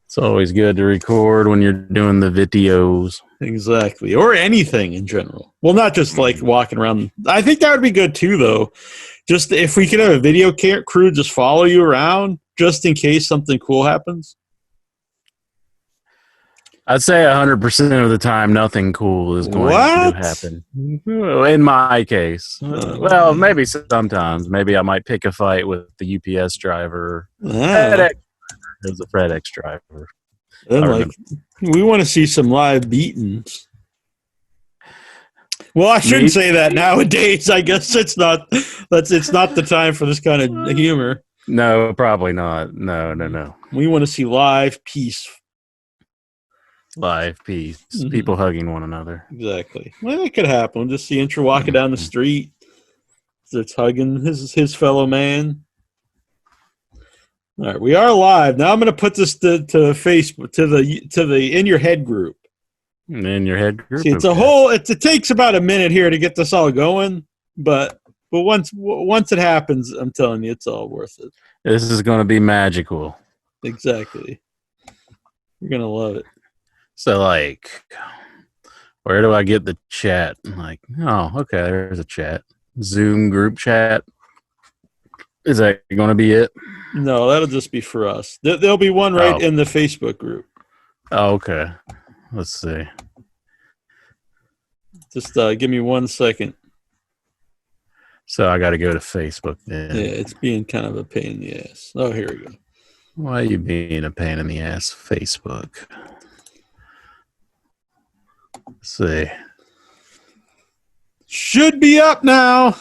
It's always good to record when you're doing the videos. Exactly. Or anything in general. Well, not just like walking around. I think that would be good too, though. Just if we could have a video crew just follow you around just in case something cool happens. I'd say 100% of the time, nothing cool is going to happen. In my case. Well, maybe sometimes. Maybe I might pick a fight with the UPS driver. FedEx. There's a FedEx driver. And we want to see some live beatings. Well, I shouldn't say that nowadays. I guess it's not the time for this kind of humor. No, probably not. No. We want to see live peace. Live peace. Mm-hmm. People hugging one another. Exactly. Well, that could happen. Just see Incher walking down the street. It's hugging his fellow man. All right, we are live. Now I'm going to put this to Facebook, to the In Your Head group. In Your Head group? See, it's a whole, it takes about a minute here to get this all going, but once it happens, I'm telling you, it's all worth it. This is going to be magical. Exactly. You're going to love it. So, where do I get the chat? Okay, there's a chat. Zoom group chat. Is that going to be it? No, that'll just be for us. There'll be one right in the Facebook group. Oh, okay. Let's see. Just give me 1 second. So I got to go to Facebook then. Yeah, it's being kind of a pain in the ass. Oh, here we go. Why are you being a pain in the ass? Facebook. Let's see. Should be up now.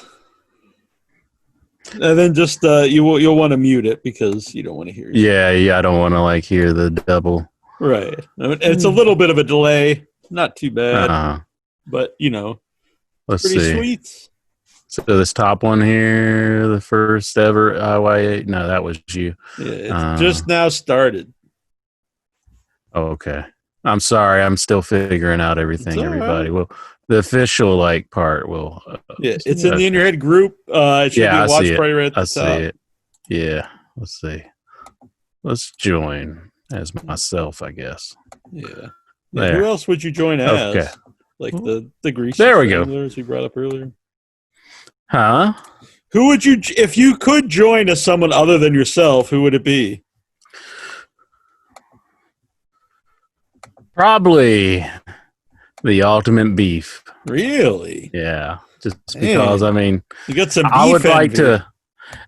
And then just you'll want to mute it because you don't want to hear it. Yeah, I don't want to hear the double. Right. It's a little bit of a delay. Not too bad. But let's pretty see. Sweet. So this top one here, the first ever IYA. No, that was you. Yeah, it's just now started. Oh, okay. I'm sorry. I'm still figuring out everything, everybody. Right. Well, the official part will. It's in the In Your Head group. It should be a watch party right at the top. See it. Yeah. Let's see. Let's join as myself, I guess. Yeah. Who else would you join as? Okay. Like the grease. There we go. As we brought up earlier. Huh? Who would you, if you could join as someone other than yourself, who would it be? Probably the Ultimate Beef. Really? Yeah. Just because, you got some beef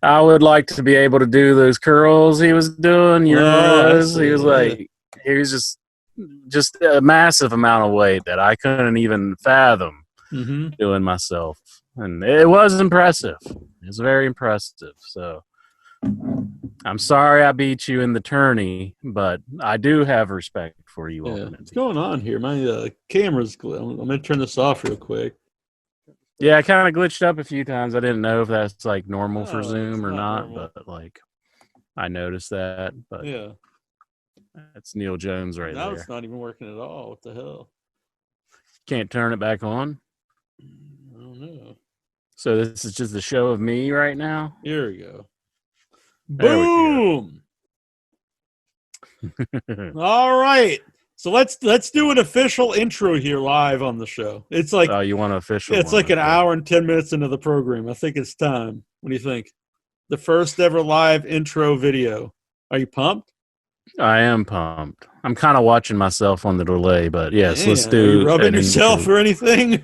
I would like to be able to do those curls he was doing. He was just a massive amount of weight that I couldn't even fathom doing myself. And it was impressive. It was very impressive. So I'm sorry I beat you in the tourney, but I do have respect for you. Yeah. What's going on here? My camera's I'm going to turn this off real quick. Yeah, I kind of glitched up a few times. I didn't know if that's normal for Zoom or not, normal. But I noticed that. But yeah, that's Neil Jones right there. Now it's not even working at all. What the hell? Can't turn it back on? I don't know. So this is just a show of me right now? Here we go. Boom! All right. So let's do an official intro here live on the show. It's you want an official? It's an hour and 10 minutes into the program. I think it's time. What do you think? The first ever live intro video. Are you pumped? I am pumped. I'm kind of watching myself on the delay, but yes, let's do. Are you rubbing yourself or anything?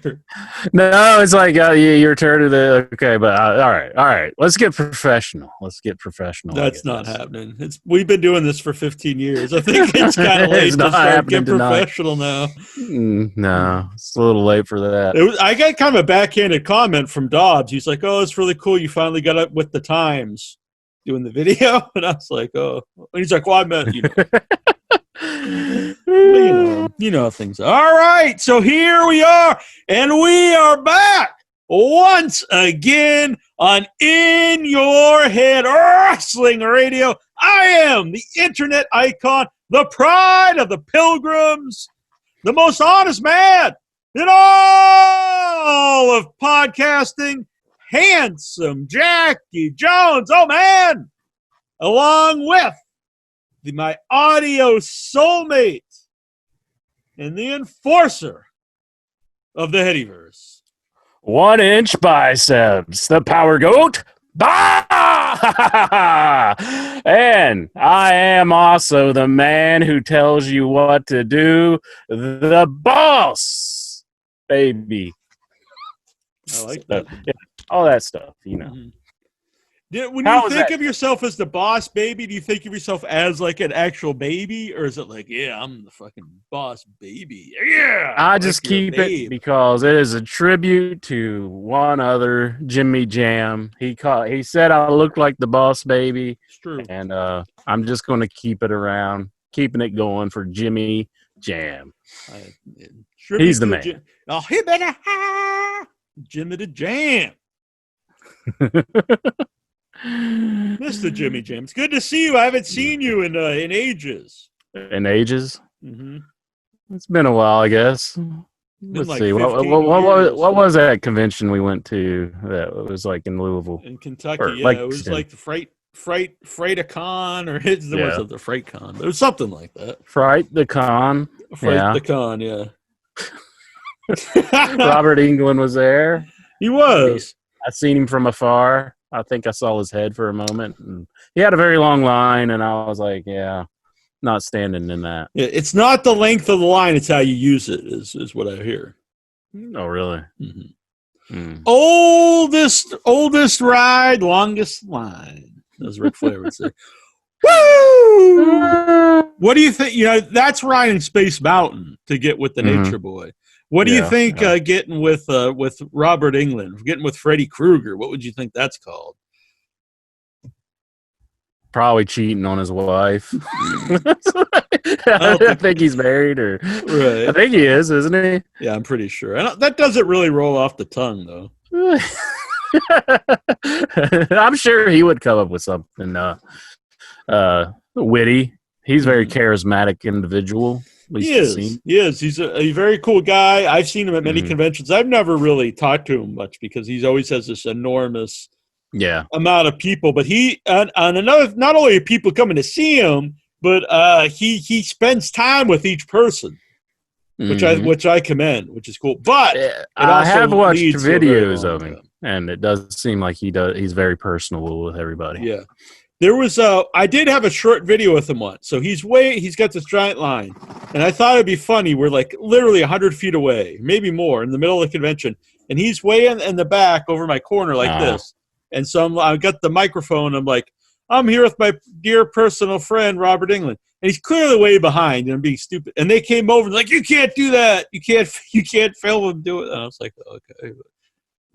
No, it's your turn to the. Okay, but all right. Let's get professional. That's not happening. We've been doing this for 15 years. I think it's kind of late to start getting professional now. No, it's a little late for that. I got kind of a backhanded comment from Dobbs. He's like, "Oh, it's really cool. You finally got up with the times." Doing the video, and I was like, "Oh," and he's like, "Well, I meant you know how things are." All right, so here we are, and we are back once again on In Your Head Wrestling Radio. I am the internet icon, the pride of the pilgrims, the most honest man in all of podcasting. Handsome Jackie Jones, oh man, along with my audio soulmate and the enforcer of the Headyverse. 1 inch biceps, the power goat. Bah! And I am also the man who tells you what to do, the boss, baby. I like that. Yeah, all that stuff, you know. Mm-hmm. When you think of yourself as the boss baby, do you think of yourself as like an actual baby, or is it like, yeah, I'm the fucking boss baby? Yeah, I just keep it because it is a tribute to one other Jimmy Jam. He said I looked like the boss baby. It's true, and I'm just going to keep it around, keeping it going for Jimmy Jam. He's the man. Oh, he better Jimmy the Jam. Mr. Jimmy Jam, it's good to see you. I haven't seen you in ages. In ages? Mm-hmm. It's been a while, I guess. Let's see. What was that convention we went to that was like in Louisville? In Kentucky, yeah. It was like the Freight-a-con, or was the Freight-con. It was something like that. Freight-a-con. Freight-a-con, yeah. Robert Englund was there. He was. I seen him from afar. I think I saw his head for a moment. And he had a very long line, and I was like, yeah, not standing in that. Yeah, it's not the length of the line, it's how you use it, is what I hear. Oh, really? Mm-hmm. Oldest ride, longest line, as Ric Flair would say. Woo! What do you think? You know, that's riding Space Mountain to get with the Nature Boy. What do you think getting with Robert Englund, getting with Freddy Krueger? What would you think that's called? Probably cheating on his wife. I think he's married, or right. I think he is, isn't he? Yeah, I'm pretty sure. That doesn't really roll off the tongue, though. I'm sure he would come up with something witty. He's a very charismatic individual. He is. He's a very cool guy. I've seen him at many conventions. I've never really talked to him much because he's always has this enormous amount of people. But he and another, not only are people coming to see him, but he spends time with each person, which I commend, which is cool. But I have watched videos of him, and it does seem like he's very personable with everybody. Yeah. There was I did have a short video with him once. So he's got this giant line, and I thought it'd be funny. We're like literally 100 feet away, maybe more, in the middle of the convention, and he's way in the back over my corner like this. And so I got the microphone. I'm like, I'm here with my dear personal friend Robert Englund, and he's clearly way behind, and I'm being stupid. And they came over and like, you can't do that. You can't film him do it. And I was like, okay.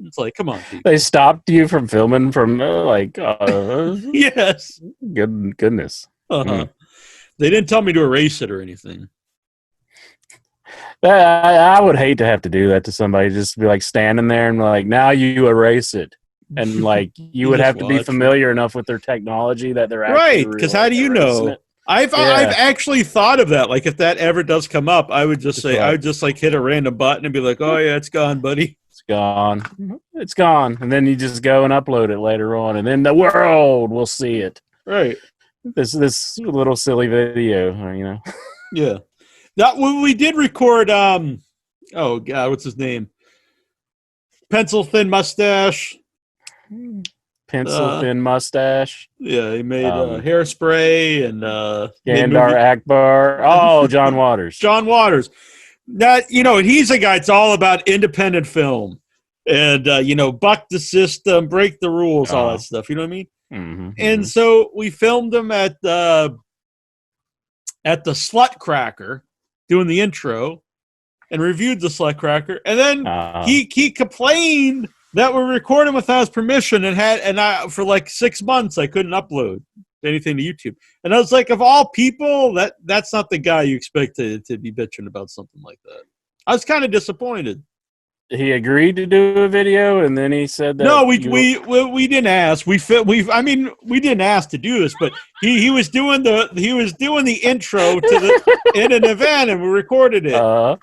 It's like, come on, people. They stopped you from filming from yes. Goodness. Uh-huh. They didn't tell me to erase it or anything. I would hate to have to do that to somebody. Just be like standing there and like, now you erase it, and like you would have to be familiar enough with their technology that they're right. Because how do you know? I've actually thought of that. Like if that ever does come up, I would just say I would just like hit a random button and be like, oh yeah, it's gone, buddy. It's gone, and then you just go and upload it later on, and then the world will see it. Right. This little silly video, you know. Yeah. That we did record. Oh God, what's his name? Pencil thin mustache. Thin mustache. Yeah, he made Hairspray and Gandar Akbar. Oh, John Waters. John Waters. That, you know, he's a guy. It's all about independent film, and buck the system, break the rules, all that stuff. You know what I mean? Mm-hmm, and so we filmed him at the Slut Cracker, doing the intro, and reviewed the Slut Cracker, and then he complained that we're recording without his permission, and I for like 6 months I couldn't upload anything to YouTube. And I was like, of all people, that's not the guy you expect to be bitching about something like that. I was kind of disappointed. He agreed to do a video, and then he said that. No, we didn't ask. We didn't ask to do this, but he was doing the intro to in an event, and we recorded it. And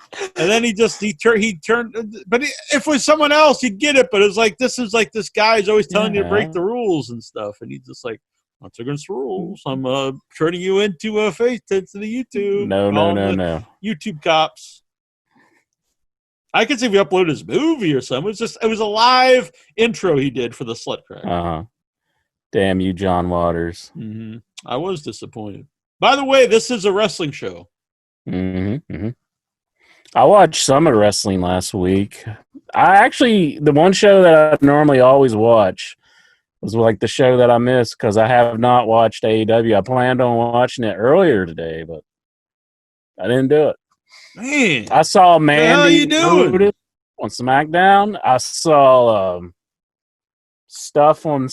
then he turned. But if it was someone else, he'd get it. But it was like this guy's always telling you to break the rules and stuff, and he's just like, That's against the rules. I'm turning you into the YouTube. No. YouTube cops. I could see if he uploaded his movie or something. It was a live intro he did for the Slut Crack. Damn you, John Waters. Mm-hmm. I was disappointed. By the way, this is a wrestling show. I watched Summit Wrestling last week. The one show that I normally always watch was like the show that I missed because I have not watched AEW. I planned on watching it earlier today, but I didn't do it. Man, I saw Mandy doing? On SmackDown. I saw stuff on.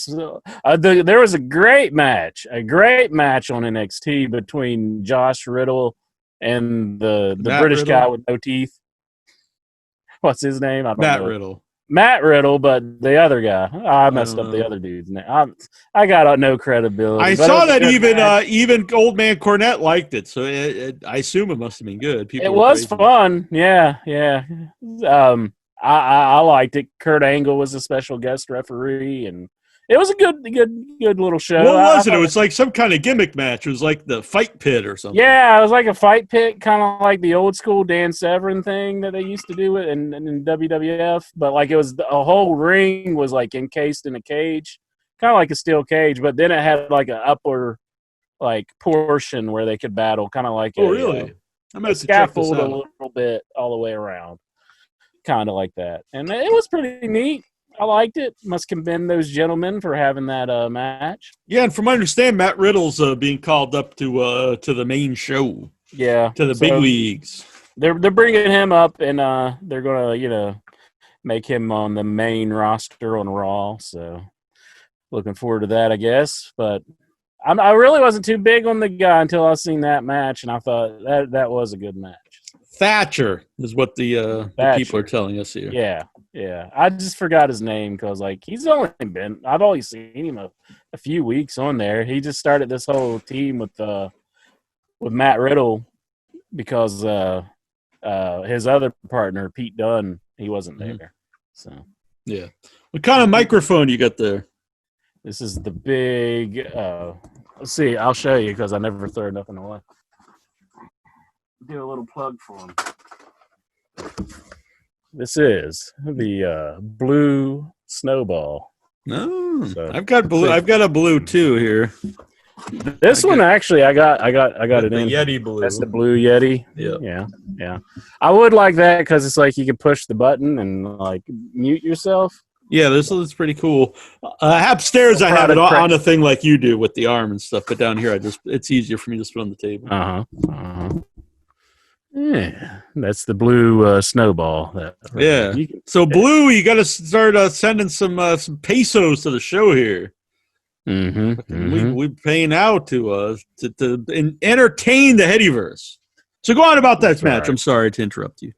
There was a great match on NXT between Josh Riddle and the British Riddle. guy with no teeth. What's his name? I don't know. Matt Riddle, but the other guy. I messed up the other dude's name. I got no credibility. I saw that even Old Man Cornette liked it, so I assume it must have been good. It was fun. Yeah. I liked it. Kurt Angle was a special guest referee, and it was a good little show. What was it? It was like some kind of gimmick match. It was like the fight pit or something. Yeah, it was like a fight pit, kind of like the old school Dan Severn thing that they used to do it in WWF. But like it was a whole ring was like encased in a cage, kind of like a steel cage. But then it had like an upper like portion where they could battle, kind of like really? I'm gonna scaffold a little bit all the way around, kind of like that, and it was pretty neat. I liked it. Must commend those gentlemen for having that match. Yeah, and from what I understand, Matt Riddle's being called up to the main show. Yeah, to the big leagues. They're bringing him up, and they're gonna make him on the main roster on Raw. So looking forward to that, I guess. But I really wasn't too big on the guy until I seen that match, and I thought that was a good match. Thatcher is what the people are telling us here. Yeah. I just forgot his name because, like, I've only seen him a few weeks on there. He just started this whole team with Matt Riddle because his other partner, Pete Dunne, he wasn't there. So, yeah. What kind of microphone you got there? This is the big, let's see, I'll show you because I never throw nothing away. Do a little plug for him. This is the blue snowball. No, I've got blue. I've got a blue too here. This one actually, I got it in Yeti blue. That's the blue Yeti. Yeah. I would like that because it's like you can push the button and like mute yourself. Yeah, this is pretty cool. Upstairs, I have it on a thing like you do with the arm and stuff, but down here, it's easier for me to just put on the table. Yeah, that's the blue snowball. So blue, you got to start sending some pesos to the show here. We're paying out to entertain the Headyverse. So go on about that match. Right. I'm sorry to interrupt you.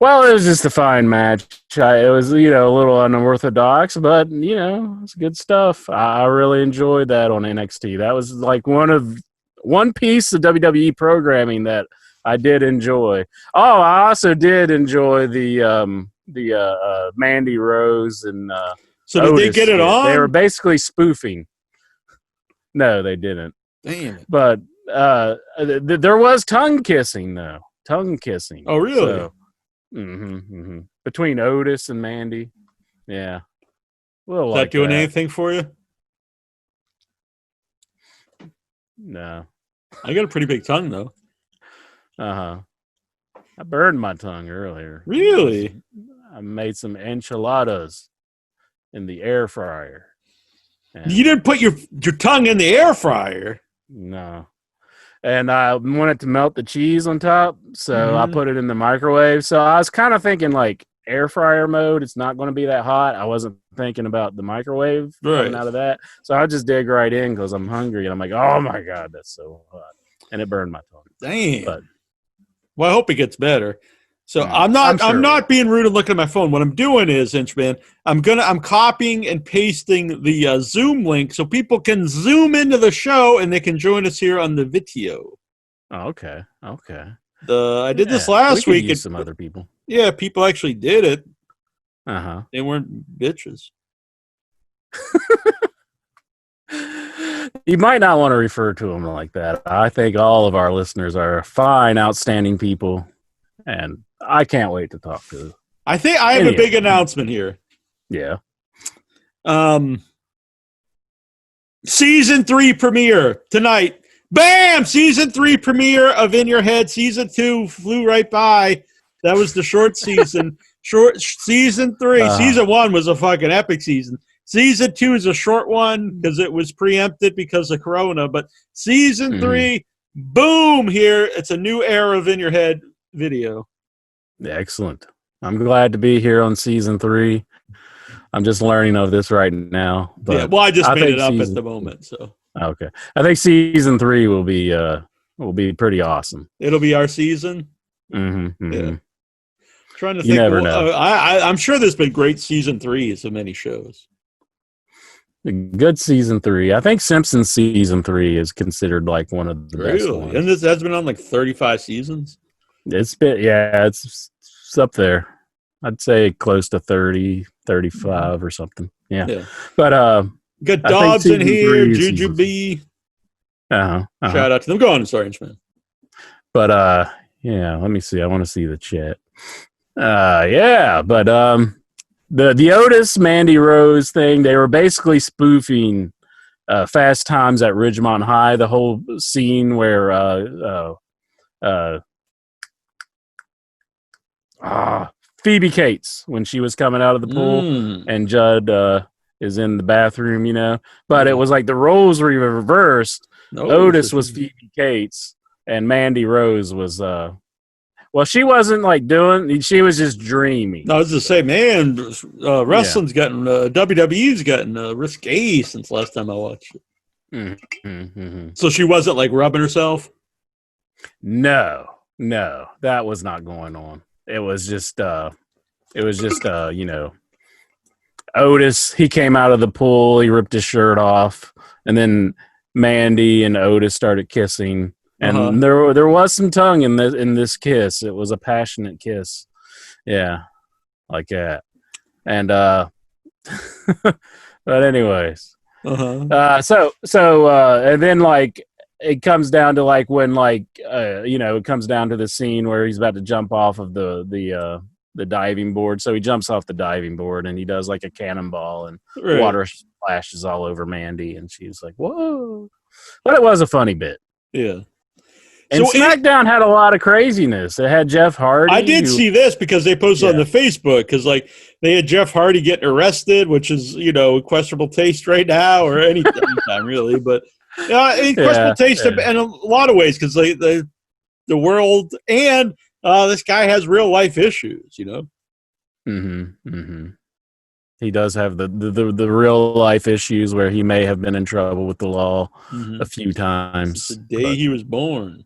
Well, it was just a fine match. It was, a little unorthodox, but, it's good stuff. I really enjoyed that on NXT. That was like one piece of WWE programming that I did enjoy. Oh, I also did enjoy the Mandy Rose and so did Otis. They get it on? They were basically spoofing. No, they didn't. Damn it. But there was tongue kissing, though. Tongue kissing. Oh, really? So, between Otis and Mandy. Yeah. Is that doing anything for you? No. I got a pretty big tongue, though. I burned my tongue earlier. Really? I made some enchiladas in the air fryer. You didn't put your tongue in the air fryer? No. And I wanted to melt the cheese on top, so I put it in the microwave. So I was kind of thinking like air fryer mode. It's not going to be that hot. I wasn't thinking about the microwave coming out of that. So I just dig right in because I'm hungry. And I'm like, oh, my God, that's so hot. And it burned my tongue. Damn. Well, I hope it gets better. So I'm not being rude and looking at my phone. What I'm doing is, Inchman, I'm copying and pasting the Zoom link so people can zoom into the show and they can join us here on the video. Oh, okay. I did this last week. Use some other people. Yeah, people actually did it. They weren't bitches. You might not want to refer to them like that. I think all of our listeners are fine, outstanding people, and I can't wait to talk to them. I think I have a big announcement here. Yeah. Season 3 premiere tonight. Bam! Season 3 premiere of In Your Head. Season 2 flew right by. That was the short season. Season 3. Season 1 was a fucking epic season. Season 2 is a short one because it was preempted because of Corona. But season 3, boom! Here, it's a new era of In Your Head video. Excellent. I'm glad to be here on season 3. I'm just learning of this right now. But yeah, well, I just made it up at the moment. So okay, I think season 3 will be pretty awesome. It'll be our season. Yeah. Trying to think. You never know. I'm sure there's been great season 3s of many shows. Good season 3. I think Simpsons season 3 is considered like one of the best ones. And this has been on like 35 seasons. It's up there. I'd say close to 30, 35 or something. Yeah. But good Dobbs in here, Juju B. Shout out to them. Go on, sorry, man. But let me see. I want to see the chat. But the Otis Mandy Rose thing, they were basically spoofing Fast Times at Ridgemont High, the whole scene where Phoebe Cates, when she was coming out of the pool and Judd is in the bathroom, but it was like the roles were reversed. Otis was Phoebe Cates and Mandy Rose was she wasn't like she was just dreaming. I was just saying, man, wrestling's gotten WWE's gotten risque since last time I watched it. So she wasn't like rubbing herself? No, that was not going on. It was just Otis, he came out of the pool, he ripped his shirt off, and then Mandy and Otis started kissing, and there was some tongue in this kiss. It was a passionate kiss. Yeah, like that. And but anyways. And then like it comes down to like when it comes down to the scene where he's about to jump off of the diving board. So he jumps off the diving board and he does like a cannonball and water splashes all over Mandy and she's like, whoa. But it was a funny bit. Yeah. And so SmackDown had a lot of craziness. It had Jeff Hardy. I did see this because they posted on the Facebook because like they had Jeff Hardy getting arrested, which is, questionable taste right now or any time really. But questionable taste in a lot of ways because the world and this guy has real life issues, He does have the real life issues where he may have been in trouble with the law a few times. Since the day he was born.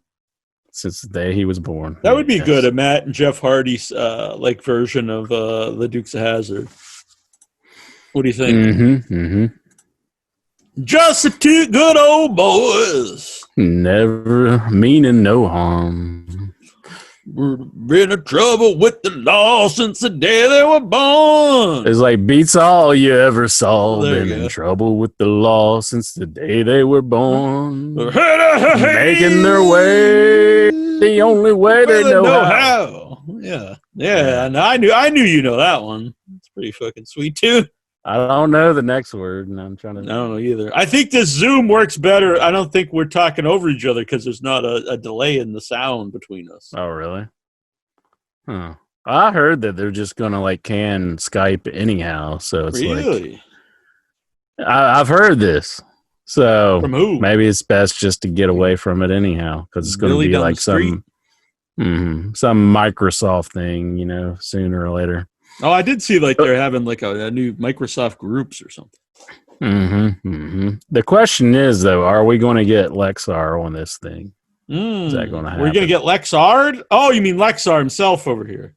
Since the day he was born. That would be good, a Matt and Jeff Hardy's version of the Dukes of Hazzard. What do you think? Just the two good old boys. Never meaning no harm. We're in trouble with the law since the day they were born. It's like beats all you ever saw. Been in trouble with the law since the day they were born. Making their way the only way they know how. Yeah. And I knew you know that one. It's pretty fucking sweet too. I don't know the next word, and I don't know either. I think this Zoom works better. I don't think we're talking over each other because there's not a delay in the sound between us. Oh, really? Huh. I heard that they're just going to, can Skype anyhow, so it's really? I've heard this. So from who? Maybe it's best just to get away from it anyhow, because it's going to be like some Microsoft thing, sooner or later. Oh, I did see they're having a new Microsoft Groups or something. The question is, though, are we going to get Lexar on this thing? Is that going to happen? We're going to get Lexard? Oh, you mean Lexar himself over here.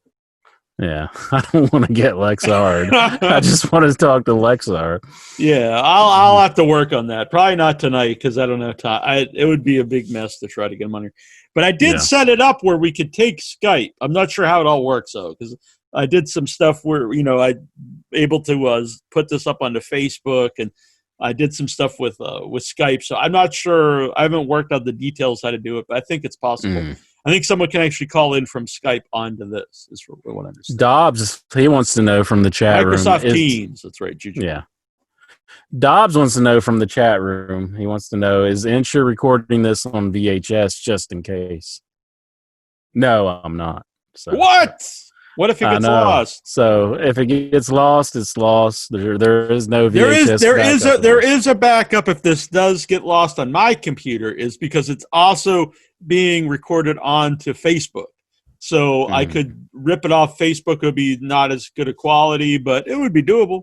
Yeah, I don't want to get Lexard. I just want to talk to Lexar. Yeah, I'll have to work on that. Probably not tonight because I don't have time. It would be a big mess to try to get him on here. But I did set it up where we could take Skype. I'm not sure how it all works, though, because I did some stuff where, I able to put this up onto Facebook and I did some stuff with Skype, so I'm not sure. I haven't worked out the details how to do it, but I think it's possible. I think someone can actually call in from Skype onto this. Is what I understand. Dobbs, he wants to know from the chat room. Microsoft Teams. That's right, Juju. Yeah. Dobbs wants to know from the chat room. He wants to know, is Insure recording this on VHS just in case? No, I'm not. So. What? What if it gets lost? So if it gets lost, it's lost. There is no VHS. There is a backup if this does get lost on my computer, is because it's also being recorded onto Facebook. So I could rip it off Facebook. It would be not as good a quality, but it would be doable.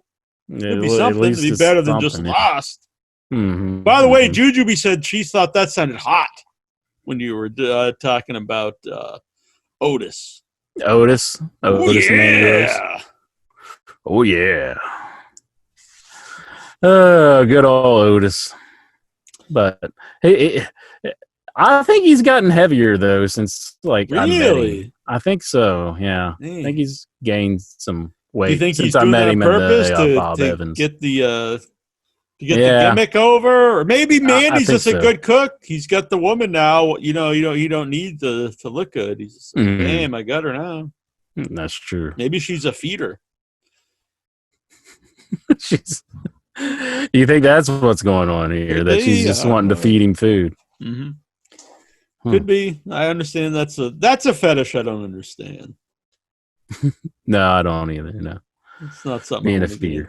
It would be something to be better than just lost. By the way, Jujubee said she thought that sounded hot when you were talking about Otis. Otis. Oh, yeah. Oh, yeah. Good old Otis. But I think he's gotten heavier, though, since, like, really? I think so, yeah. Dang. I think he's gained some weight. Do you think since he's I doing met that him on purpose in the Bob to Evans. get the gimmick over? Or maybe Mandy's just a good cook. He's got the woman now. You don't need to look good. He's just like, damn, I got her now. That's true. Maybe she's a feeder. You think that's what's going on here? That she's just wanting to feed him food. Could be. I understand that's a fetish I don't understand. No, I don't either. No, it's not something being I a feeder.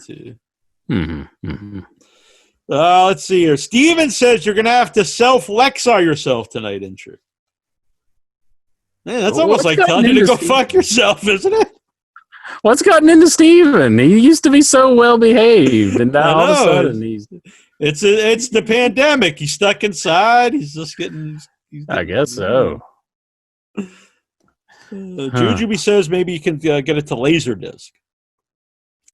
Let's see here. Steven says you're gonna have to self-Lexar yourself tonight, Insure. Man, that's almost like telling you to go fuck yourself, isn't it? What's gotten into Steven? He used to be so well behaved, and now all of a sudden it's the pandemic. He's stuck inside. He's just getting. I guess so. Jujubee says maybe you can get it to Laserdisc.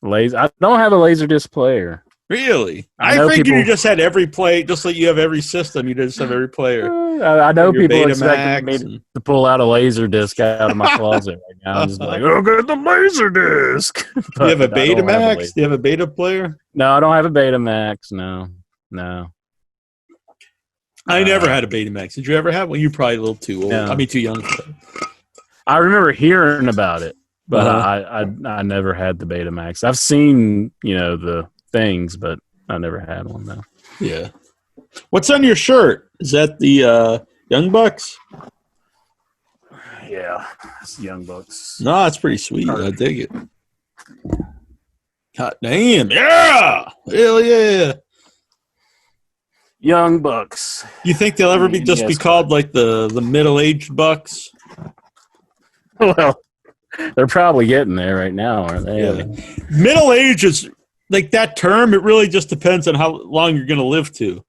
I don't have a Laserdisc player. Really? I figured you just had every play, just like you have every system. You just have every player. I know people expect me to pull out a Laserdisc out of my closet right now. I'm just like, oh, get the Laserdisc. Do you have a Betamax? Do you have a Beta player? No, I don't have a Betamax. No. I never had a Betamax. Did you ever have one? You're probably a little too old. No. I mean, too young. I remember hearing about it, but I never had the Betamax. I've seen, the things, but I never had one, though. Yeah. What's on your shirt? Is that the Young Bucks? Yeah, it's Young Bucks. No, it's pretty sweet. I dig it. God damn. Yeah! Hell yeah. Young Bucks. You think they'll ever be called like the middle-aged Bucks? Well, they're probably getting there right now, aren't they? Yeah. Middle age is like that term. It really just depends on how long you're going to live to.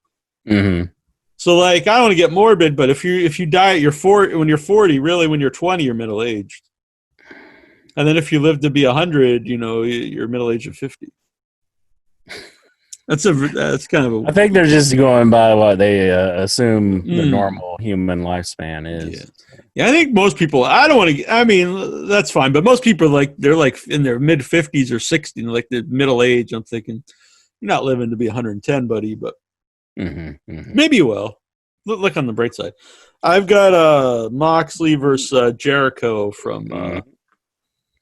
So, like, I don't want to get morbid, but if you die at when you're 40, really, when you're 20, you're middle aged. And then if you live to be 100, you're middle aged at 50. That's kind of a. I think they're just going by what they assume the normal human lifespan is. Yeah, I think most people. I don't want to. I mean, that's fine, but most people they're like in their mid 50s or 60s, like the middle age. I'm thinking you're not living to be 110, buddy, but maybe you will. Look on the bright side. I've got Moxley versus Jericho from.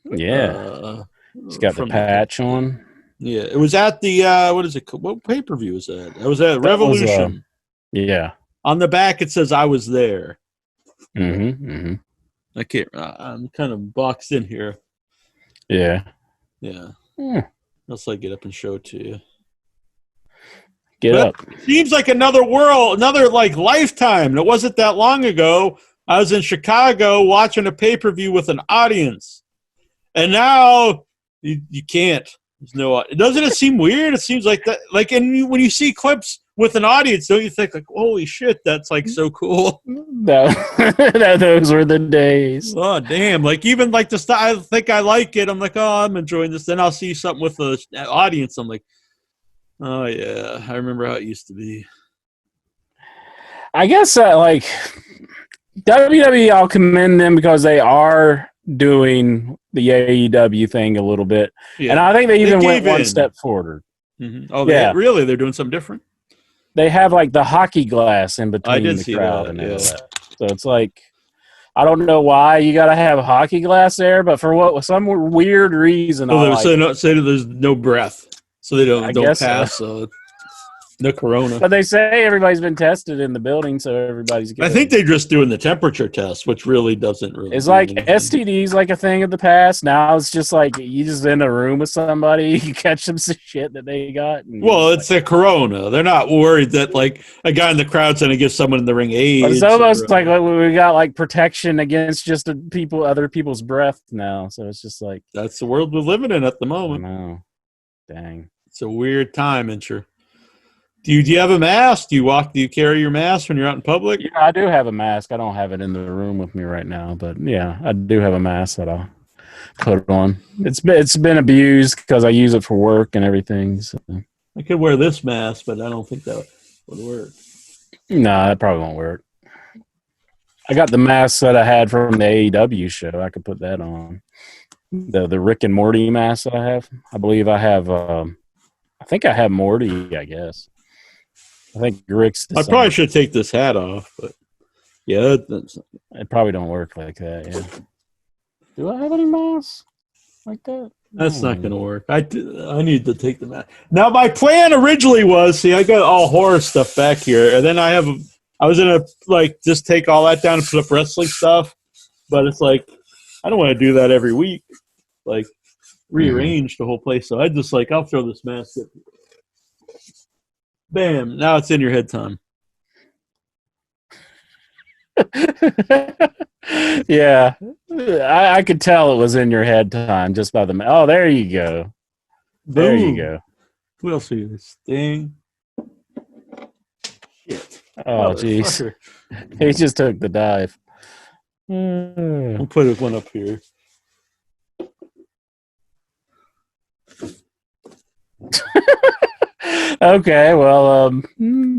He's got the patch on. Yeah, it was at the what is it? What pay-per-view was that? It was at Revolution. On the back it says I was there. I can't. I'm kind of boxed in here. Yeah. Unless I get up and show it to you. Get up. It seems like another world, another like lifetime. It wasn't that long ago. I was in Chicago watching a pay-per-view with an audience, and now you can't. There's no. Doesn't it seem weird? It seems like that. Like, and when you see clips with an audience, don't you think like, "Holy shit, that's like so cool"? No, those were the days. Oh damn! Like even like the style. I think I like it. I'm like, oh, I'm enjoying this. Then I'll see something with the audience. I'm like, oh yeah, I remember how it used to be. I guess like WWE, I'll commend them because they are doing the AEW thing a little bit, and I think they even went one step forward. Mm-hmm. Oh, really? They're doing something different? They have like the hockey glass in between the see crowd that, and all that. So it's like, I don't know why you got to have hockey glass there, but for some weird reason, so there's no breath, so they don't pass the corona. But they say everybody's been tested in the building, so everybody's good. I think they're just doing the temperature test, which really doesn't really. It's like STDs, like a thing of the past. Now it's just like you just in a room with somebody, you catch some shit that they got. Well, it's the corona. They're not worried that like a guy in the crowd's going to give someone in the ring AIDS. It's almost like we got like protection against just other people's breath now. So it's just like that's the world we're living in at the moment. I know. Dang, it's a weird time, Incher. Do you have a mask? Do you carry your mask when you're out in public? Yeah, I do have a mask. I don't have it in the room with me right now, but yeah, I do have a mask that I'll put on. It's been abused because I use it for work and everything. So. I could wear this mask, but I don't think that would work. No, that probably won't work. I got the mask that I had from the AEW show. I could put that on. The Rick and Morty mask that I have. I believe I have. I think I have Morty, I guess. I think Rick's. I probably should take this hat off, but yeah, it probably don't work like that. Yeah. Do I have any masks like that? That's not going to work. I need to take the mask. Now, my plan originally was, I got all horror stuff back here, and then I was going to just take all that down and put up wrestling stuff, but it's like I don't want to do that every week, rearrange the whole place. So I just I'll throw this mask up. Bam! Now it's in your head time. Yeah, I could tell it was in your head time just by the. Oh, there you go. There you go. We'll see this thing. Shit. Oh, jeez. He just took the dive. We'll put one up here. Okay, well,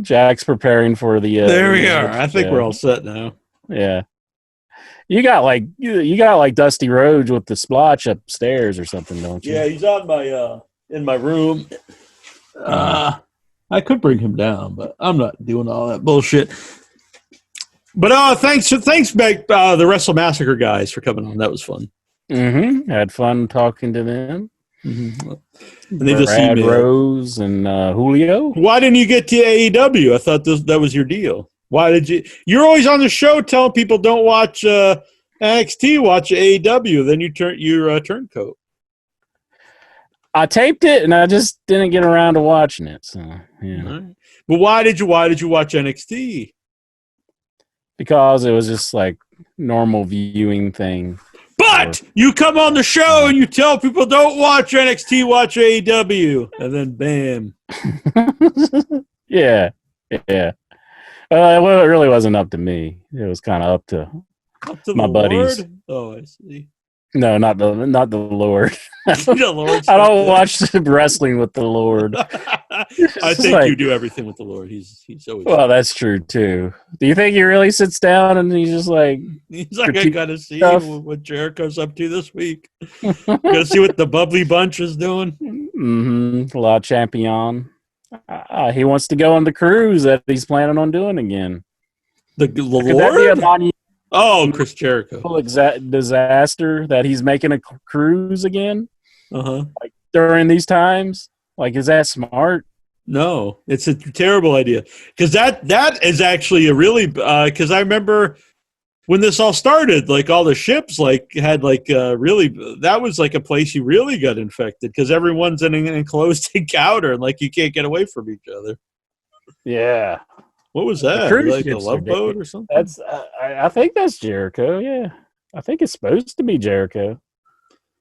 Jack's preparing for the. There we are. I think we're all set now. Yeah, you got like Dusty Rhodes with the splotch upstairs or something, don't you? Yeah, he's on my in my room. I could bring him down, but I'm not doing all that bullshit. But thanks, back the Wrestle Massacre guys for coming on. That was fun. Mm-hmm. Had fun talking to them. Mm-hmm. And they just Brad Rose and Julio. Why didn't you get to AEW? I thought that was your deal. Why did you? You're always on the show telling people don't watch NXT, watch AEW. Then you turn your turncoat. I taped it and I just didn't get around to watching it. So yeah. Right. But why did you watch NXT? Because it was just like normal viewing thing. But you come on the show and you tell people don't watch NXT, watch AEW, and then bam. Yeah. Well, it really wasn't up to me. It was kind of up to my buddies. Lord? Oh, I see. No, not the Lord. The Lord's I don't watch wrestling with the Lord. I think you do everything with the Lord. He's always. Well, that's true too. Do you think he really sits down and he's just like? He's like, I gotta see what Jericho's up to this week. Gotta see what the bubbly bunch is doing. Mm-hmm. La Champion. He wants to go on the cruise that he's planning on doing again. The Lord. Oh, Chris Jericho. Disaster that he's making a cruise again. Like during these times. Is that smart? No, it's a terrible idea. Because that is actually a really because I remember when this all started, all the ships had really that was a place you really got infected because everyone's in an enclosed encounter and you can't get away from each other. Yeah. What was that? A love boat or something? That's I think that's Jericho. Yeah, I think it's supposed to be Jericho.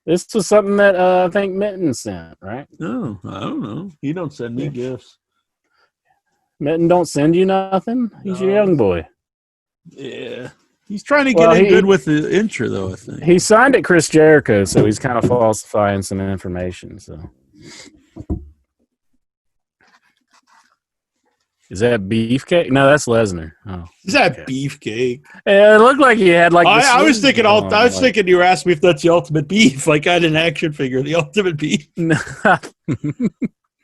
This was something that I think Mitten sent, right? No, I don't know. He don't send me gifts. Mitten don't send you nothing. He's your young boy. Yeah, he's trying to get in good with the intro, though. I think he signed it Chris Jericho, so he's kind of falsifying some information. So. Is that Beefcake? No, that's Lesnar. Oh, is that Beefcake? Yeah, it looked like he had I was thinking. I was thinking you were asking me if that's the Ultimate Beef. I had an action figure, the Ultimate Beef.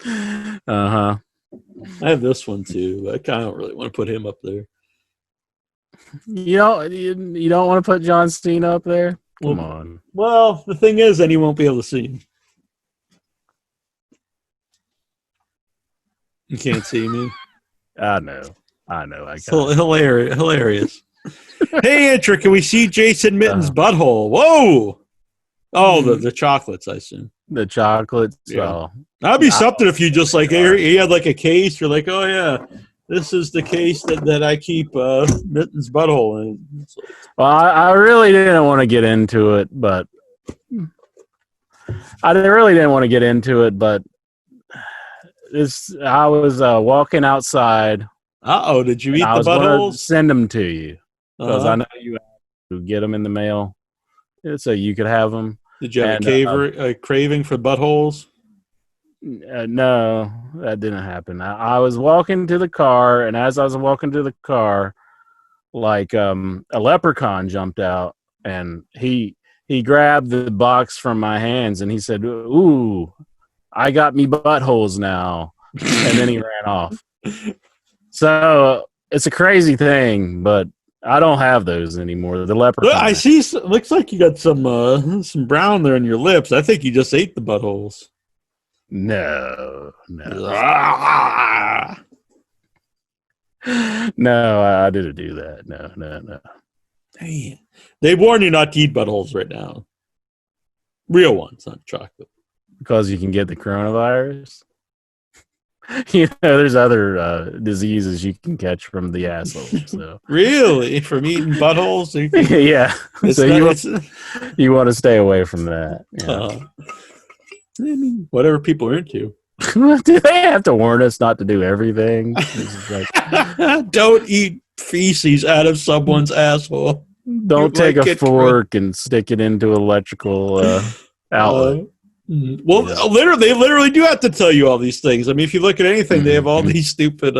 Uh-huh. I have this one too. But I kind of don't really want to put him up there. You don't want to put John Cena up there? Come on. Well, the thing is, then you won't be able to see him. You can't see me. I know. I Hilarious. Hey, Intra, can we see Jason Mitten's butthole? Whoa! Oh, the chocolates, I assume. The chocolates. Yeah. Oh. That'd be something if you just like he had like a case. You're like, oh yeah, this is the case that I keep Mitten's butthole in. Well, I really didn't want to get into it, but I was walking outside. Did you eat the buttholes? I was going to send them to you because I know you have to get them in the mail so you could have them. Did you have a craving for buttholes? No, that didn't happen. I was walking to the car, and as I was walking to the car, like a leprechaun jumped out, and he grabbed the box from my hands, and he said, "Ooh, I got me buttholes now," and then he ran off. So it's a crazy thing, but I don't have those anymore. The leprechaun. Look, I see. Looks like you got some brown there in your lips. I think you just ate the buttholes. No. No, I didn't do that. No. Hey, they warn you not to eat buttholes right now. Real ones, not chocolate. Because you can get the coronavirus. There's other diseases you can catch from the asshole. So really, from eating buttholes? Yeah. So you want to stay away from that. Yeah. I mean, whatever people are into. Do they have to warn us not to do everything? Don't eat feces out of someone's asshole. Don't take a fork and stick it into electrical outlet. Well, they literally do have to tell you all these things. I mean, if you look at anything, they have all these stupid,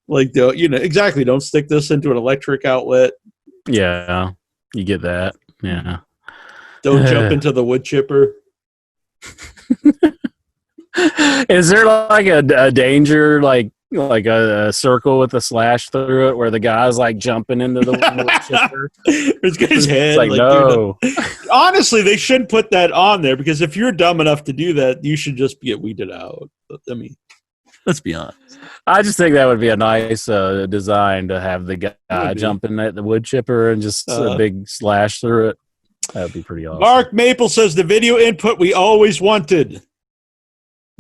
exactly. Don't stick this into an electric outlet. Yeah, you get that. Yeah. Don't jump into the wood chipper. Is there like a danger, like a circle with a slash through it, where the guy's like jumping into the wood chipper? His guy's head. Like no. Honestly, they shouldn't put that on there because if you're dumb enough to do that, you should just get weeded out. I mean, let's be honest. I just think that would be a nice design to have the guy jumping at the wood chipper and just a big slash through it. That would be pretty awesome. Mark Maple says the video input we always wanted.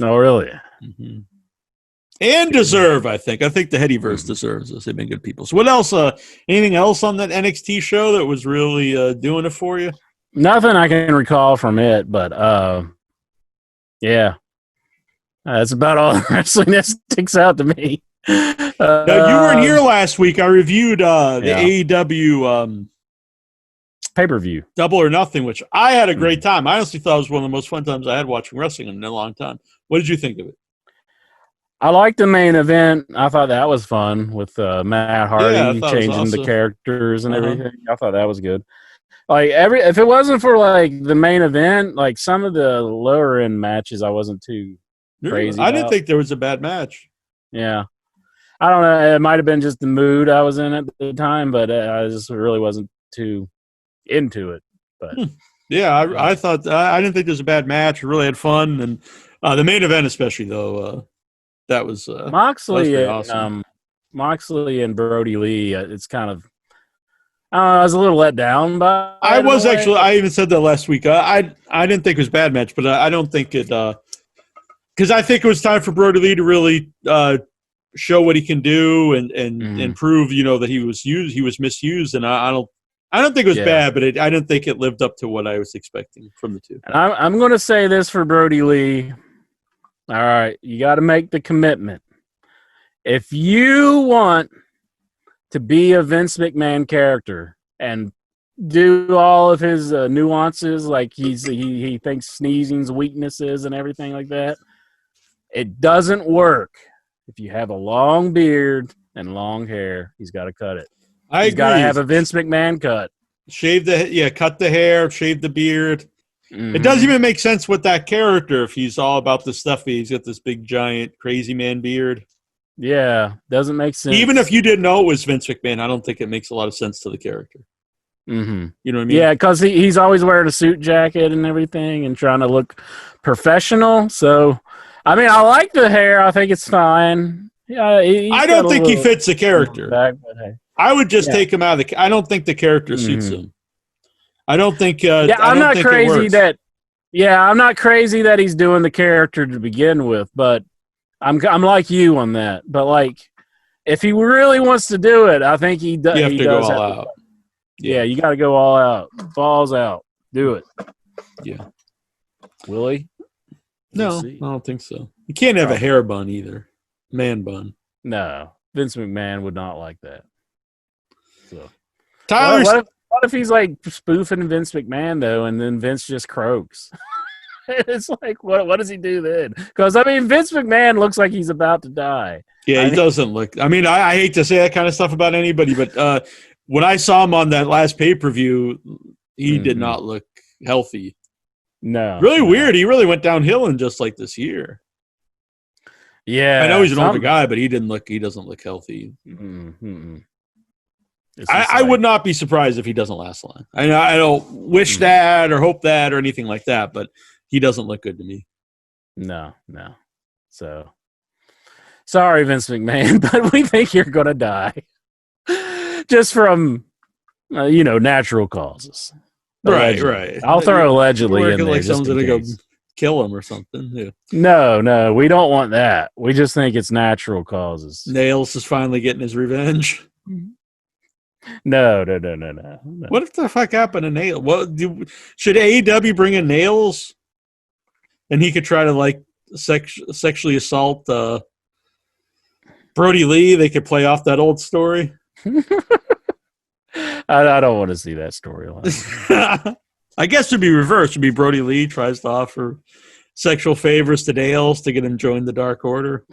Oh, really? Mm-hmm. And deserve, I think. I think the Headyverse deserves this. They've been good people. So what else? Anything else on that NXT show that was really doing it for you? Nothing I can recall from it, but yeah. That's about all the wrestling that sticks out to me. Now, you weren't here last week. I reviewed the AEW pay-per-view. Double or Nothing, which I had a great time. I honestly thought it was one of the most fun times I had watching wrestling in a long time. What did you think of it? I liked the main event. I thought that was fun with Matt Hardy changing the characters and everything. I thought that was good. Like if it wasn't for like the main event, like some of the lower end matches, I wasn't too crazy. I didn't think there was a bad match. Yeah, I don't know. It might have been just the mood I was in at the time, but I just really wasn't too into it. But yeah, I thought I didn't think there was a bad match. We really had fun, and the main event especially though. That was Moxley that was awesome. Moxley and Brody Lee. It's kind of I was a little let down by. I was actually. I even said that last week. I didn't think it was a bad match, but I don't think it because I think it was time for Brody Lee to really show what he can do and prove that he was misused, and I don't think it was bad, but I didn't think it lived up to what I was expecting from the two. And I'm going to say this for Brody Lee. All right, you got to make the commitment. If you want to be a Vince McMahon character and do all of his nuances, like he thinks sneezing's weaknesses and everything like that, it doesn't work. If you have a long beard and long hair, he's got to cut it. He's got to have a Vince McMahon cut. Cut the hair, shave the beard. It doesn't even make sense with that character if he's all about the stuff. He's got this big, giant, crazy man beard. Yeah, doesn't make sense. Even if you didn't know it was Vince McMahon, I don't think it makes a lot of sense to the character. Mm-hmm. You know what I mean? Yeah, because he's always wearing a suit jacket and everything and trying to look professional. So, I mean, I like the hair. I think it's fine. Yeah, I don't think he fits the character. Back, but hey. I would just take him out of the. I don't think the character suits him. I don't think. I'm not crazy that. Yeah, I'm not crazy that he's doing the character to begin with, but I'm like you on that. But like, if he really wants to do it, I think he does. You have to go all out. Yeah, you got to go all out. Balls out. Do it. Yeah. Will he? No, I don't think so. You can't have a hair bun either. Man bun. No. Vince McMahon would not like that. So, Tyler, what if he's like spoofing Vince McMahon though, and then Vince just croaks? It's like, what does he do then? Because I mean, Vince McMahon looks like he's about to die. Yeah, he doesn't look. I mean, I hate to say that kind of stuff about anybody, but when I saw him on that last pay-per-view, he did not look healthy. No. Really weird. He really went downhill in just like this year. Yeah. I know he's an older guy, but he doesn't look healthy. I would not be surprised if he doesn't last long. I don't wish that or hope that or anything like that, but he doesn't look good to me. No. So, sorry, Vince McMahon, but we think you're going to die. Just from, natural causes. Allegedly. Right. I'll throw allegedly in there. Like someone's going to go kill him or something. Yeah. No, we don't want that. We just think it's natural causes. Nails is finally getting his revenge. No. What if the fuck happened to Nails? Should AEW bring in Nails, and he could try to like sexually assault Brody Lee? They could play off that old story. I don't want to see that storyline. I guess it'd be reversed. It'd be Brody Lee tries to offer sexual favors to Nails to get him join the Dark Order.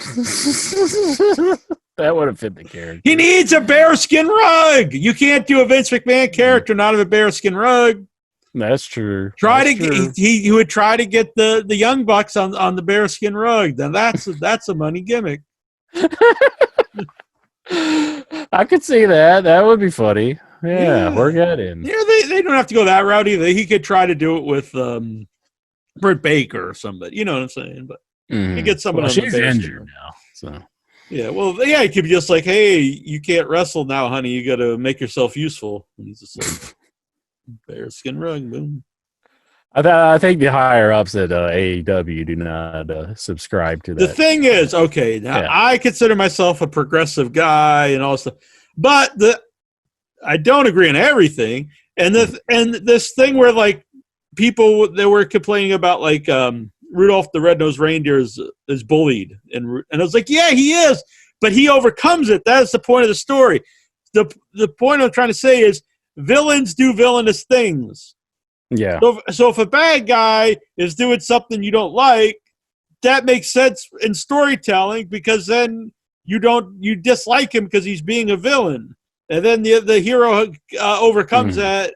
That would have fit the character. He needs a bearskin rug. You can't do a Vince McMahon character not of a bearskin rug. That's true. He would try to get the Young Bucks on the bearskin rug. Then that's a money gimmick. I could see that. That would be funny. Yeah, work that in. Yeah, they don't have to go that route either. He could try to do it with Britt Baker or somebody. You know what I'm saying? But he gets someone. She's injured now, so. Yeah, he could be just like, hey, you can't wrestle now, honey. You got to make yourself useful. And he's just like, bearskin rug, boom. I think the higher ups at AEW do not subscribe to that. The thing is, okay, now I consider myself a progressive guy and all this stuff, but I don't agree on everything. And this thing where like people that were complaining about like Rudolph the Red-Nosed Reindeer is bullied, and I was like, yeah, he is, but he overcomes it. That's the point of the story. The point I'm trying to say is villains do villainous things. Yeah. So if a bad guy is doing something you don't like, that makes sense in storytelling because then you dislike him because he's being a villain, and then the hero overcomes that.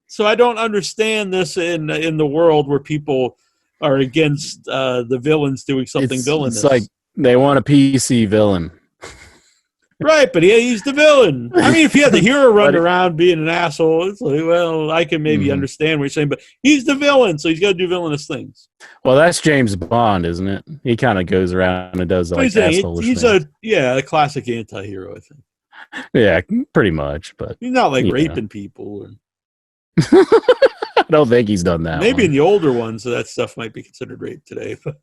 So I don't understand this in the world where people are against the villains doing something villainous. It's like they want a PC villain. Right, but he's the villain. I mean, if he had the hero running around being an asshole, it's like, well, I can maybe understand what you're saying, but he's the villain, so he's got to do villainous things. Well, that's James Bond, isn't it? He kind of goes around and does like asshole things. He's a classic anti-hero, I think. Yeah, pretty much, but he's not like raping people. I don't think he's done that. Maybe in the older ones, so that stuff might be considered rape today. But.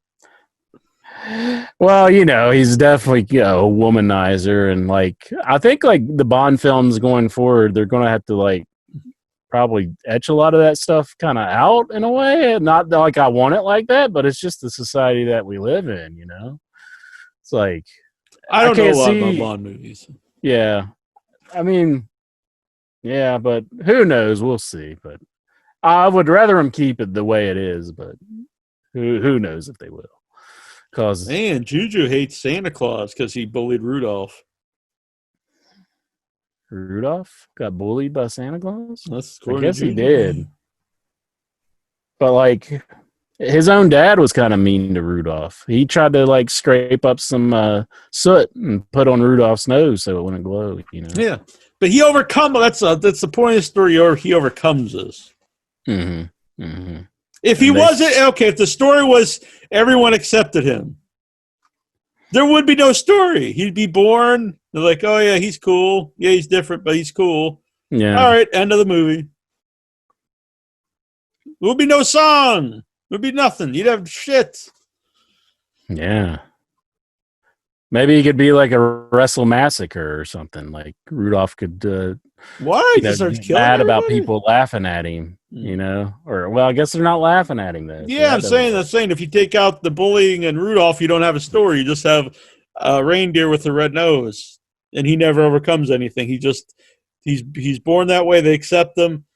Well, he's definitely a womanizer, and like I think like the Bond films going forward, they're going to have to like probably etch a lot of that stuff kind of out in a way. Not like I want it like that, but it's just the society that we live in. It's like I don't know a lot about Bond movies. Yeah, I mean, yeah, but who knows? We'll see. But I would rather them keep it the way it is. But who knows if they will? Man, Juju hates Santa Claus because he bullied Rudolph. Rudolph got bullied by Santa Claus? I guess he did. But like his own dad was kind of mean to Rudolph. He tried to like scrape up some soot and put on Rudolph's nose so it wouldn't glow. Yeah, but he overcome. That's the point of the story. Or he overcomes this. Mm-hmm. Mm-hmm. If he wasn't okay, if the story was everyone accepted him, there would be no story. He'd be born. They're like, oh yeah, he's cool. Yeah, he's different, but he's cool. Yeah. All right, end of the movie. There would be no song. There would be nothing. You'd have shit. Yeah. Maybe he could be like a Wrestle Massacre or something. Like Rudolph could why? He starts killing mad everybody? about people laughing at him, Or well, I guess they're not laughing at him though. Yeah, I'm saying if you take out the bullying and Rudolph, you don't have a story. You just have a reindeer with a red nose, and he never overcomes anything. He's born that way. They accept him.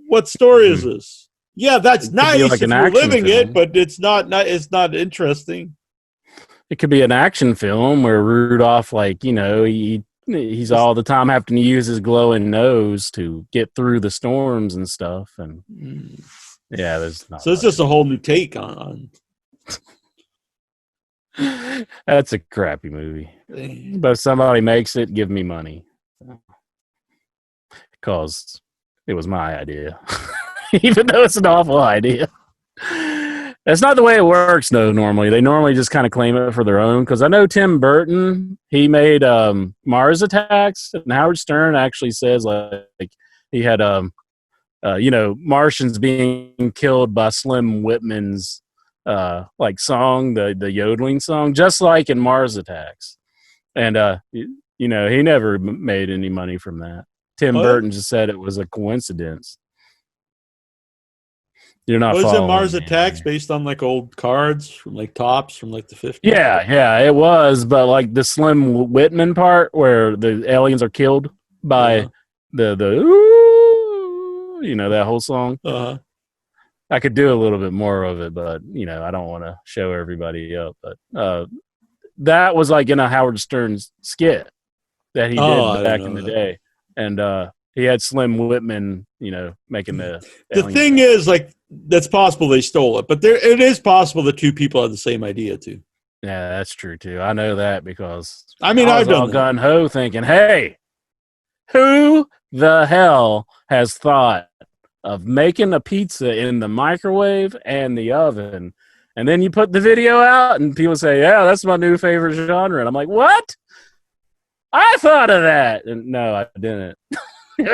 What story is this? Yeah, that's nice like if you're living it, but it's not interesting. It could be an action film where Rudolph, he's all the time having to use his glowing nose to get through the storms and stuff. And yeah, there's not. So it's just a whole new take on. That's a crappy movie. But if somebody makes it, give me money. Because it was my idea. Even though it's an awful idea. That's not the way it works, though, normally. They normally just kind of claim it for their own. Because I know Tim Burton, he made Mars Attacks, and Howard Stern actually says, like, he had, Martians being killed by Slim Whitman's, song, the yodeling song, just like in Mars Attacks. And, he never made any money from that. Tim Burton just said it was a coincidence. You're not. Was it Mars Attacks based on like old cards from like Tops from like the 50s? Yeah, it was. But like the Slim Whitman part where the aliens are killed by the that whole song. I could do a little bit more of it, but I don't want to show everybody up. But that was like in a Howard Stern skit that he did back in the day, and he had Slim Whitman, making the thing is, like, that's possible they stole it, but it is possible the two people had the same idea too. Yeah, that's true too. I know that because I've done all gun ho thinking, hey, who the hell has thought of making a pizza in the microwave and the oven? And then you put the video out and people say, yeah, that's my new favorite genre. And I'm like, what? I thought of that. And no, I didn't.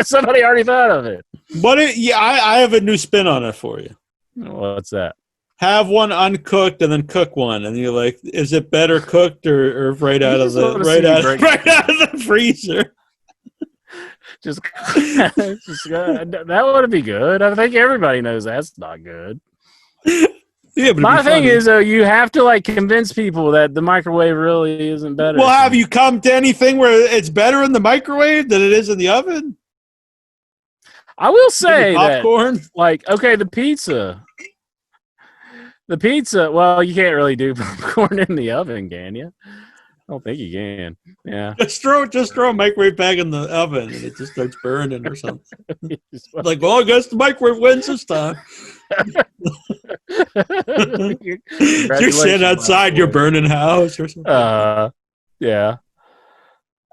Somebody already thought of it. But I have a new spin on it for you. What's that? Have one uncooked and then cook one, and you're like, is it better cooked or right out of the freezer? That would be good. I think everybody knows that's not good. Yeah, but my thing is, though, you have to like convince people that the microwave really isn't better. Well, have you come to anything where it's better in the microwave than it is in the oven? I will say popcorn. That, like, okay, the pizza. Well, you can't really do popcorn in the oven, can you? I don't think you can. Yeah. Just throw a microwave bag in the oven and it just starts burning or something. Like, well, I guess the microwave wins this time. You're sitting outside your burning house or something. Yeah.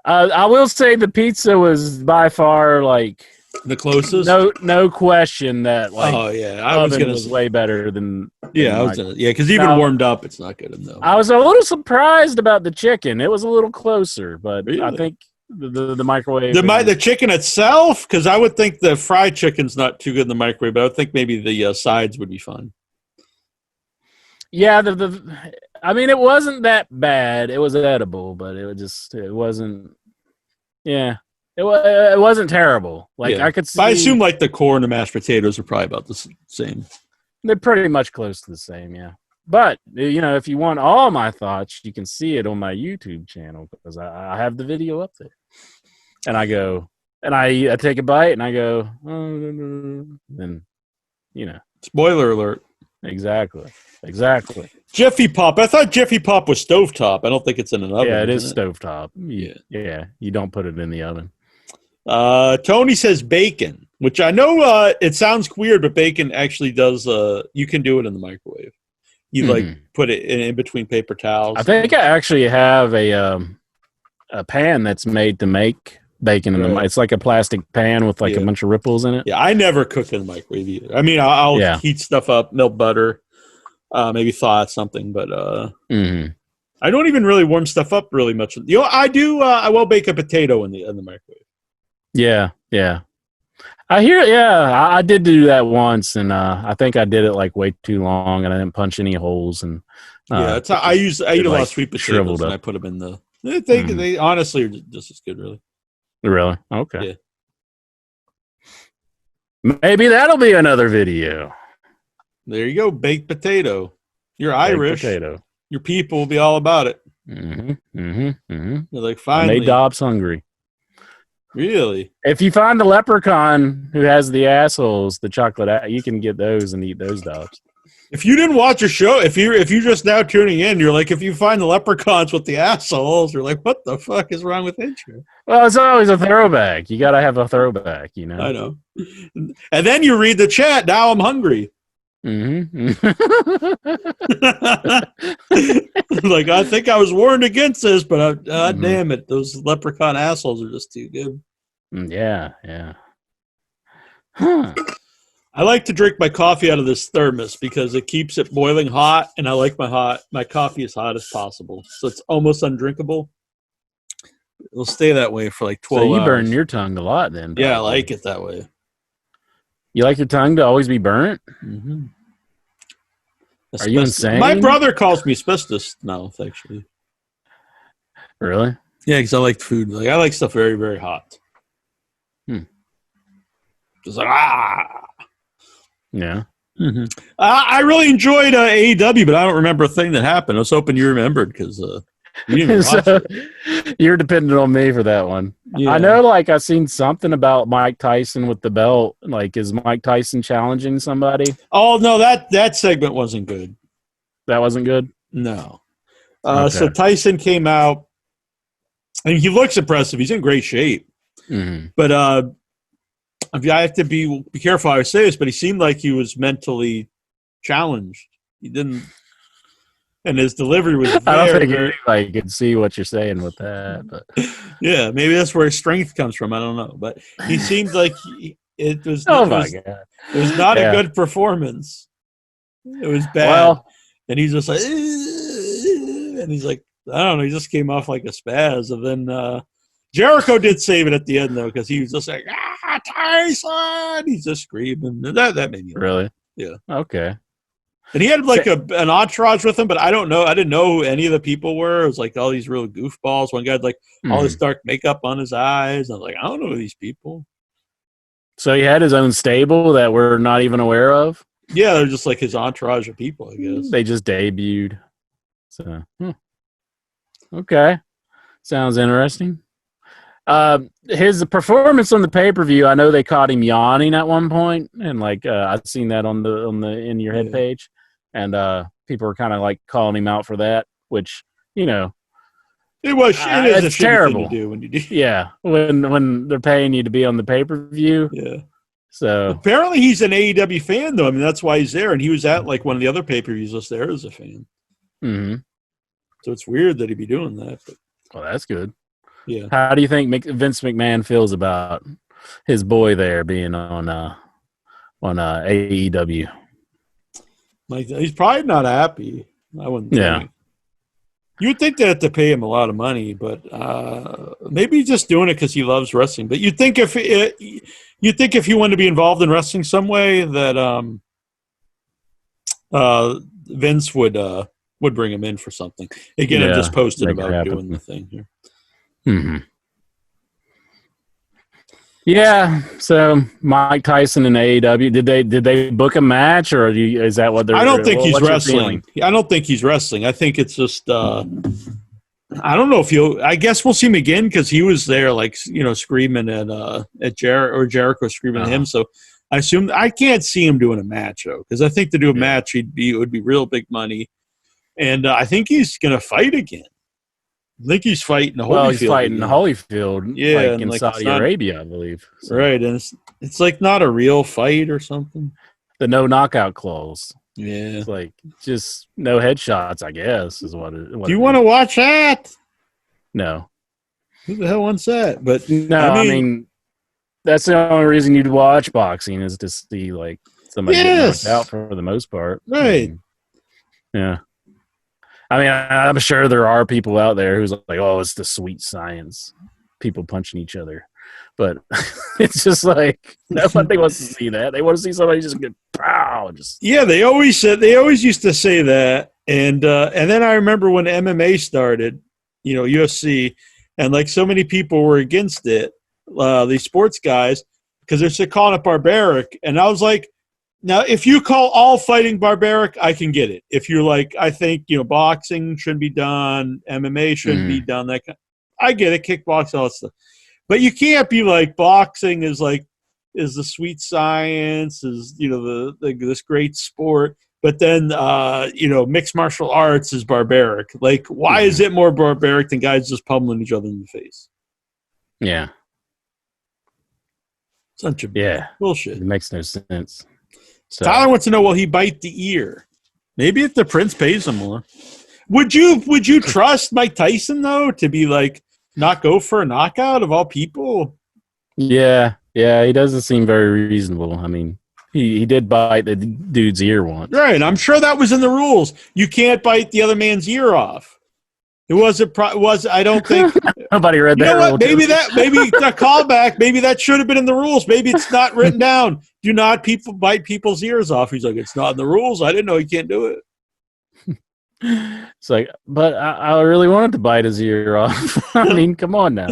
I will say the pizza was by far like the closest. No question that like. Oh yeah, I was gonna say way better than. Yeah, because even warmed up, it's not good enough. I was a little surprised about the chicken. It was a little closer, but really? I think the microwave. The chicken itself, because I would think the fried chicken's not too good in the microwave, but I would think maybe the sides would be fun. Yeah, it wasn't that bad. It was edible, but it wasn't. Yeah. It wasn't terrible. Like I could see. I assume like the corn and mashed potatoes are probably about the same. They're pretty much close to the same, yeah. But if you want all my thoughts, you can see it on my YouTube channel because I have the video up there. And I go and I take a bite and I go, then Spoiler alert. Exactly. Jiffy Pop. I thought Jiffy Pop was stovetop. I don't think it's in an oven. Yeah, it is stovetop. Yeah, you don't put it in the oven. Tony says bacon. Which I know it sounds weird, but bacon actually does. You can do it in the microwave. You like put it in between paper towels. I think I actually have a pan that's made to make bacon in the. It's like a plastic pan with like a bunch of ripples in it. Yeah, I never cook in the microwave either. I mean, I'll heat stuff up, melt butter, maybe thaw out something, but I don't even really warm stuff up really much. You know, I do. I will bake a potato in the microwave. Yeah. I hear. Yeah, I did do that once, and I think I did it like way too long, and I didn't punch any holes. And I eat a lot of sweet potatoes, and I put them in the. They honestly are just as good, really. Really? Okay. Yeah. Maybe that'll be another video. There you go, baked potato. You're Irish. Potato. Your people will be all about it. They're like, finally. Made Dobbs hungry. Really? If you find the leprechaun who has the assholes, the chocolate, you can get those and eat those Dobbs. If you didn't watch a show, if you're just now tuning in, you're like, if you find the leprechauns with the assholes, you're like, what the fuck is wrong with intro? Well, it's always a throwback. You got to have a throwback, you know. I know. And then you read the chat. Now I'm hungry. Like, I think I was warned against this, but God damn it, those leprechaun assholes are just too good. Yeah. Huh. I like to drink my coffee out of this thermos because it keeps it boiling hot, and I like my coffee as hot as possible, so it's almost undrinkable. It'll stay that way for like 12 hours. So you burn your tongue a lot then. Yeah, I like it that way. You like your tongue to always be burnt? Are you insane? My brother calls me asbestos mouth, actually. Really? Yeah, because I like food. Like, I like stuff very, very hot. Just like, Yeah. I really enjoyed AEW, but I don't remember a thing that happened. I was hoping you remembered because you didn't even watch it. You're dependent on me for that one. Yeah. I know, like, I've seen something about Mike Tyson with the belt. Like, is Mike Tyson challenging somebody? Oh, no, that segment wasn't good. That wasn't good? No. So Tyson came out, and he looks impressive. He's in great shape. But I have to be careful how I say this, but he seemed like he was mentally challenged. He didn't, and his delivery was very, I don't think anybody could see what you're saying with that. But yeah, maybe that's where his strength comes from. I don't know, but he seemed like it was. God! It was not a good performance. It was bad. Well, and he's just like, and he's like, I don't know. He just came off like a spaz, and then Jericho did save it at the end though, because he was just like, Tyson! He's just screaming. That made me laugh. Really? Yeah. Okay. And he had like an entourage with him, but I don't know. I didn't know who any of the people were. It was like all these real goofballs. One guy had like all this dark makeup on his eyes. I was like, I don't know these people. So he had his own stable that we're not even aware of? Yeah, they're just like his entourage of people, I guess. They just debuted. So, okay. Sounds interesting. His performance on the pay-per-view, I know they caught him yawning at one point, and like I've seen that on the In Your Head page, and people were kind of like calling him out for that, which, you know, it's terrible to do when you do. Yeah, when they're paying you to be on the pay-per-view. Yeah. So apparently he's an AEW fan though. I mean, that's why he's there, and he was at like one of the other pay-per-views just there as a fan. So it's weird that he'd be doing that. But. Well, that's good. Yeah. How do you think Vince McMahon feels about his boy there being on AEW? Like, he's probably not happy. I wouldn't. Think. You would think they have to pay him a lot of money, but maybe he's just doing it because he loves wrestling. But you'd think if he wanted to be involved in wrestling some way, that Vince would bring him in for something. Again, I just posted about doing the thing here. Yeah. So Mike Tyson and AEW, did they book a match, or is that what they're? I don't think he's wrestling. I don't think he's wrestling. I think it's just. I don't know if he'll. I guess we'll see him again because he was there, like, you know, screaming at Jericho screaming at him. So I assume I can't see him doing a match though, because I think to do a match it would be real big money, and I think he's going to fight again. I think he's fighting Holyfield. Well, he's fighting Holyfield, yeah, in Saudi Arabia, I believe. So. Right, and it's like not a real fight or something. The no knockout clause. Yeah, it's like just no headshots, I guess, is what it. Do you want to watch that? No. Who the hell wants that? But no, I mean that's the only reason you'd watch boxing is to see like somebody get knocked out for the most part. Right. Yeah. I mean, I'm sure there are people out there who's like, oh, it's the sweet science. People punching each other. But it's just like nobody wants to see that. They want to see somebody just get pow. Yeah, they always used to say that. And then I remember when MMA started, UFC, and like so many people were against it, these sports guys, because they're calling it barbaric. And I was like, now, if you call all fighting barbaric, I can get it. If you're like, I think, boxing shouldn't be done, MMA shouldn't be done, I get it, kickboxing, all that stuff. But you can't be like, boxing is the sweet science, is, this great sport. But then, mixed martial arts is barbaric. Like, why is it more barbaric than guys just pummeling each other in the face? Yeah. Such a bullshit. It makes no sense. So. Tyler wants to know, will he bite the ear? Maybe if the prince pays him more. Would you trust Mike Tyson, though, to be like, not go for a knockout of all people? Yeah, he doesn't seem very reasonable. I mean, he did bite the dude's ear once. Right, I'm sure that was in the rules. You can't bite the other man's ear off. It was. I don't think nobody read that. You know what? Maybe a callback. Maybe that should have been in the rules. Maybe it's not written down. Do not bite people's ears off. He's like, it's not in the rules. I didn't know you can't do it. It's like, but I really wanted to bite his ear off. I mean, come on now.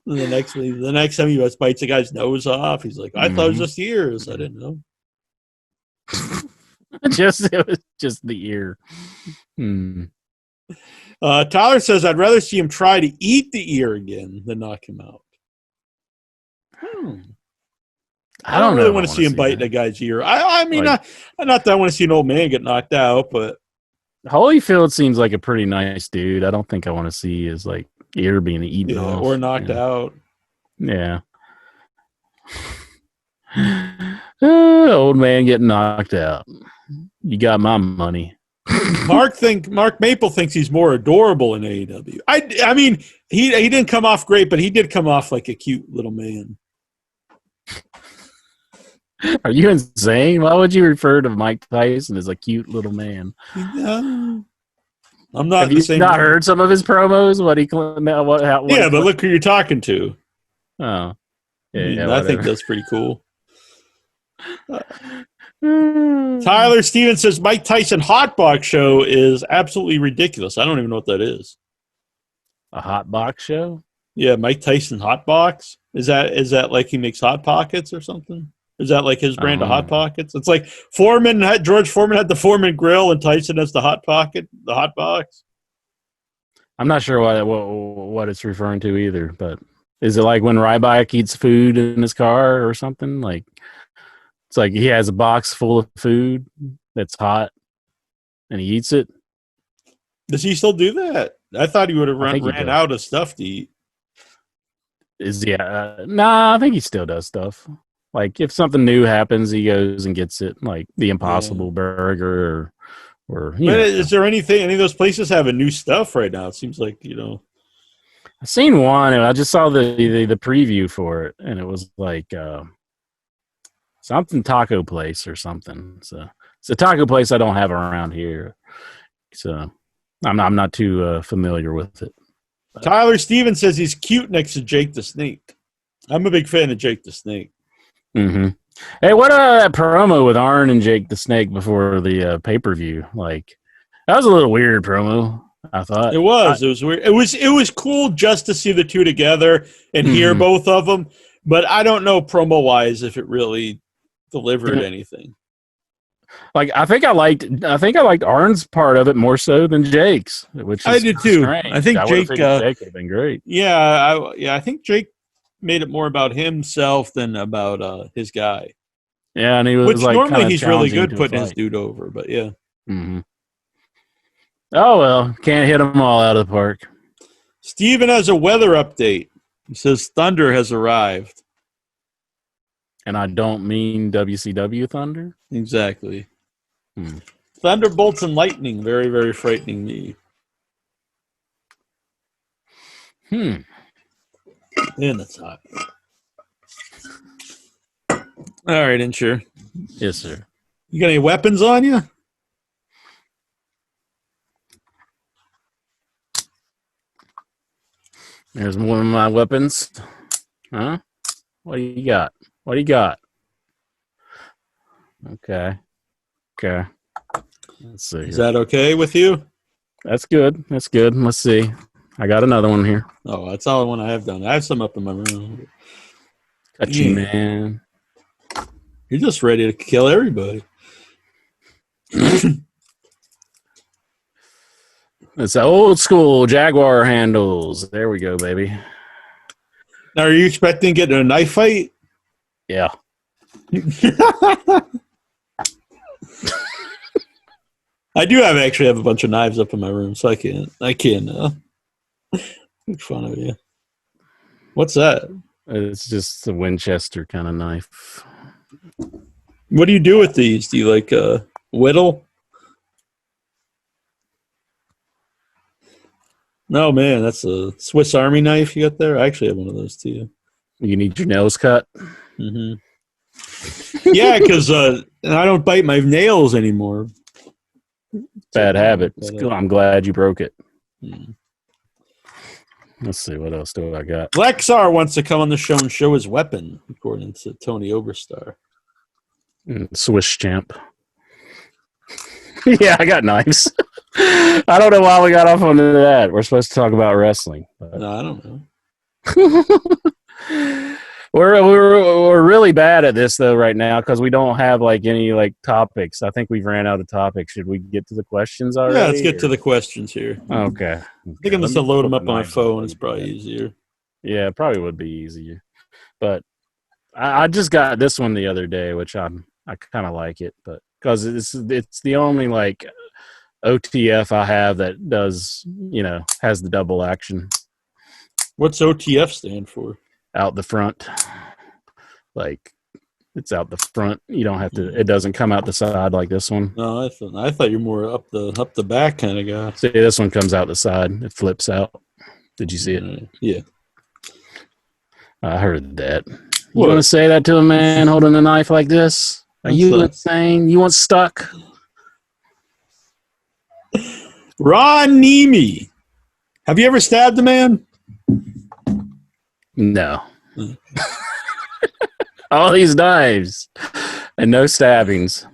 The next time he bites a guy's nose off, he's like, I thought it was just ears. I didn't know. It was just the ear. Tyler says, I'd rather see him try to eat the ear again than knock him out. I don't really want to see him biting a guy's ear. I mean, not that I want to see an old man get knocked out, but Holyfield seems like a pretty nice dude. I don't think I want to see his like ear being eaten off or knocked out. Yeah. Old man getting knocked out. You got my money. Mark Maple thinks he's more adorable in AEW. I mean, he didn't come off great, but he did come off like a cute little man. Are you insane? Why would you refer to Mike Tyson as a cute little man? I'm not. Have you not heard some of his promos? But look who you're talking to. Oh, I think that's pretty cool. Tyler Stevens says Mike Tyson hot box show is absolutely ridiculous. I don't even know what that is. A hot box show? Yeah, Mike Tyson hot box. Is that like he makes hot pockets or something? Is that like his brand of hot pockets? It's like George Foreman had the Foreman grill, and Tyson has the hot pocket, the hot box. I'm not sure what it's referring to either. But is it like when Ryback eats food in his car or something? Like it's like he has a box full of food that's hot, and he eats it. Does he still do that? I thought he would have ran out of stuff to eat. Nah, I think he still does stuff. Like if something new happens, he goes and gets it, like the Impossible Burger or Is there any of those places having new stuff right now? It seems like, I seen one and I just saw the preview for it, and it was like something taco place or something. So it's a taco place I don't have around here. So I'm not too familiar with it. But Tyler Stevens says he's cute next to Jake the Snake. I'm a big fan of Jake the Snake. Mm-hmm. Hey, what that promo with Arn and Jake the Snake before the pay-per-view? Like, that was a little weird promo, I thought. It was weird. It was cool just to see the two together and hear both of them, but I don't know promo-wise if it really delivered anything. Like, I think I liked Arn's part of it more so than Jake's, which I did too. Strange. I think Jake would have been great. Yeah, I think Jake made it more about himself than about his guy. Yeah, and he was normally he's really good putting his dude over, but yeah. Mm-hmm. Oh well, can't hit them all out of the park. Steven has a weather update. He says thunder has arrived. And I don't mean WCW Thunder? Exactly. Thunderbolts and lightning. Very, very frightening me. Man, that's hot. All right, Insure. Yes, sir. You got any weapons on you? There's one of my weapons. Huh? What do you got? What do you got? Okay. Let's see. Is that okay with you? That's good. Let's see. I got another one here. Oh, that's all the one I have done. I have some up in my room. Cut you, man. You're just ready to kill everybody. It's old school Jaguar handles. There we go, baby. Now, are you expecting to get in a knife fight? Yeah. I do actually have a bunch of knives up in my room, so I can't make fun of you. What's that? It's just a Winchester kind of knife. What do you do with these? Do you whittle? No, man, that's a Swiss Army knife you got there. I actually have one of those too. You need your nails cut? Mm-hmm. Yeah, because I don't bite my nails anymore. Bad habit. I'm glad you broke it. Let's see, what else do I got? Lexar wants to come on the show and show his weapon, according to Tony Oberstar. Swiss champ. Yeah, I got knives. I don't know why we got off on that. We're supposed to talk about wrestling. But... No, I don't know. We're really bad at this though right now because we don't have any topics. I think we've ran out of topics. Should we get to the questions already? Yeah, let's get to the questions here. Okay. I think I'm just gonna load them up on my phone. It's probably easier. Yeah, it probably would be easier. But I just got this one the other day, which I kind of like it, but because it's the only OTF I have that does has the double action. What's OTF stand for? Out the front. It's out the front. You don't have to. It doesn't come out the side like this one. No, I thought you're more up the back kind of guy. See, this one comes out the side. It flips out. Did you see it? Yeah. I heard that. You want to say that to a man holding a knife like this? Are you insane? You want stuck? Ron Nemi. Have you ever stabbed a man? No. All these knives and no stabbings.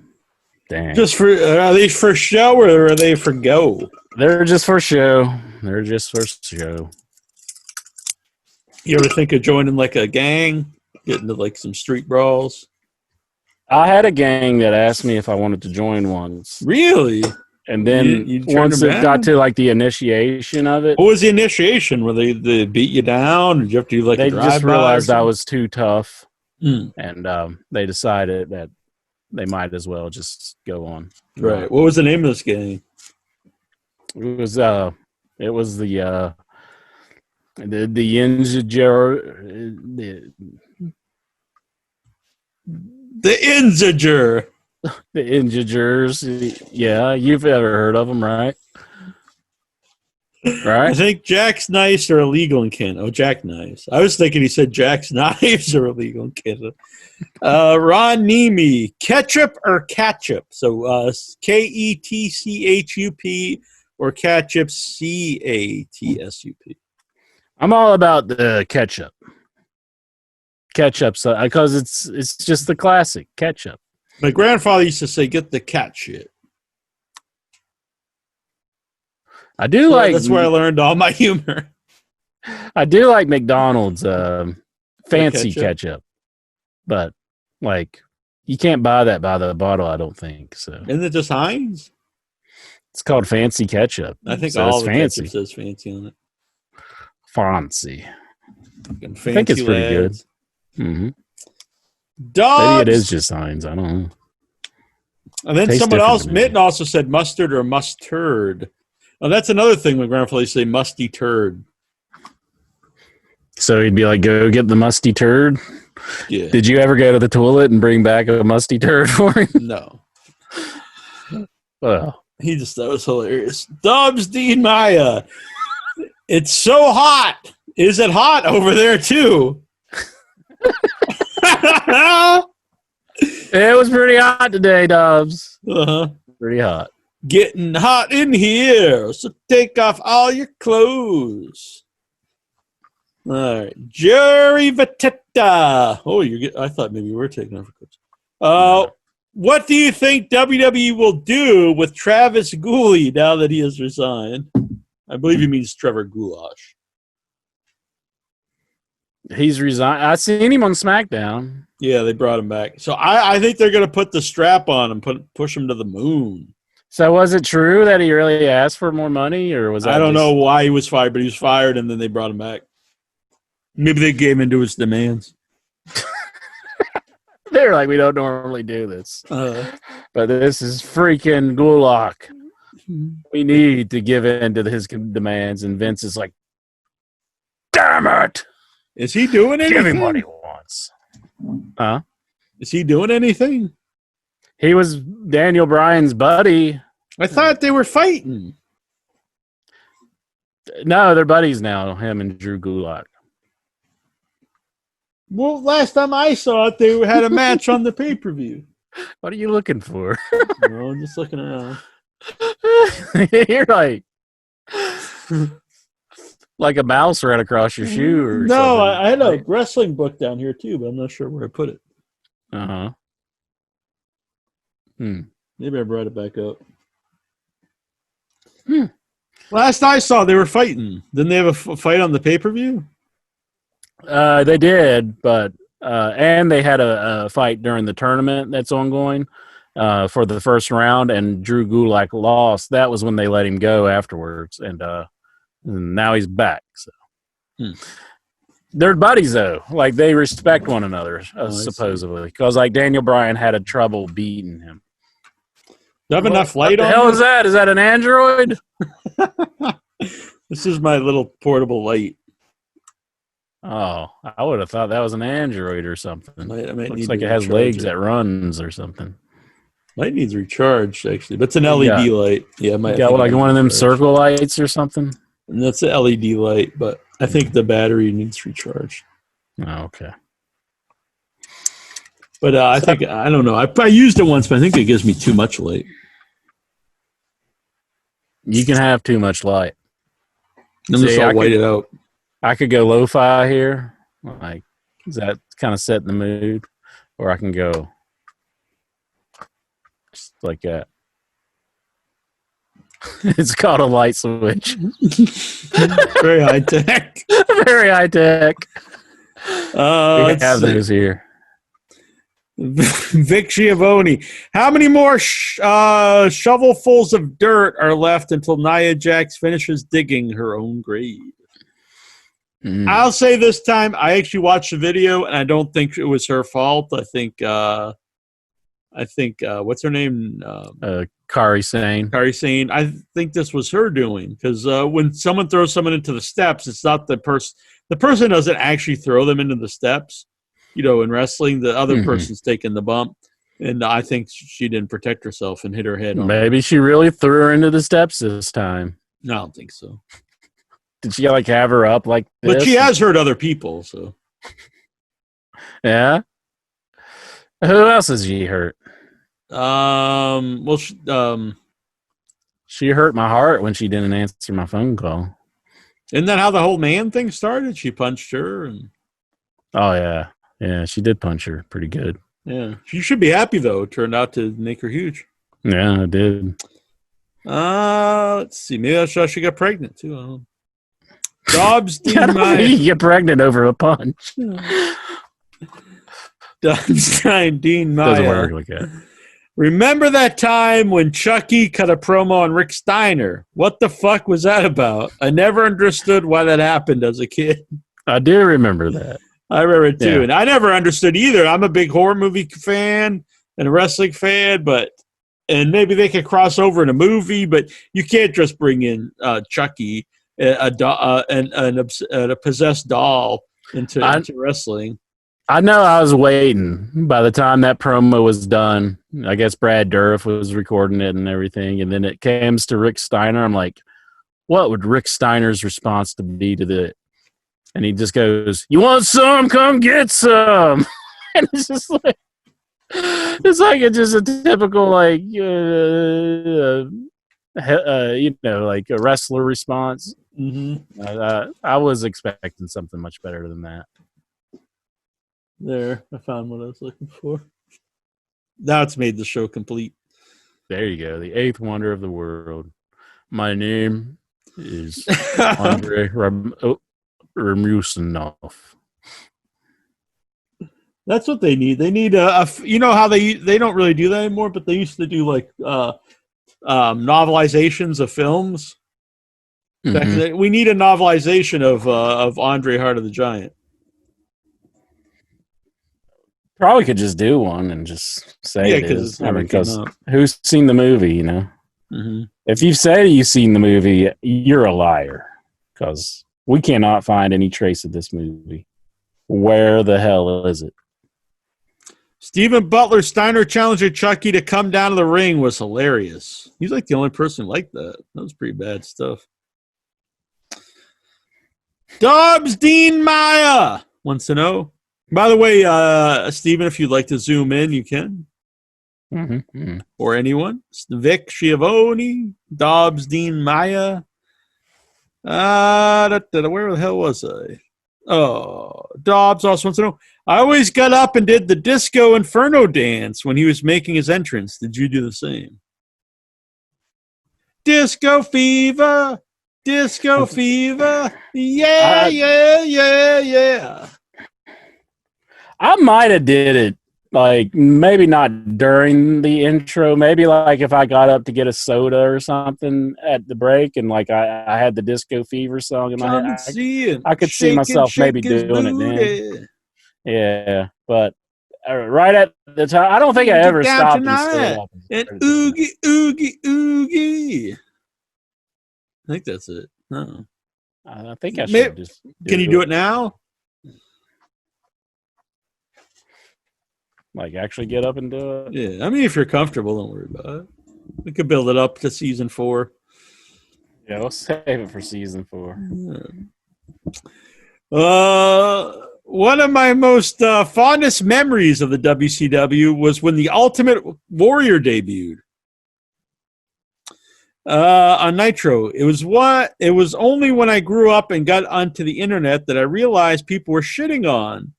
Dang. Are they for show or are they for go? They're just for show. You ever think of joining a gang? Getting to some street brawls? I had a gang that asked me if I wanted to join once. Really? And then once it got to the initiation of it. What was the initiation? Were they beat you down? Or did you have to do they a drive-by? Just realized I was too tough. And they decided that they might as well just go on. Right. What was the name of this gang? It was the Inziger. The Inziger. The Inzigers. Yeah, you've ever heard of them, right? Right? I think Jack's knives are illegal in Canada. Oh, Jack knives. I was thinking he said Jack's knives are illegal in Canada. Ron Nemi, ketchup or catchup? So KETCHUP or catchup CATSUP. I'm all about the ketchup. Ketchup, because it's just the classic ketchup. My grandfather used to say, "Get the cat shit." I do like. That's where I learned all my humor. I do like McDonald's fancy ketchup, but you can't buy that by the bottle. I don't think so. Isn't it just Heinz? It's called fancy ketchup. I think all the fancy. ketchup says fancy on it. Fancy. I think it's pretty good. Mm-hmm. Dogs. Maybe it is just Heinz. I don't know. And then someone else, Mitten, also said mustard or mustard. Oh, that's another thing my grandfather used to say, musty turd. So he'd be like, "Go get the musty turd." Yeah. Did you ever go to the toilet and bring back a musty turd for him? No. Well, He just thought it was hilarious. Dubs Dean Maya. It's so hot. Is it hot over there too? it was pretty hot today, Dubs. Uh-huh. Pretty hot. Getting hot in here, so take off all your clothes. All right, Jerry Vatetta. Oh, I thought maybe you were taking off your clothes. What do you think WWE will do with Travis Gooley now that he has resigned? I believe he means Trevor Goulash. He's resigned. I seen him on SmackDown. Yeah, they brought him back. So I think they're going to put the strap on and push him to the moon. So was it true that he really asked for more money, or was that I don't know why he was fired, but he was fired, and then they brought him back. Maybe they gave him into his demands. They're like, we don't normally do this, but this is freaking Gulak. We need to give in to his demands, and Vince is like, "Damn it! Is he doing anything? Give him what he wants." Huh? Is he doing anything? He was Daniel Bryan's buddy. I thought they were fighting. No, they're buddies now, him and Drew Gulak. Well, last time I saw it, they had a match on the pay-per-view. What are you looking for? No, I'm just looking around. You're like a mouse ran across your shoe or no, something. I had a wrestling book down here too, but I'm not sure where I put it. Uh-huh. Maybe I brought it back up. Last I saw, they were fighting. Didn't they have a fight on the pay-per-view? They did, but and they had a fight during the tournament that's ongoing for the first round, and Drew Gulak lost. That was when they let him go afterwards, and now he's back. So they're buddies, though. Like, they respect one another, supposedly, because like Daniel Bryan had a trouble beating him. Do you have enough light on? What the hell is that? Is that an Android? This is my little portable light. Oh, I would have thought that was an Android or something. Looks like it has recharge legs that runs or something. Light needs recharged, actually. But it's an LED light. Yeah, got like one of them circle lights or something? And that's an LED light, but I think the battery needs recharged. Oh, okay. But I don't know. I used it once, but I think it gives me too much light. You can have too much light. I'm just all whited out. I could go lo-fi here. Like, does that kind of set the mood? Or I can go just like that. It's called a light switch. Very high tech. Very high tech. We have those here. Vic Schiavone. How many more shovelfuls of dirt are left until Nia Jax finishes digging her own grave? I'll say this time, I actually watched the video, and I don't think it was her fault. I think what's her name? Kari Sane. Kari Sane. I think this was her doing, because when someone throws someone into the steps, it's not the person. The person doesn't actually throw them into the steps. You know, in wrestling, the other person's taking the bump, and I think she didn't protect herself and hit her head on. Maybe she really threw her into the steps this time. No, I don't think so. Did she like have her up like this? But she has hurt other people, so. Yeah. Who else has she hurt? Well, she hurt my heart when she didn't answer my phone call. Isn't that how the whole man thing started? She punched her, and. Oh yeah, yeah, she did punch her pretty good. Yeah, she should be happy though. It turned out to make her huge. Yeah, it did. Let's see. Maybe that's how she got pregnant too. Dobbs Dean Maya. You get pregnant over a punch. Dobbs Dean Maya. Doesn't work like that. Remember that time when Chucky cut a promo on Rick Steiner? What the fuck was that about? I never understood why that happened as a kid. I do remember that. I remember it too. Yeah. And I never understood either. I'm a big horror movie fan and a wrestling fan, and maybe they could cross over in a movie, but you can't just bring in Chucky, a possessed doll, into wrestling. I know I was waiting by the time that promo was done. I guess Brad Dourif was recording it and everything. And then it comes to Rick Steiner. I'm like, what would Rick Steiner's response to be to the? And he just goes, "You want some? Come get some." And it's just like, it's just a typical like, like a wrestler response. Mm-hmm. I was expecting something much better than that. There, I found what I was looking for. Now it's made the show complete. There you go. The eighth wonder of the world. My name is Andre Ramusinov. That's what they need. They need you know how they don't really do that anymore, but they used to do like novelizations of films. Mm-hmm. We need a novelization of Andre Heart of the Giant. Probably could just do one and just say it is. I mean, because who's seen the movie, you know? Mm-hmm. If you say you've seen the movie, you're a liar. Because we cannot find any trace of this movie. Where the hell is it? Stephen Butler Steiner challenging Chucky to come down to the ring was hilarious. He's like the only person who liked that. That was pretty bad stuff. Dobbs Dean Maya wants to know. By the way, Stephen, if you'd like to zoom in, you can. Mm-hmm. Or anyone. Vic Schiavone, Dobbs Dean Maya. Where the hell was I? Oh, Dobbs also wants to know. I always got up and did the Disco Inferno dance when he was making his entrance. Did you do the same? Disco fever. Disco fever. Yeah, yeah. I might have did it, like, maybe not during the intro. Maybe, like, if I got up to get a soda or something at the break and, like, I had the Disco Fever song in my head. I could see myself maybe doing it then. Yeah, but right at the time, I don't think I ever stopped and stood up. And oogie, oogie, oogie. I think that's it. Oh. I think I should just. Can you do it now? Like, actually get up and do it? Yeah, I mean, if you're comfortable, don't worry about it. We could build it up to season 4. Yeah, we'll save it for season 4. One of my most fondest memories of the WCW was when the Ultimate Warrior debuted on Nitro. It was only when I grew up and got onto the internet that I realized people were shitting on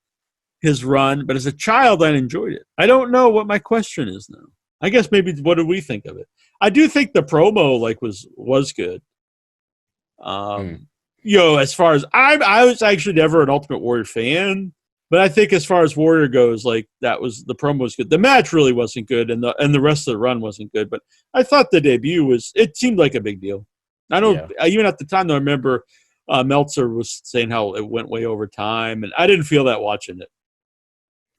his run, but as a child, I enjoyed it. I don't know what my question is now. I guess maybe what do we think of it? I do think the promo was good. As far as I was actually never an Ultimate Warrior fan, but I think as far as Warrior goes, like the promo was good. The match really wasn't good, and the rest of the run wasn't good. But I thought the debut it seemed like a big deal. I don't even at the time though. I remember Meltzer was saying how it went way over time, and I didn't feel that watching it.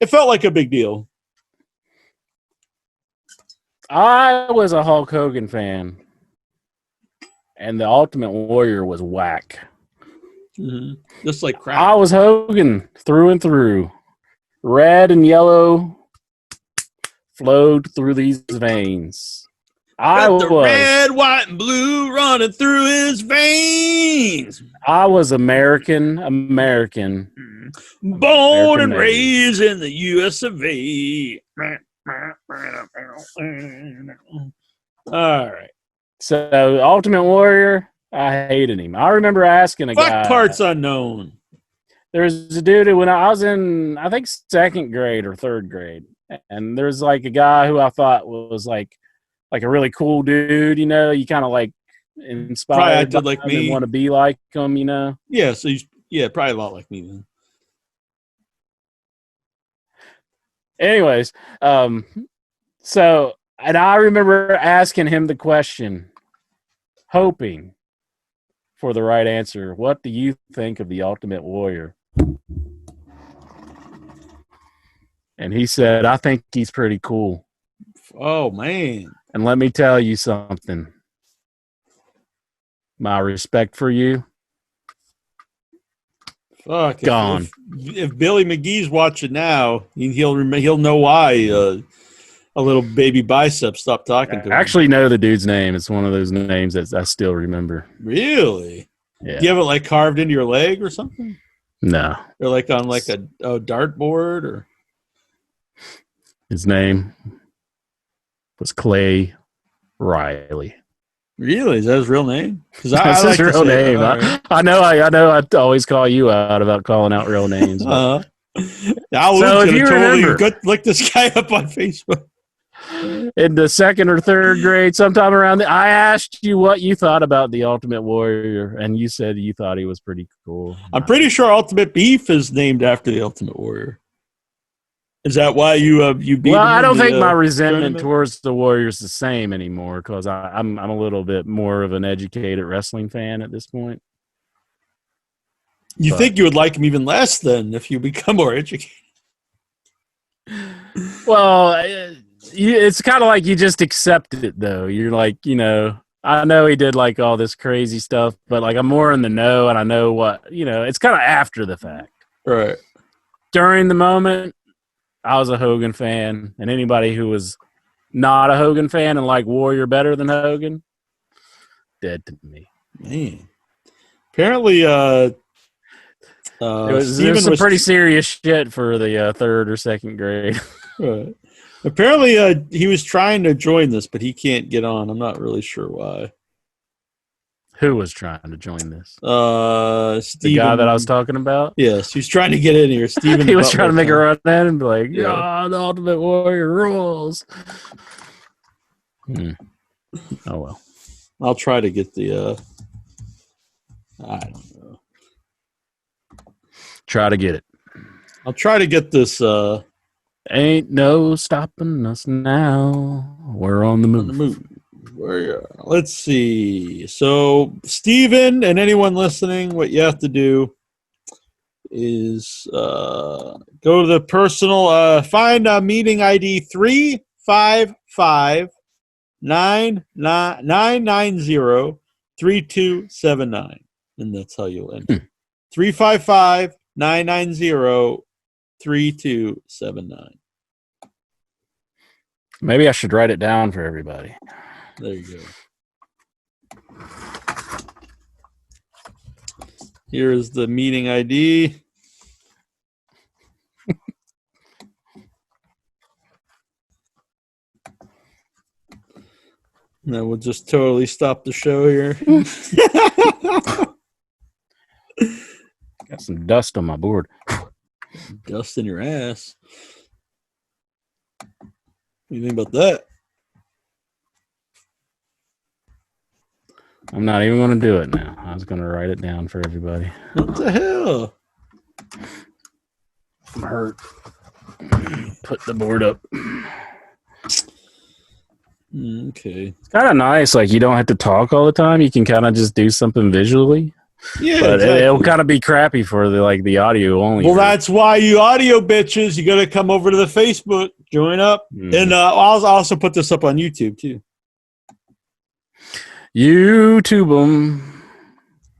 It felt like a big deal. I was a Hulk Hogan fan, and the Ultimate Warrior was whack. Mm-hmm. Just like crap. I was Hogan through and through. Red and yellow flowed through these veins. The red, white, and blue running through his veins. I was American. Born and raised in the US of A. All right. So, Ultimate Warrior, I hated him. I remember asking a guy. Parts unknown. There was a dude when I was in, I think, 2nd grade or 3rd grade. And there's like a guy who I thought was like a really cool dude, you know, you kind of like inspired probably like me and want to be like him, you know? Yeah, so probably a lot like me then. Anyways, so, and I remember asking him the question, hoping for the right answer. What do you think of the Ultimate Warrior? And he said, I think he's pretty cool. Oh, man. And let me tell you something. My respect for you Fuck. Gone. If Billy McGee's watching now, he'll know why a little baby bicep stopped talking to him. I actually know the dude's name. It's one of those names that I still remember. Really? Yeah. Do you have it like carved into your leg or something? No. Or like on like a dartboard or? His name was Clay Riley. Really? Is that his real name? Because That's I like his real name. Right. I know. I always call you out about calling out real names. So if you remember, look this guy up on Facebook. In the second or third grade, sometime around I asked you what you thought about the Ultimate Warrior, and you said you thought he was pretty cool. I'm pretty sure Ultimate Beef is named after the Ultimate Warrior. Is that why you beat him? Well, I don't think my resentment towards the Warriors is the same anymore because I'm a little bit more of an educated wrestling fan at this point. You think you would like him even less then if you become more educated? Well, it's kind of like you just accept it, though. You're like, I know he did like all this crazy stuff, but like I'm more in the know and I know what, it's kind of after the fact. Right. During the moment, I was a Hogan fan, and anybody who was not a Hogan fan and like Warrior better than Hogan, dead to me. Man. Apparently, it was some pretty serious shit for the third or second grade. Right. Apparently, he was trying to join this, but he can't get on. I'm not really sure why. Who was trying to join this? Steven, the guy that I was talking about? Yes, he's trying to get in here. Steven he was trying to make a run in and be like, the Ultimate Warrior rules. Oh, well. I'll try to get the... I don't know. Try to get it. I'll try to get this... Ain't no stopping us now. We're on the move. On the move. Let's see. So, Steven and anyone listening, what you have to do is go to the personal, find meeting ID 355-990-3279. And that's how you'll enter. 355-990-3279. Maybe I should write it down for everybody. There you go. Here is the meeting ID. Now we'll just totally stop the show here. Got some dust on my board. Dust in your ass. What do you think about that? I'm not even going to do it now. I was going to write it down for everybody. What the hell? I'm hurt. Put the board up. Okay. It's kind of nice. Like, you don't have to talk all the time. You can kind of just do something visually. Yeah, but exactly. It'll kind of be crappy for the audio only. Well, that's why you audio bitches, you got to come over to the Facebook, join up. And I'll also put this up on YouTube, too. YouTube them.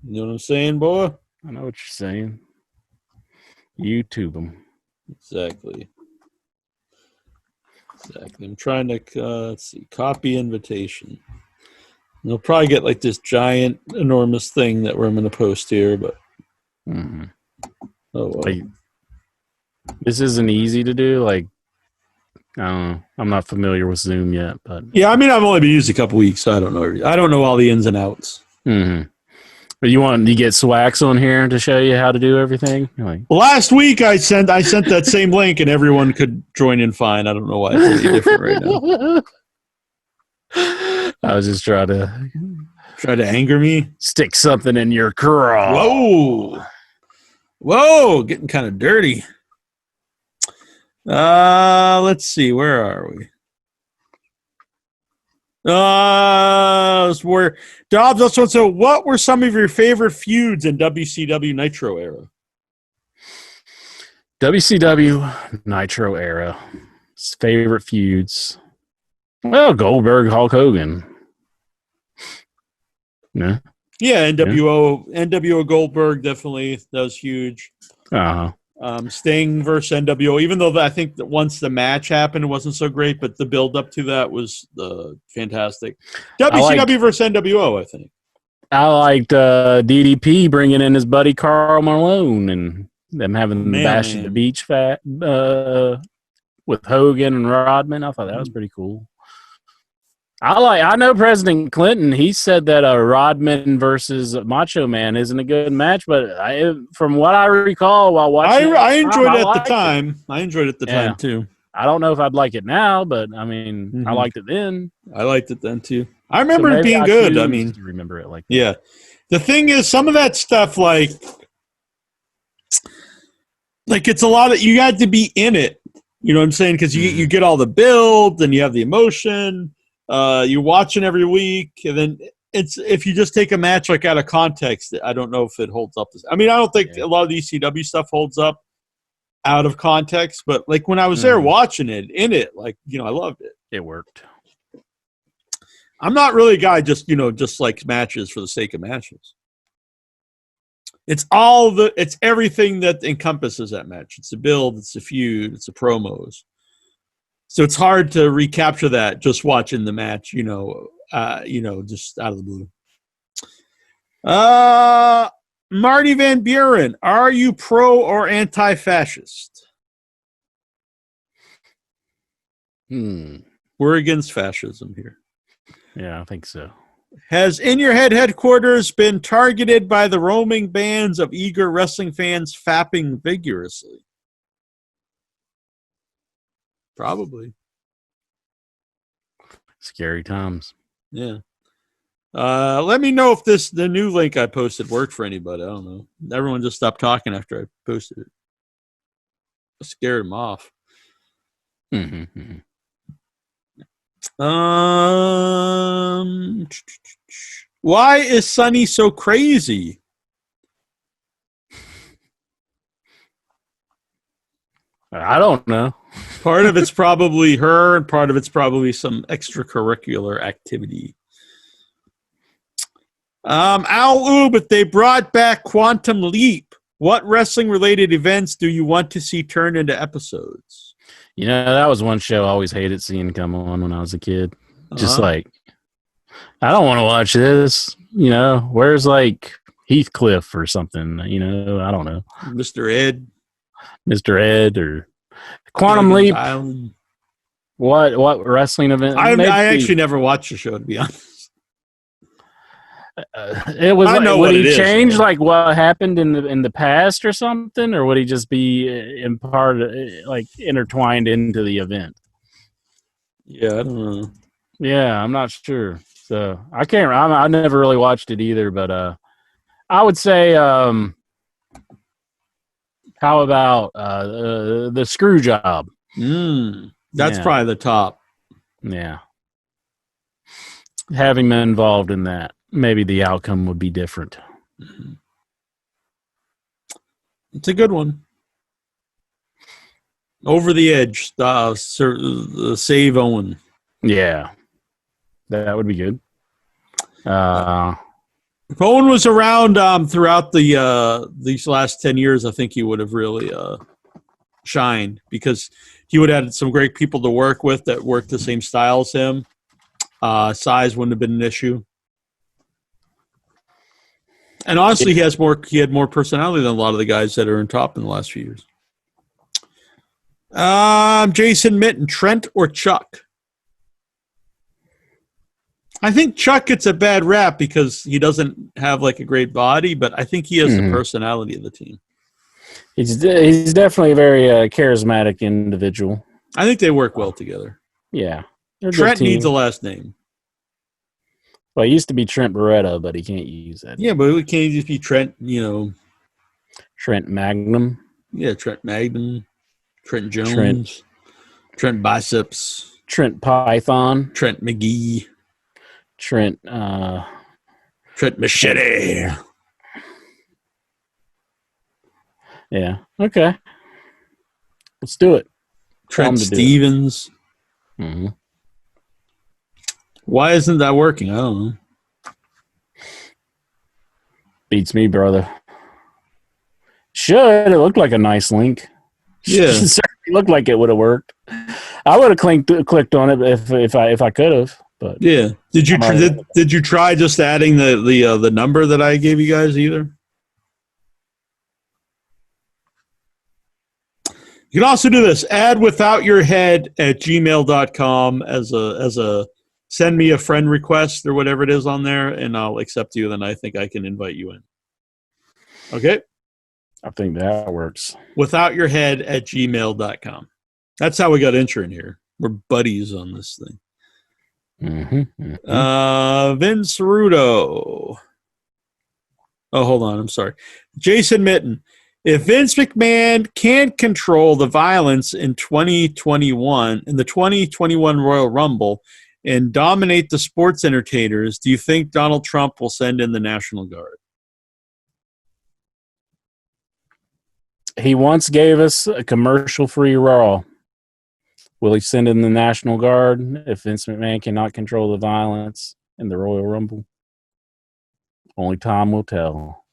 You know what I'm saying, boy? I know what you're saying. YouTube them. Exactly. I'm trying to, let's see, copy invitation. And they'll probably get like this giant, enormous thing that I'm going to post here, but. Mm-hmm. Oh, well. Like, this isn't easy to do. Like, I don't know. I'm not familiar with Zoom yet, but yeah, I mean, I've only been used a couple weeks, so I don't know. I don't know all the ins and outs. Mm-hmm. But you get Swax on here to show you how to do everything? Last week I sent that same link and everyone could join in fine. I don't know why it's any different right now. I was just trying to anger me. Stick something in your craw. Whoa, getting kind of dirty. Let's see, where are we? Dobbs, so what were some of your favorite feuds in WCW Nitro era? WCW Nitro era. Favorite feuds. Well, Goldberg, Hulk Hogan. Yeah. Yeah, NWO Goldberg definitely. That was huge. Sting versus NWO, even though I think that once the match happened, it wasn't so great, but the build up to that was fantastic. WCW versus NWO, I think. I liked DDP bringing in his buddy Carl Malone and them having the Bash at the Beach with Hogan and Rodman. I thought that was pretty cool. I know President Clinton. He said that Rodman versus Macho Man isn't a good match, but from what I recall while watching, I enjoyed it at the time. I enjoyed it at the time too. I don't know if I'd like it now, but I mean, I liked it then. I liked it then too. I remember it being good. I mean, remember it like that. Yeah. The thing is, some of that stuff, like it's a lot of, you got to be in it. You know what I'm saying? Because you get all the build and you have the emotion. You're watching every week, and then if you just take a match like out of context, I don't know if it holds up. I mean, I don't think a lot of the ECW stuff holds up out of context, but like when I was there watching it, in it, like, you know, I loved it. It worked. I'm not really a guy just likes matches for the sake of matches. It's everything that encompasses that match. It's the build, it's the feud, it's the promos. So it's hard to recapture that just watching the match, just out of the blue. Marty Van Buren, are you pro or anti-fascist? We're against fascism here. Yeah, I think so. Has In Your Head headquarters been targeted by the roaming bands of eager wrestling fans fapping vigorously? Probably. Scary times. Yeah. Let me know if the new link I posted worked for anybody. I don't know. Everyone just stopped talking after I posted it. I scared them off. Why is Sunny so crazy? I don't know. Part of it's probably her, and part of it's probably some extracurricular activity. But they brought back Quantum Leap. What wrestling-related events do you want to see turned into episodes? You know, that was one show I always hated seeing come on when I was a kid. Just like, I don't want to watch this. You know, where's like Heathcliff or something? You know, I don't know. Mr. Ed or Quantum Leap. Island. What wrestling event? I actually never watched the show, to be honest. It was. Would he change like what happened in the past or something, or would he just be in part like intertwined into the event? Yeah, I don't know. Yeah, I'm not sure. So I can't. I never really watched it either, but I would say. How about the screw job? That's probably the top. Yeah. Having been involved in that, maybe the outcome would be different. It's a good one. Over the Edge, Save Owen. Yeah. That would be good. If Owen was around throughout these last 10 years, I think he would have really shined, because he would have had some great people to work with that worked the same style as him. Size wouldn't have been an issue. And honestly, he had more personality than a lot of the guys that are in top in the last few years. Jason Mitten, Trent or Chuck? I think Chuck gets a bad rap because he doesn't have like a great body, but I think he has the personality of the team. He's definitely a very charismatic individual. I think they work well together. Yeah. Trent needs a last name. Well, it used to be Trent Beretta, but he can't use that. Yeah, but it can't just be Trent, Trent Magnum. Yeah, Trent Magnum. Trent Jones. Trent Biceps. Trent Python. Trent McGee. Trent Machete. Yeah. Okay. Let's do it. Trent Stevens. Mm-hmm. Why isn't that working? I don't know. Beats me, brother. Should. It looked like a nice link. Yeah. It certainly looked like it would have worked. I would have clicked on it if I could have. But yeah. Did you try just adding the number that I gave you guys either? You can also do this. Add withoutyourhead@gmail.com as a send me a friend request or whatever it is on there, and I'll accept you. Then I think I can invite you in. Okay? I think that works. Withoutyourhead@gmail.com. That's how we got intro in here. We're buddies on this thing. Vince Rudo. Oh, hold on. I'm sorry. Jason Mitten. If Vince McMahon can't control the violence in 2021, in the 2021 Royal Rumble, and dominate the sports entertainers, do you think Donald Trump will send in the National Guard? He once gave us a commercial-free Raw. Will he send in the National Guard if Vince McMahon cannot control the violence in the Royal Rumble? Only time will tell.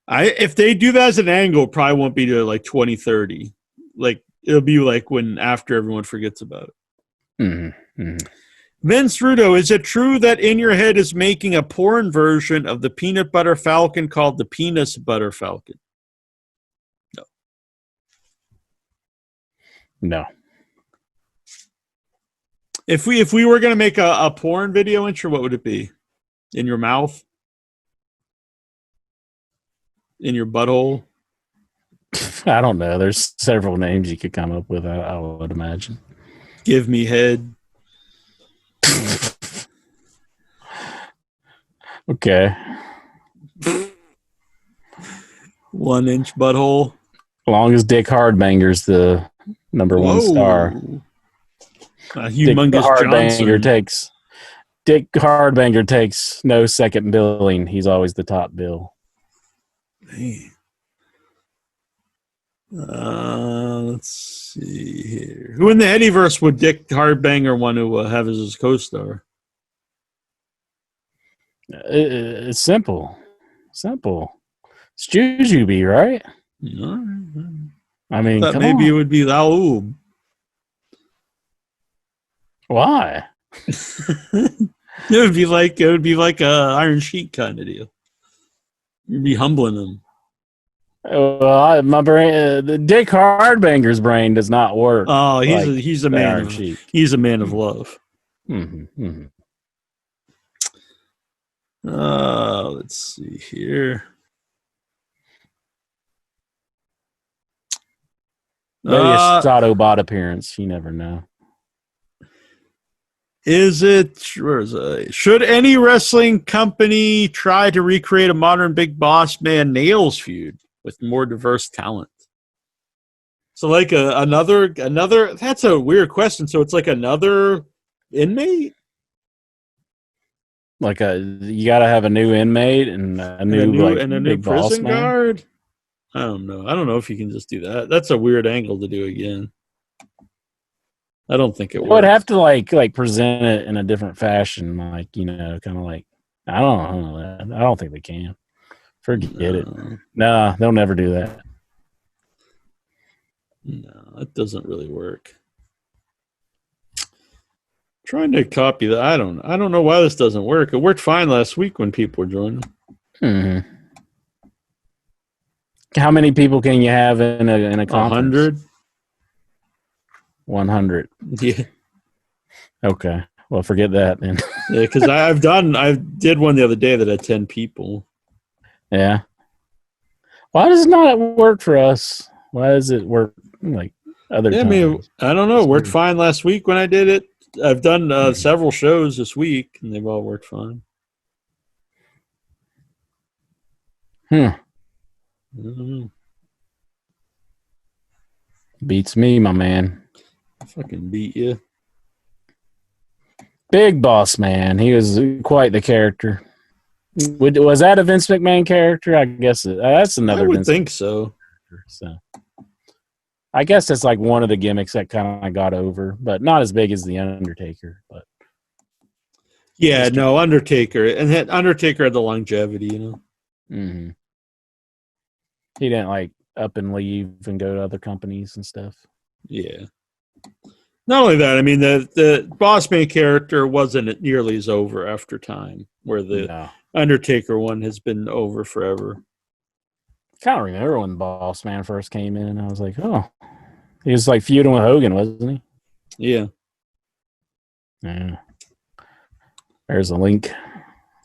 If they do that as an angle, it probably won't be to like 2030. Like it'll be like when after everyone forgets about it. Vince Rudo, is it true that In Your Head is making a porn version of the Peanut Butter Falcon called the Penis Butter Falcon? No. If we were gonna make a porn video intro, what would it be? In your mouth? In your butthole? I don't know. There's several names you could come up with, I would imagine. Give me head. Okay. 1 inch butthole. As long as Dick Hardbanger's the number one star. A humongous Dick Hardbanger takes no second billing. He's always the top bill. Man. Let's see here. Who in the Headyverse would Dick Hardbanger want to have as his co-star? It's simple. Simple. It's Jujubee, right? No. I mean, maybe it would be Laoub. Why? It would be like a Iron Sheik kind of deal. You'd be humbling him. Well, my brain, Dick Hardbanger's brain does not work. Oh, he's a man of love. Let's see here. Maybe a Autobot appearance. You never know. Should any wrestling company try to recreate a modern Big Boss Man Nails feud with more diverse talent? So like another, that's a weird question. So it's like another inmate? Like you got to have a new inmate and a new prison guard? I don't know. I don't know if you can just do that. That's a weird angle to do again. I don't think it works. Would have to like present it in a different fashion, like kind of like I don't know. I don't think they can. Forget it. No, they'll never do that. No, it doesn't really work. Trying to copy that. I don't know why this doesn't work. It worked fine last week when people were joining. How many people can you have in a conference? 100. 100. Yeah. Okay. Well, forget that then. Yeah, because I did one the other day that had 10 people. Yeah. Why does it not work for us? Why does it work like other times? I mean, I don't know. It worked fine last week when I did it. I've done several shows this week, and they've all worked fine. I don't know. Beats me, my man. I fucking beat you. Big Boss Man. He was quite the character. Was that a Vince McMahon character? I guess that's another. I would Vince think so. So, I guess that's like one of the gimmicks that kind of got over, but not as big as the Undertaker. But yeah, no, Undertaker, and Undertaker had the longevity, He didn't like up and leave and go to other companies and stuff. Yeah. Not only that, I mean, the Boss Man character wasn't nearly as over after time, where the Undertaker one has been over forever. Kind of remember when Boss Man first came in, and I was like, oh, he was like feuding with Hogan, wasn't he? Yeah. Yeah. There's a link.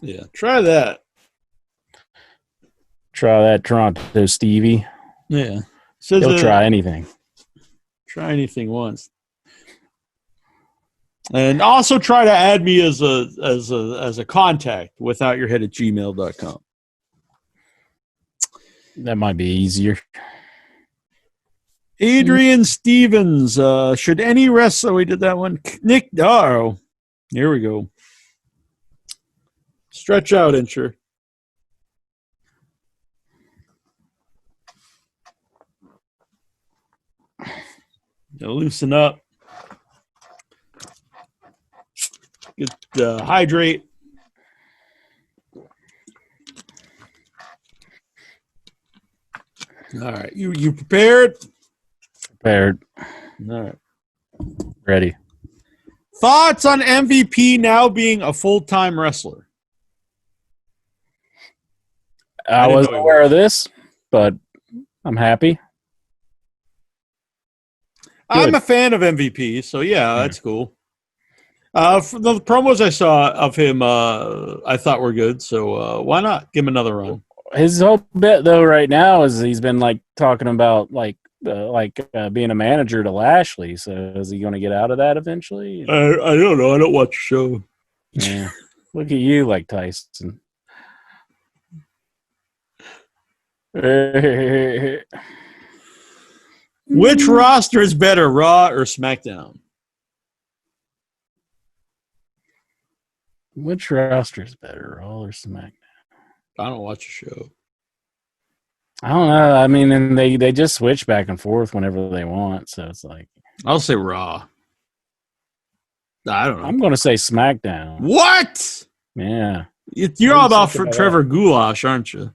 Yeah. Try that. Try that, Toronto Stevie. Yeah. He'll try anything. Try anything once. And also try to add me as a contact without your head at gmail.com. That might be easier. Adrian Stevens. Should any wrestler... we did that one. Nick... oh, here we go. Stretch out, Incher. Loosen up. Get hydrate. All right, you prepared? Prepared. All right, ready. Thoughts on MVP now being a full-time wrestler? I wasn't aware of this, but I'm happy. I'm a fan of MVP, so yeah, that's cool. For the promos I saw of him, I thought were good. So why not give him another run? His whole bit though right now is he's been like talking about being a manager to Lashley. So is he going to get out of that eventually? I don't know. I don't watch the show. Yeah, look at you, like Tyson. Which roster is better, Raw or SmackDown? Which roster is better, Raw or SmackDown? I don't watch the show. I don't know. I mean, and they just switch back and forth whenever they want, so it's like I'll say Raw. I don't know. I'm going to say SmackDown. What? Yeah. You're all about for Trevor Goulash, aren't you?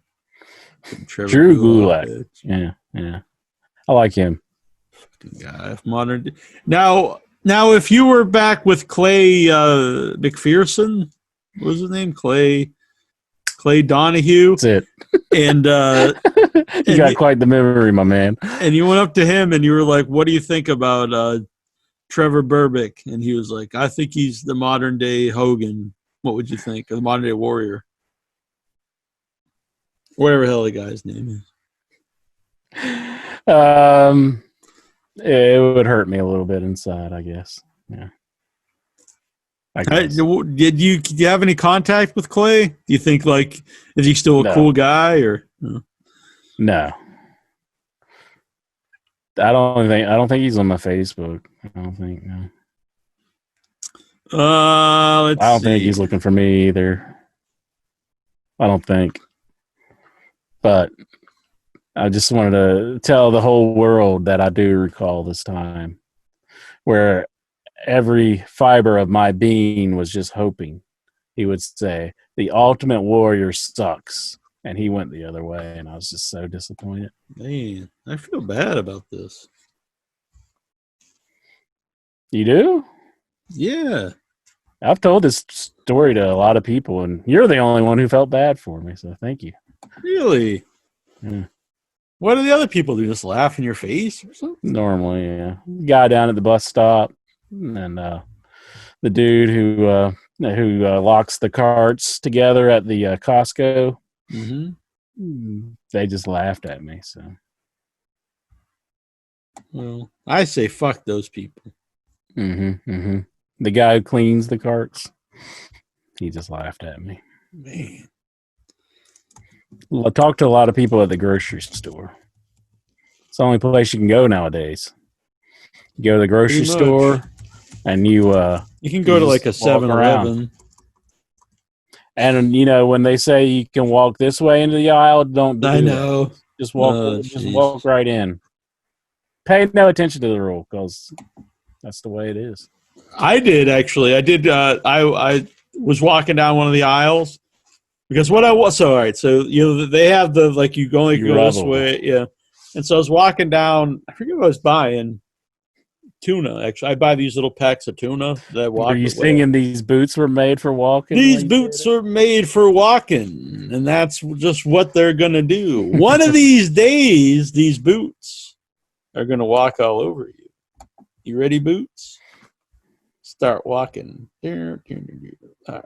Drew Gulak. Yeah. I like him. Guy, modern. Now, if you were back with Clay McPherson, what was his name? Clay Donahue. That's it. And you got quite the memory, my man. And you went up to him and you were like, "What do you think about Trevor Burbick?" And he was like, "I think he's the modern day Hogan." What would you think of the modern day Warrior? Whatever the hell the guy's name is. It would hurt me a little bit inside, I guess. Yeah. Did you have any contact with Clay? Do you think is he still a cool guy or no? I don't think he's on my Facebook. I don't think. No. I don't think he's looking for me either. I don't think. But I just wanted to tell the whole world that I do recall this time where every fiber of my being was just hoping he would say, "The Ultimate Warrior sucks." And he went the other way, and I was just so disappointed. Man, I feel bad about this. You do? Yeah. I've told this story to a lot of people, and you're the only one who felt bad for me, so thank you. Really? Yeah. What do the other people do? Just laugh in your face or something? Normally, yeah. Guy down at the bus stop, and the dude who locks the carts together at the Costco. Mm-hmm. They just laughed at me. So, well, I say fuck those people. The guy who cleans the carts, he just laughed at me. Man. I talked to a lot of people at the grocery store. It's the only place you can go nowadays. You go to the grocery store, and you can go to like a 7-Eleven. And when they say you can walk this way into the aisle, don't do I know. That. Just walk right in. Pay no attention to the rule because that's the way it is. I did actually. I did. I was walking down one of the aisles Because what I was, so all right, so they have the like you only go this way, yeah. And so I was walking down. I forget what I was buying. Tuna, actually, I buy these little packs of tuna that I walk. Were you singing these boots were made for walking? These boots are made for walking, and that's just what they're gonna do. One of these days, these boots are gonna walk all over you. You ready, boots? Start walking. All right.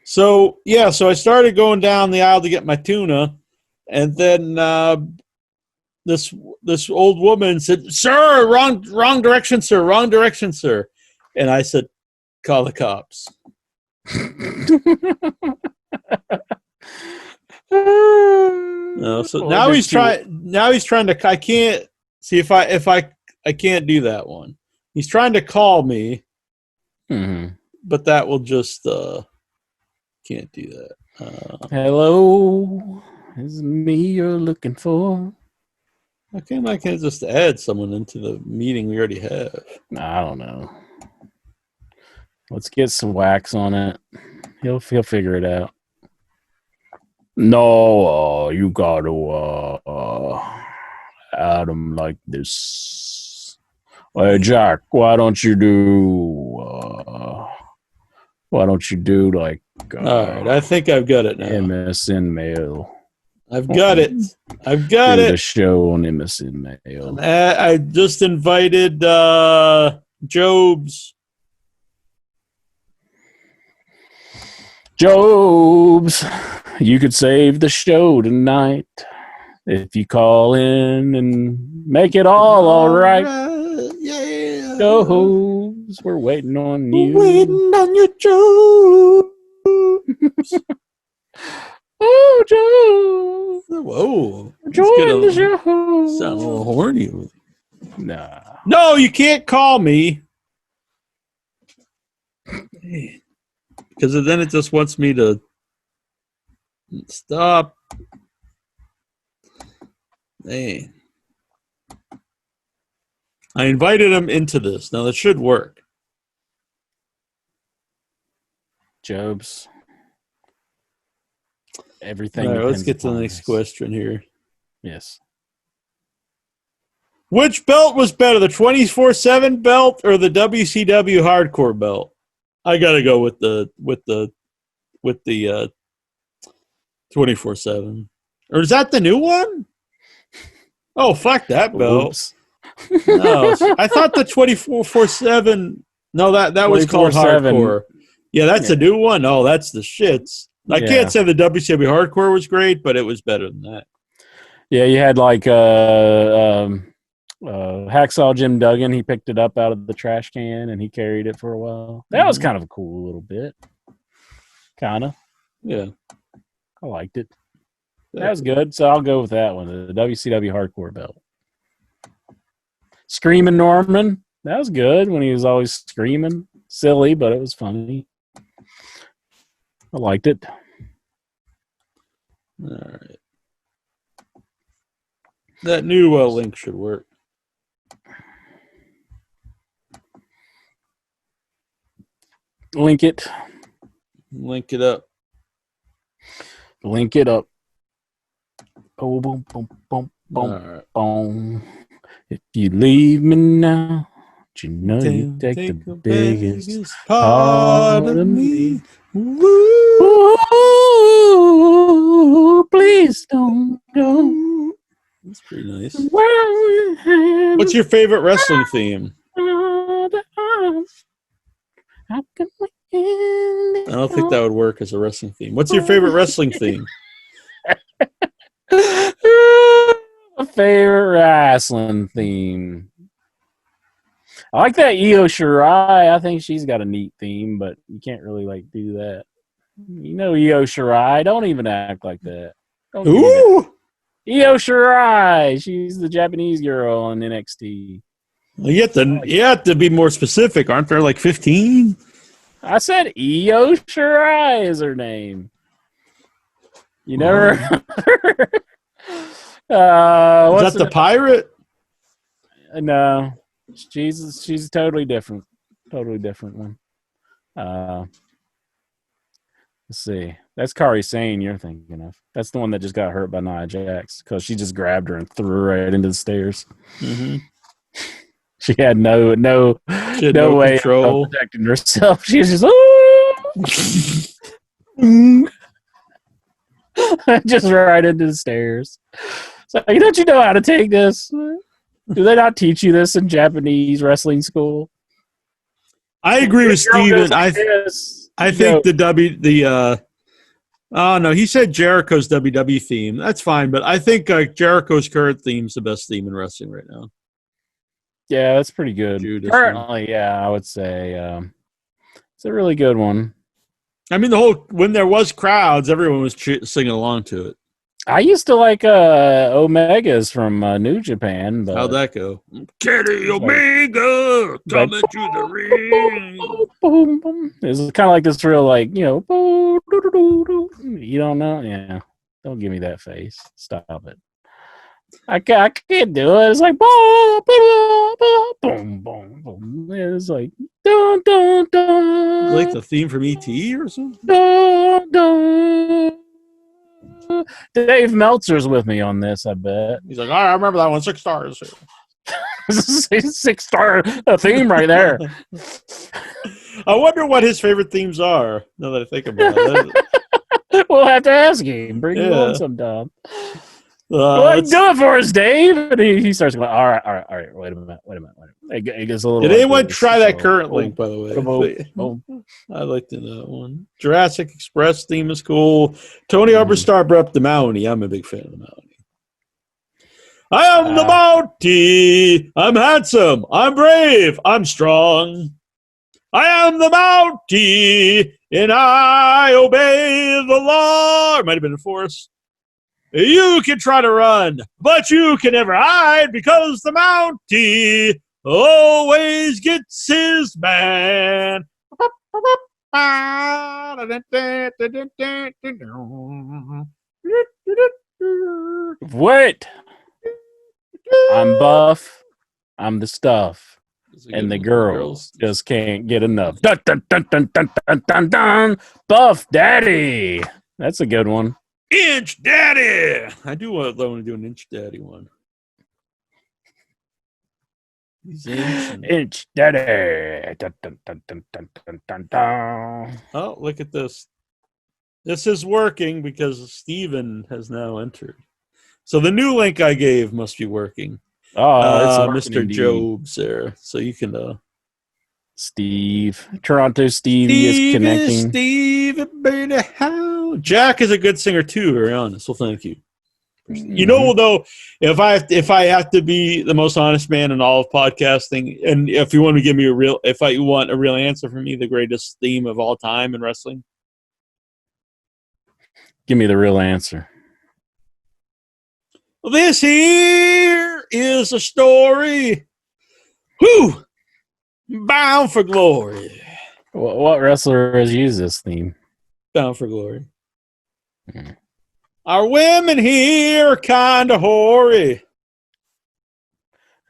So I started going down the aisle to get my tuna, and then this old woman said, "Sir, wrong direction, sir. Wrong direction, sir." And I said, "Call the cops." No, so now he's trying. Now he's trying to. I can't see if I can't do that one. He's trying to call me, but that will just can't do that. Hello, is it me you're looking for? I can't just add someone into the meeting we already have. I don't know. Let's get some wax on it. He'll figure it out. No, you gotta add him like this. Hey, Jack, why don't you do like all right, I think I've got it now. MSN Mail. I've got it. I've got it. The show on MSN Mail. I just invited Jobs. Jobs, you could save the show tonight if you call in and make it all right. Yeah. Jobs, we're waiting on you. We're waiting on you, Jobs. Oh, Joe. Whoa. Join the show. Sound a little horny. Nah. No, you can't call me. Because then it just wants me to stop. Hey. I invited him into this. Now that should work. Jobs. Everything. All right, let's get to the next question here. Yes. Which belt was better, the 24/7 belt or the WCW Hardcore belt? I gotta go with the 24/7. Or is that the new one? Oh, fuck that belt. Oops. No, I thought the 24/7. No, that was called Hardcore. Yeah, that's a new one. Oh, that's the shits. I can't say the WCW Hardcore was great, but it was better than that. Yeah, you had like Hacksaw Jim Duggan. He picked it up out of the trash can and he carried it for a while. That was kind of a cool little bit. Kind of. Yeah. I liked it. That was good. So I'll go with that one, the WCW Hardcore belt. Screaming Norman. That was good when he was always screaming. Silly, but it was funny. I liked it. All right. That new link should work. Link it. Link it up. Link it up. Oh, boom, boom, boom, boom, right. boom. If you leave me now, you know you take the biggest part of me. Ooh, please don't go. That's pretty nice. What's your favorite wrestling theme? I don't think that would work as a wrestling theme. What's your favorite wrestling theme? A favorite wrestling theme. I like that Io Shirai. I think she's got a neat theme, but you can't really like do that. You know Io Shirai. Don't even act like that. Ooh! Io Shirai. She's the Japanese girl on NXT. Well, you have to be more specific. Aren't there like 15? I said Io Shirai is her name. You never. Is that the pirate? No, she's totally different one. Let's Let's see. That's Kari Sane you're thinking of. That's the one that just got hurt by Nia Jax because she just grabbed her and threw her right into the stairs. Mm-hmm. She had no way control. of protecting herself. She was just just right into the stairs. So, don't you know how to take this? Do they not teach you this in Japanese wrestling school? I agree with Steven. I think oh no, he said Jericho's WWE theme. That's fine, but I think Jericho's current theme is the best theme in wrestling right now. Yeah, that's pretty good. Currently, yeah, I would say it's a really good one. I mean, when there was crowds, everyone was singing along to it. I used to like Omegas from New Japan. But how'd that go? Kenny Omega coming to the ring. Boom, boom. It's kind of like this real, like, you don't know? Yeah. Don't give me that face. Stop it. I can't do it. It's like boom, boom, boom, boom. It's like dun dun dun. Like the theme from E.T. or something. Dun dun. Dave Meltzer's with me on this. I bet he's like, I remember that one. 6 stars. 6-star theme right there. I wonder what his favorite themes are. Now that I think about it, we'll have to ask him. Bring him on sometime. Do it for us, Dave. And he starts going, all right. Wait a minute. It gets a little. Did anyone try that current link, by the way? I liked that one. Jurassic Express theme is cool. Tony Arbustar brought up the Mountie. I'm a big fan of the Mountie. I am the Mountie. I'm handsome. I'm brave. I'm strong. I am the Mountie, and I obey the law. It might have been in Forest. You can try to run, but you can never hide because the Mountie always gets his man. Wait. I'm buff. I'm the stuff. And the girls just can't get enough. Dun, dun, dun, dun, dun, dun, dun, dun. Buff Daddy. That's a good one. Inch Daddy. I do want to do an Inch Daddy one. Inch Daddy. Dun, dun, dun, dun, dun, dun, dun, dun. Oh, look at this. This is working because Steven has now entered. So the new link I gave must be working. Oh, it's Mr. Jobs there. So you can Toronto Stevie is connecting. Steve, baby, how? Jack is a good singer too, very honest. Well, thank you. Mm-hmm. You know, though, if I have to be the most honest man in all of podcasting, and if you want to give me if you want a real answer from me, the greatest theme of all time in wrestling. Give me the real answer. This here is a story. Whew! Bound for glory. What wrestler has used this theme? Bound for glory. Our women here are kind of hoary.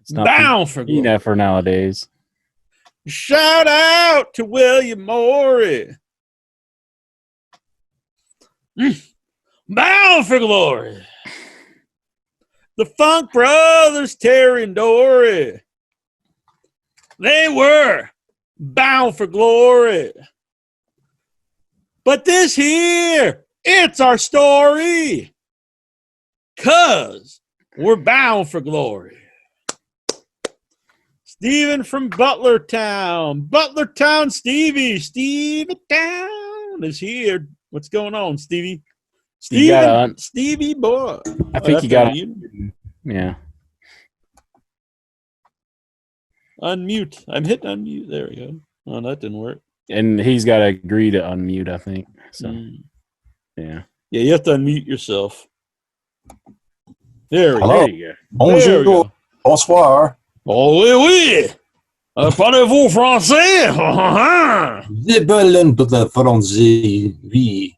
It's not bound for glory. For nowadays. Shout out to William Morey. Bound for glory. The Funk Brothers, Terry and Dory. They were bound for glory. But this here, it's our story. 'Cause we're bound for glory. Steven from Butlertown. Butlertown Stevie. Stevie Town is here. What's going on, Stevie? Stevie boy. I think you got it. Yeah. Unmute. I'm hitting unmute. There we go. Oh, that didn't work. And he's got to agree to unmute, I think. So, yeah. Yeah, you have to unmute yourself. There we Hello. go. Bonjour. Bonsoir. Oh, oui, oui. Parlez-vous français? Je parle de français, oui.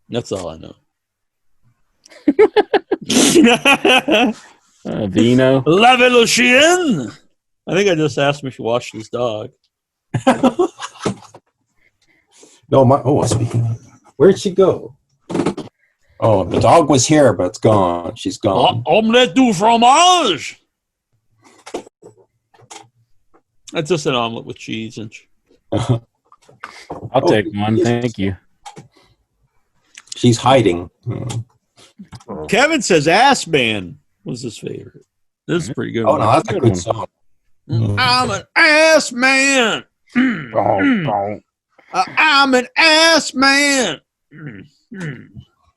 That's all I know. Vino. Lavez le chien. I think I just asked him if he washed his dog. No, speaking of. Where'd she go? Oh, the dog was here, but it's gone. She's gone. Omelette du fromage. That's just an omelet with cheese and. I'll take one, thank you. She's hiding. Kevin says Ass Man was his favorite. This is pretty good. Oh, no, that's a good song. I'm an ass man. I'm an ass man.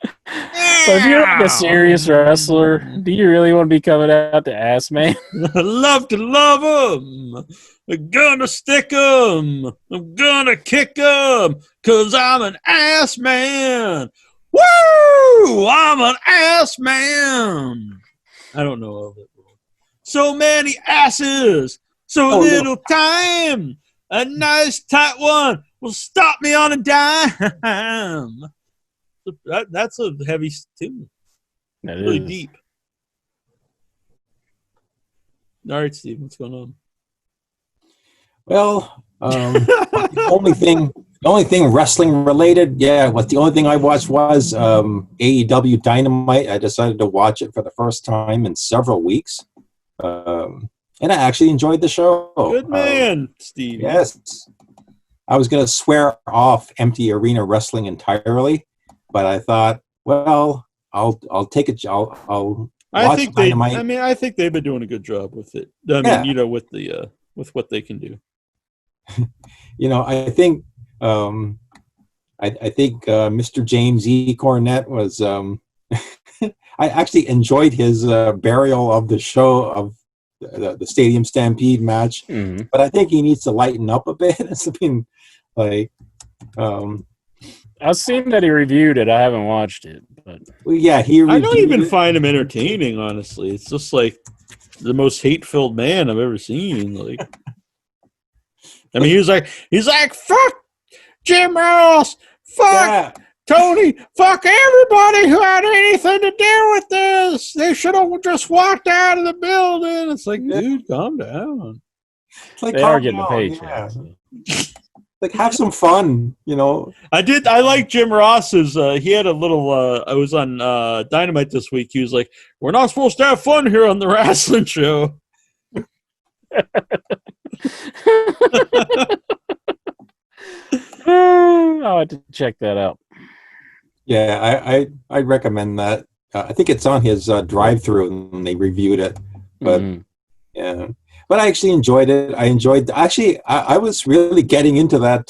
So if you're like a serious wrestler, do you really want to be coming out to ass man? I love to love them. I'm gonna stick them. I'm gonna kick them. Cause I'm an ass man. Woo! I'm an ass man. I don't know of it. So many asses. So little time. A nice tight one will stop me on a dime. That's a heavy tune. That really is deep. All right, Steve, what's going on? Well, the only thing wrestling related, the only thing I watched was AEW Dynamite. I decided to watch it for the first time in several weeks. And I actually enjoyed the show. Good man, Steve. Yes. I was going to swear off empty arena wrestling entirely, but I thought, well, I'll take it. I'll watch Dynamite. I think they've been doing a good job with it. With the with what they can do. I think Mr. James E. Cornette was. I actually enjoyed his burial of the show of the Stadium Stampede match, but I think he needs to lighten up a bit. It's been like, I've seen that he reviewed it. I haven't watched it, but I don't even find him entertaining. Honestly, it's just like the most hate-filled man I've ever seen. Like, I mean, he's like, fuck Jim Ross, fuck Tony, fuck everybody who had anything to do with this. They should have just walked out of the building. It's like, dude, calm down. It's like, they are getting a paycheck. Yeah. So. Like, have some fun, I like Jim Ross's. He had a little. I was on Dynamite this week. He was like, "We're not supposed to have fun here on the wrestling show." I'll have to check that out. Yeah, I recommend that. I think it's on his drive-through, and they reviewed it. But but I actually enjoyed it. I was really getting into that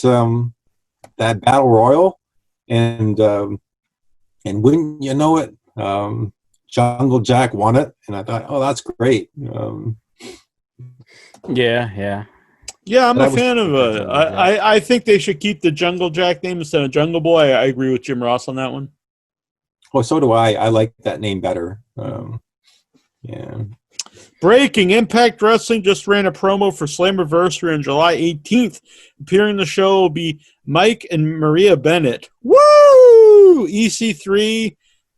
that battle royal, and wouldn't you know it, Jungle Jack won it, and I thought, oh, that's great. Yeah, I'm a fan of it. I think they should keep the Jungle Jack name instead of Jungle Boy. I agree with Jim Ross on that one. Oh, so do I. I like that name better. Breaking, Impact Wrestling just ran a promo for Slammiversary on July 18th. Appearing in the show will be Mike and Maria Bennett. Woo! EC3,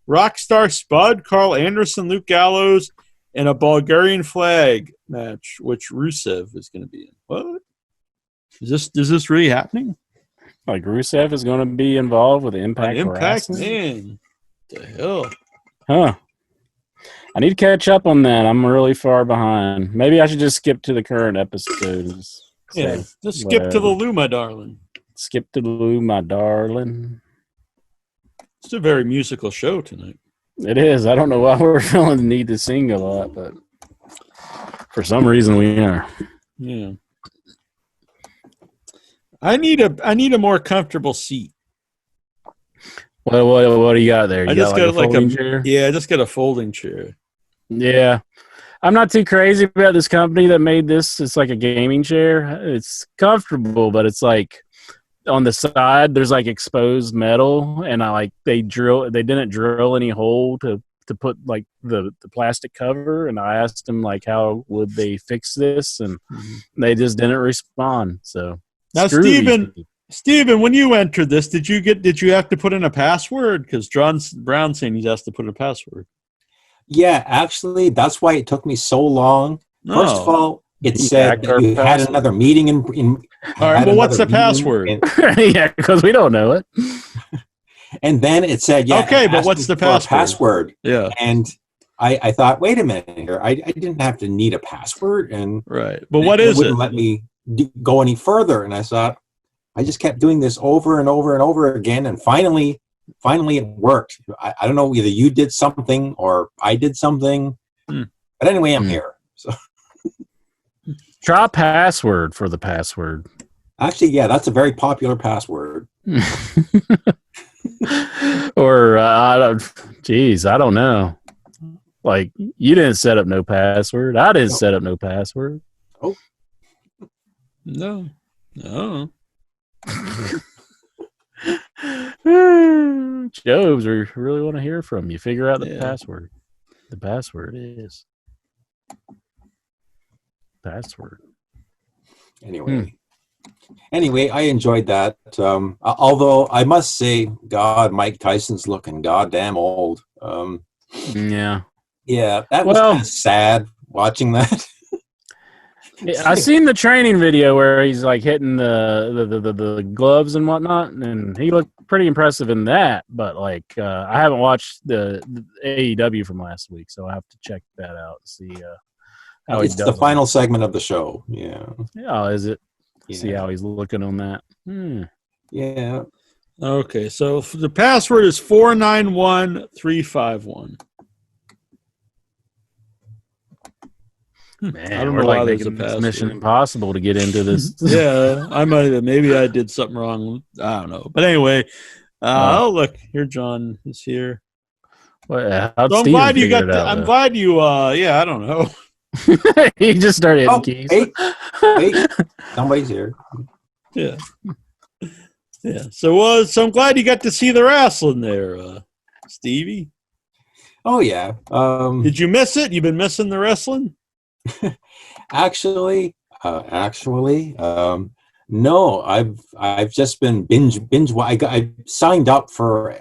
Rockstar Spud, Carl Anderson, Luke Gallows, and a Bulgarian flag match, which Rusev is going to be in. What? Is this really happening? Like Rusev is going to be involved with Impact Wrestling? Man. What the hell? Huh. I need to catch up on that. I'm really far behind. Maybe I should just skip to the current episodes. Just skip to the Lou, my darling. Skip to the Lou, my darling. It's a very musical show tonight. It is. I don't know why we're feeling the need to sing a lot, but for some reason we are. Yeah. I need a more comfortable seat. What do you got there? I just got like a chair? Yeah, I just got a folding chair. Yeah. I'm not too crazy about this company that made this. It's like a gaming chair. It's comfortable, but it's like on the side there's like exposed metal, and they didn't drill any hole to put like the plastic cover, and I asked them like how would they fix this, and they just didn't respond. So now Steven, when you entered this, did you have to put in a password? Because John Brown's saying he has to put in a password. Yeah, actually, that's why it took me so long. First of all, it said that you had another meeting in all right, well, what's the password? Yeah, because we don't know it. And then it said, yeah. Okay, but what's the password? Yeah. And I thought, wait a minute here. I didn't have to need a password. And right. But what is it? Wouldn't let me go any further. And I thought, I just kept doing this over and over and over again. And finally it worked. I don't know, either you did something or I did something. But anyway, I'm here. So try password for the password. Actually, yeah, that's a very popular password. Or I don't know. Like, you didn't set up no password. I didn't set up no password. Oh. No. Jobs, we really want to hear from you. Figure out the password. The password is password. Anyway, I enjoyed that. Although I must say, God, Mike Tyson's looking goddamn old. Yeah, that was kind of sad watching that. I seen the training video where he's like hitting the gloves and whatnot, and he looked pretty impressive in that. But like, I haven't watched the AEW from last week, so I have to check that out and see how it's he does. The final segment of the show. Yeah. Oh, is it? Yeah. See how he's looking on that. Yeah. Okay, so the password is 491351. Man, I don't know why there's a Mission Impossible to get into this. Yeah, maybe I did something wrong. I don't know. But anyway, look, here John is here. Well, so I'm glad you got I'm glad you I don't know. He just started hitting keys. Hey, somebody's here. Yeah. Yeah. So I'm glad you got to see the wrestling there, Stevie. Oh yeah. Did you miss it? You've been missing the wrestling? Actually, no. I've just been binge. I signed up for.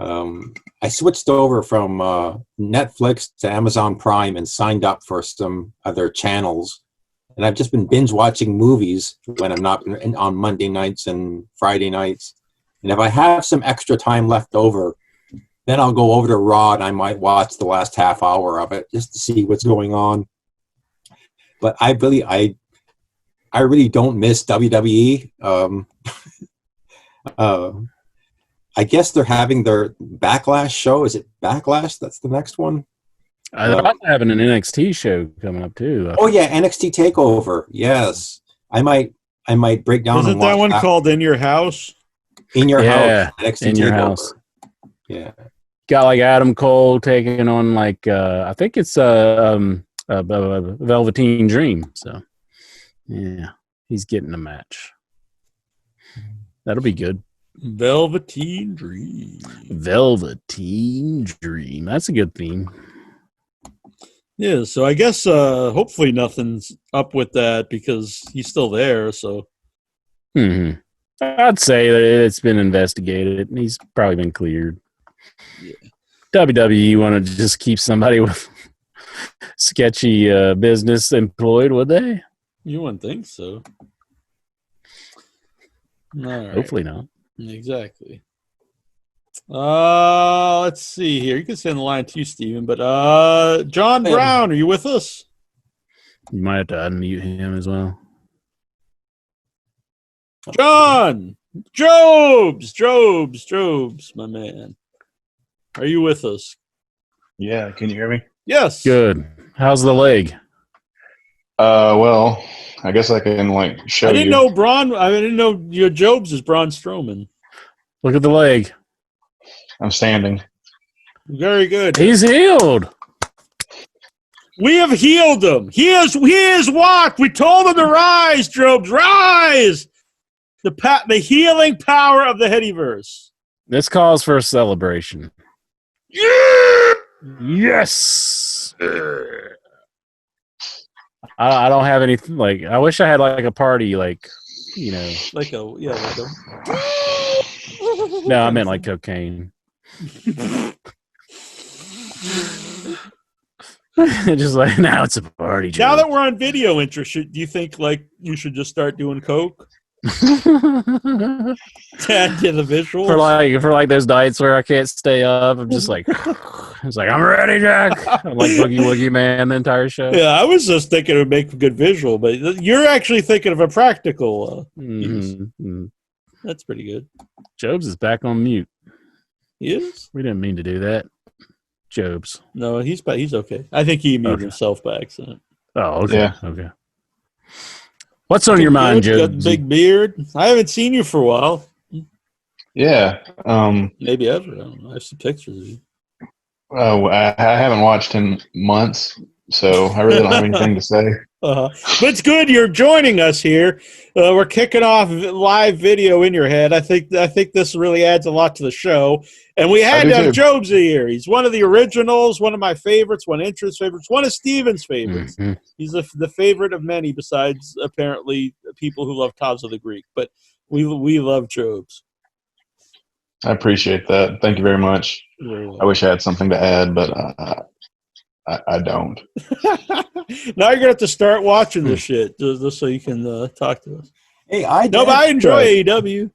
I switched over from Netflix to Amazon Prime and signed up for some other channels, and I've just been binge watching movies when I'm not on Monday nights and Friday nights. And if I have some extra time left over, then I'll go over to Raw and I might watch the last half hour of it just to see what's going on. But I really don't miss WWE. I guess they're having their Backlash show. Is it Backlash? That's the next one. They're also having an NXT show coming up too. Oh yeah, NXT Takeover. Yes, I might break down. Isn't that one called In Your House? In Your House. NXT In Takeover. Your House. Yeah. Got like Adam Cole taking on like I think it's Velveteen Dream. So yeah, he's getting a match. That'll be good. Velveteen Dream. That's a good theme. Yeah, so I guess hopefully nothing's up with that because he's still there. So I'd say that it's been investigated. He's probably been cleared. Yeah. WWE want to just keep somebody with sketchy business employed, would they? You wouldn't think so. Right. Hopefully not. Exactly. Let's see here. You can stay on the line too, Steven. But John Brown, are you with us? You might have to unmute him as well. John! Jobs, my man. Are you with us? Yeah, can you hear me? Yes. Good. How's the leg? Well, I guess I can show you. I didn't know your Jobs is Braun Strowman. Look at the leg. I'm standing. Very good. He's healed. We have healed him. He is walked. We told him to rise, Jobs. Rise! The healing power of the Headyverse. This calls for a celebration. Yeah! Yes. I don't have anything I wish I had a party No, I meant cocaine. Just now it's a party. Now that we're on video interest, do you think you should just start doing coke? Add to the visuals. For like those nights where I can't stay up, I'm just like, it's like, I'm ready, Jack. I'm like Boogie Woogie Man the entire show. Yeah, I was just thinking of making a good visual, but you're actually thinking of a practical piece. Mm-hmm. That's pretty good. Jobs is back on mute. He is? We didn't mean to do that. Jobs. No, he's okay. I think he muted himself by accident. Oh, okay. Yeah. Okay. What's on your mind, You got Jobs? the big beard. I haven't seen you for a while. Yeah. Maybe ever. I don't know. I have some pictures of you. I haven't watched in months, so I really don't have anything to say. But it's good you're joining us here. We're kicking off live video in your head. I think this really adds a lot to the show. And we had to have Jobs here. He's one of the originals, one of my favorites, one of Intra's favorites, one of Steven's favorites. Mm-hmm. He's the favorite of many besides apparently people who love Taz of the Greek. But we love Jobs. I appreciate that. Thank you very much. I wish I had something to add, but I don't. Now you're going to have to start watching this shit just so you can talk to us. Hey, but I enjoy AEW.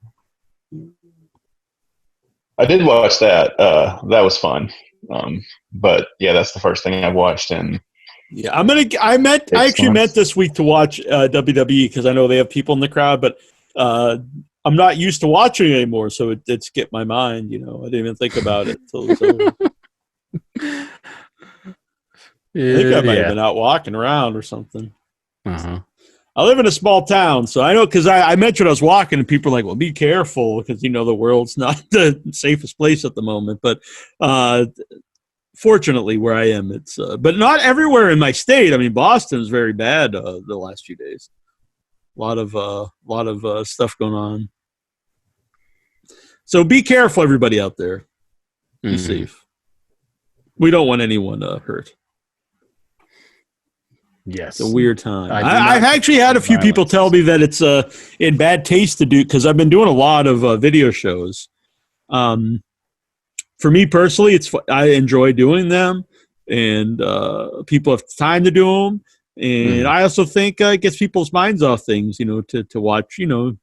I did watch that. That was fun. But yeah, that's the first thing I've watched. And yeah, I actually meant this week to watch WWE because I know they have people in the crowd, but I'm not used to watching it anymore, so it skipped my mind. You know, I didn't even think about it until it was over. I think I might have been out walking around or something. Uh-huh. I live in a small town, so I know because I mentioned I was walking, and people are like, well, be careful because, you know, the world's not the safest place at the moment. But fortunately, where I am, it's but not everywhere in my state. I mean, Boston is very bad the last few days. A lot of stuff going on. So be careful, everybody out there. Be safe. We don't want anyone hurt. Yes. It's a weird time. I've actually had a few people tell me that it's in bad taste to do because I've been doing a lot of video shows. For me personally, I enjoy doing them, and people have time to do them. And I also think it gets people's minds off things, you know, to watch, you know,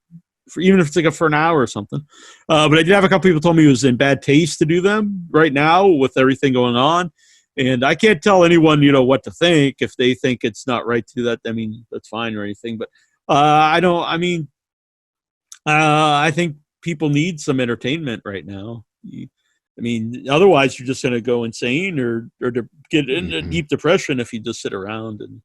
even if it's like for an hour or something. But I did have a couple people tell me it was in bad taste to do them right now with everything going on. And I can't tell anyone, you know, what to think. If they think it's not right to do that, I mean, that's fine or anything. But I think people need some entertainment right now. I mean, otherwise you're just going to go insane or to get in a deep depression if you just sit around and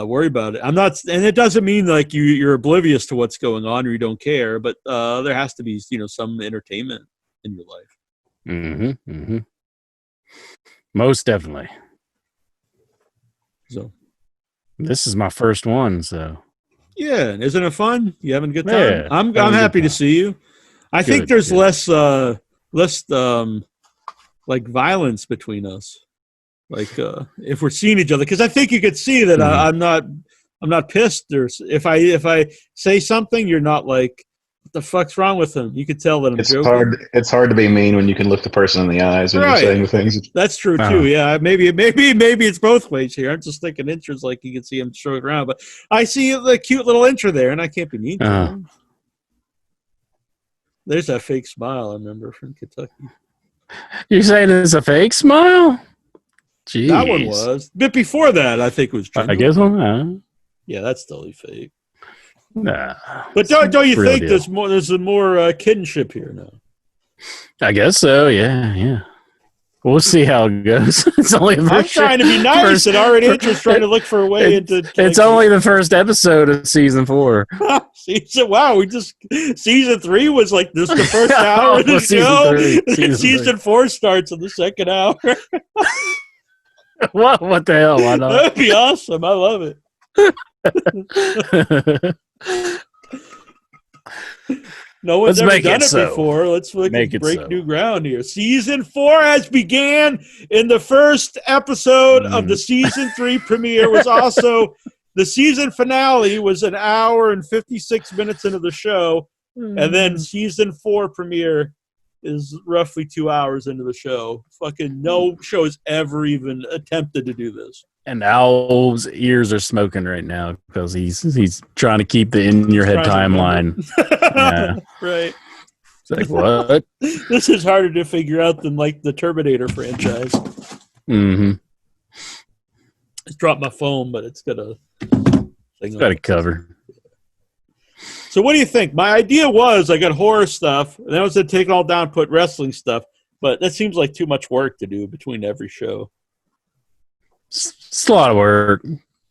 worry about it. And it doesn't mean like you're oblivious to what's going on or you don't care, but there has to be, you know, some entertainment in your life. Mm-hmm. Mm-hmm. Most definitely. So this is my first one, so yeah, isn't it fun? You having a good time? Yeah, I'm happy to see you. I think there's less like violence between us. Like if we're seeing each other, because I think you could see that I'm not pissed, or if I say something, you're not like, what the fuck's wrong with him? You could tell that I'm joking. It's hard to be mean when you can look the person in the eyes when you're saying the things. That's true too. Yeah, maybe it's both ways here. I'm just thinking Intra's like you can see him throwing around, but I see the cute little Intra there, and I can't be mean to him. There's that fake smile I remember from Kentucky. You're saying it's a fake smile? Jeez. That one was. But before that, I think it was genuine. I guess so. Yeah, that's totally fake. Nah. But don't you think there's more kinship here now? I guess so, yeah. We'll see how it goes. It's only I'm trying to be nice, and already Intra's trying to look for a way into. It's only the first episode of season 4. Wow, season 3 was like this the first hour of the show. Season 4 starts in the second hour. What the hell? Why not? That'd be awesome. I love it. No one's ever done it before. Let's break new ground here. Season 4 has began, and the first episode of the season 3 premiere was also the season finale was an hour and 56 minutes into the show, and then season 4 premiere is roughly 2 hours into the show. Fucking no show has ever even attempted to do this. And Owl's ears are smoking right now because he's trying to keep the in your head timeline. Yeah. Right. It's like, what? This is harder to figure out than like the Terminator franchise. Mm-hmm. I dropped my phone, but it's got a thing. It's got a cover. So what do you think? My idea was I got horror stuff, and I was going to take it all down, put wrestling stuff, but that seems like too much work to do between every show. It's a lot of work.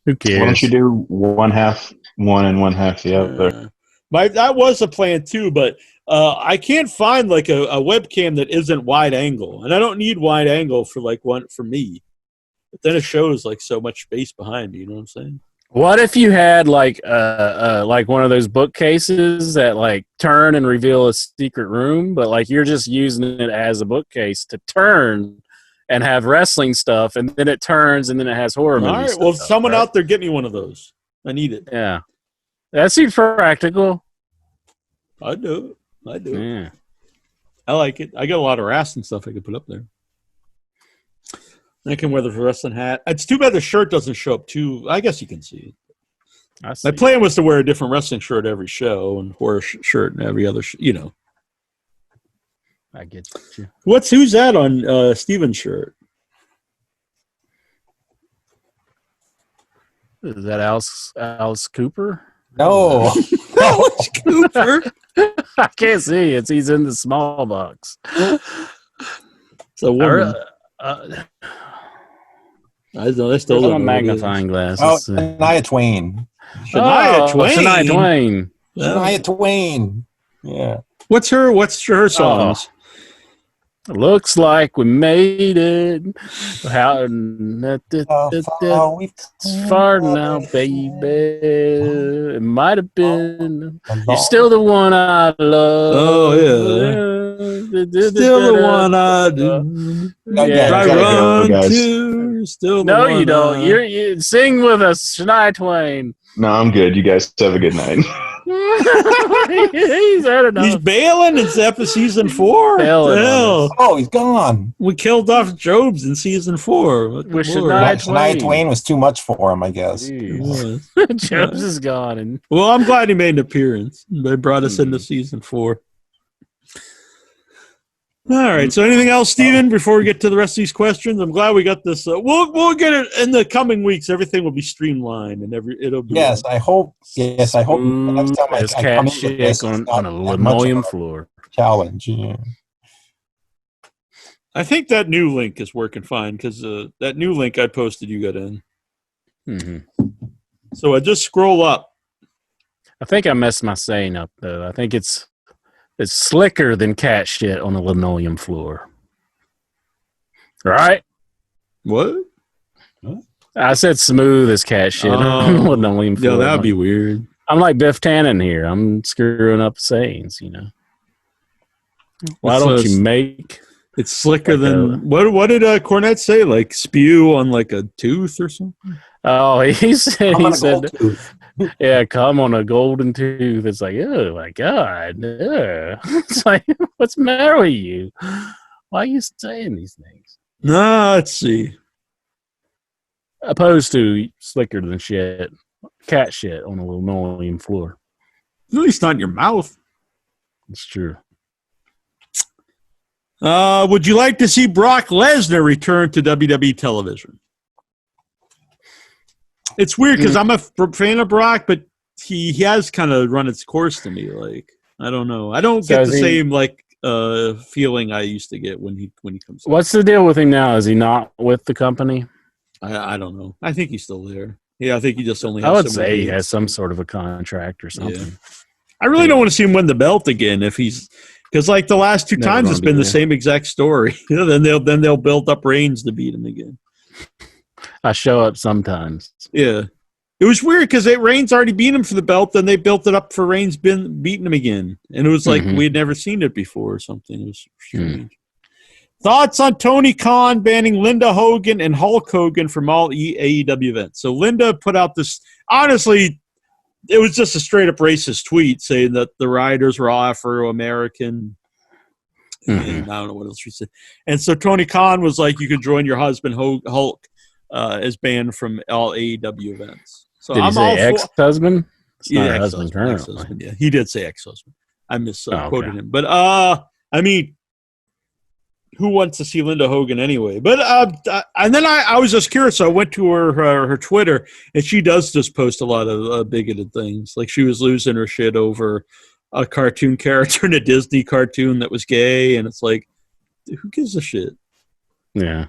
Who cares? Why don't you do one half one and one half the other? That was a plan too, but I can't find like a webcam that isn't wide angle, and I don't need wide angle for like one for me. But then it shows like so much space behind me. You know what I'm saying? What if you had like one of those bookcases that like turn and reveal a secret room, but like you're just using it as a bookcase to turn and have wrestling stuff, and then it turns, and then it has horror movies. All right. Well, someone out there get me one of those. I need it. Yeah, that seems practical. I do. Yeah. I like it. I got a lot of wrestling stuff I could put up there. I can wear the wrestling hat. It's too bad the shirt doesn't show up too. I guess you can see it. My plan was to wear a different wrestling shirt every show and horror shirt and every other. I get you. Who's that on Steven's shirt? Is that Alice Cooper? No. Alice Cooper. I can't see it. He's in the small box. It's a woman. I still don't know magnifying glasses. Oh, Shania Twain. Shania Twain. Shania Twain. Yeah. What's her songs? Looks like we made it. How it's far now, baby. It might have been. You're still the one I love. Oh yeah. Still the one I do. I run to. Still the one you don't. You sing with us, Shania Twain. No, I'm good. You guys have a good night. He's had enough. He's bailing. It's season 4. Hell. Oh, he's gone. We killed off Jobs in season 4. Shania Twain was too much for him, I guess. Jobs is gone. And well, I'm glad he made an appearance. They brought us into season 4. All right. So, anything else, Steven, before we get to the rest of these questions? I'm glad we got this. We'll get it in the coming weeks. Everything will be streamlined, and it'll be. Yes, I hope. Yes, I hope. Next time I come in this, on a linoleum floor. Challenge. Yeah. I think that new link is working fine because that new link I posted, you got in. Mm-hmm. So I just scroll up. I think I messed my saying up though. I think it's slicker than cat shit on a linoleum floor. Right? What? I said smooth as cat shit on a linoleum floor. Yeah, that would be weird. I'm like Biff Tannen here. I'm screwing up sayings, Why don't you make... It's slicker than... What did Cornette say? Like spew on like a tooth or something? Oh, he said... Yeah, come on a golden tooth. It's like, oh my God. It's like, what's the matter with you? Why are you saying these things? No, let's see. Opposed to slicker than shit, cat shit on a linoleum floor. At least not in your mouth. It's true. Would you like to see Brock Lesnar return to WWE television? It's weird because I'm a fan of Brock, but he has kind of run its course to me. Like, I don't know. I don't get the same feeling I used to get when he comes. What's the deal with him now? Is he not with the company? I don't know. I think he's still there. Yeah, I think he just only has I would say he has some sort of a contract or something. Yeah. I really don't want to see him win the belt again if he's because like the last 2 times it's been the same exact story. Then they'll build up Reigns to beat him again. I show up sometimes. Yeah. It was weird because Reigns already beat him for the belt, then they built it up for Reigns beating him again. And it was like we had never seen it before or something. It was strange. Thoughts on Tony Khan banning Linda Hogan and Hulk Hogan from all AEW events? So Linda put out this, honestly, it was just a straight up racist tweet saying that the riders were all Afro-American. And I don't know what else she said. And so Tony Khan was like, you could join your husband Hulk is banned from all AEW events. So Did he say ex-husband? It's not her husband currently. Ex-husband, yeah. He did say ex-husband. I misquoted him. But, I mean, who wants to see Linda Hogan anyway? But and then I was just curious. So I went to her Twitter, and she does just post a lot of bigoted things. Like she was losing her shit over a cartoon character in a Disney cartoon that was gay, and it's like, who gives a shit? Yeah.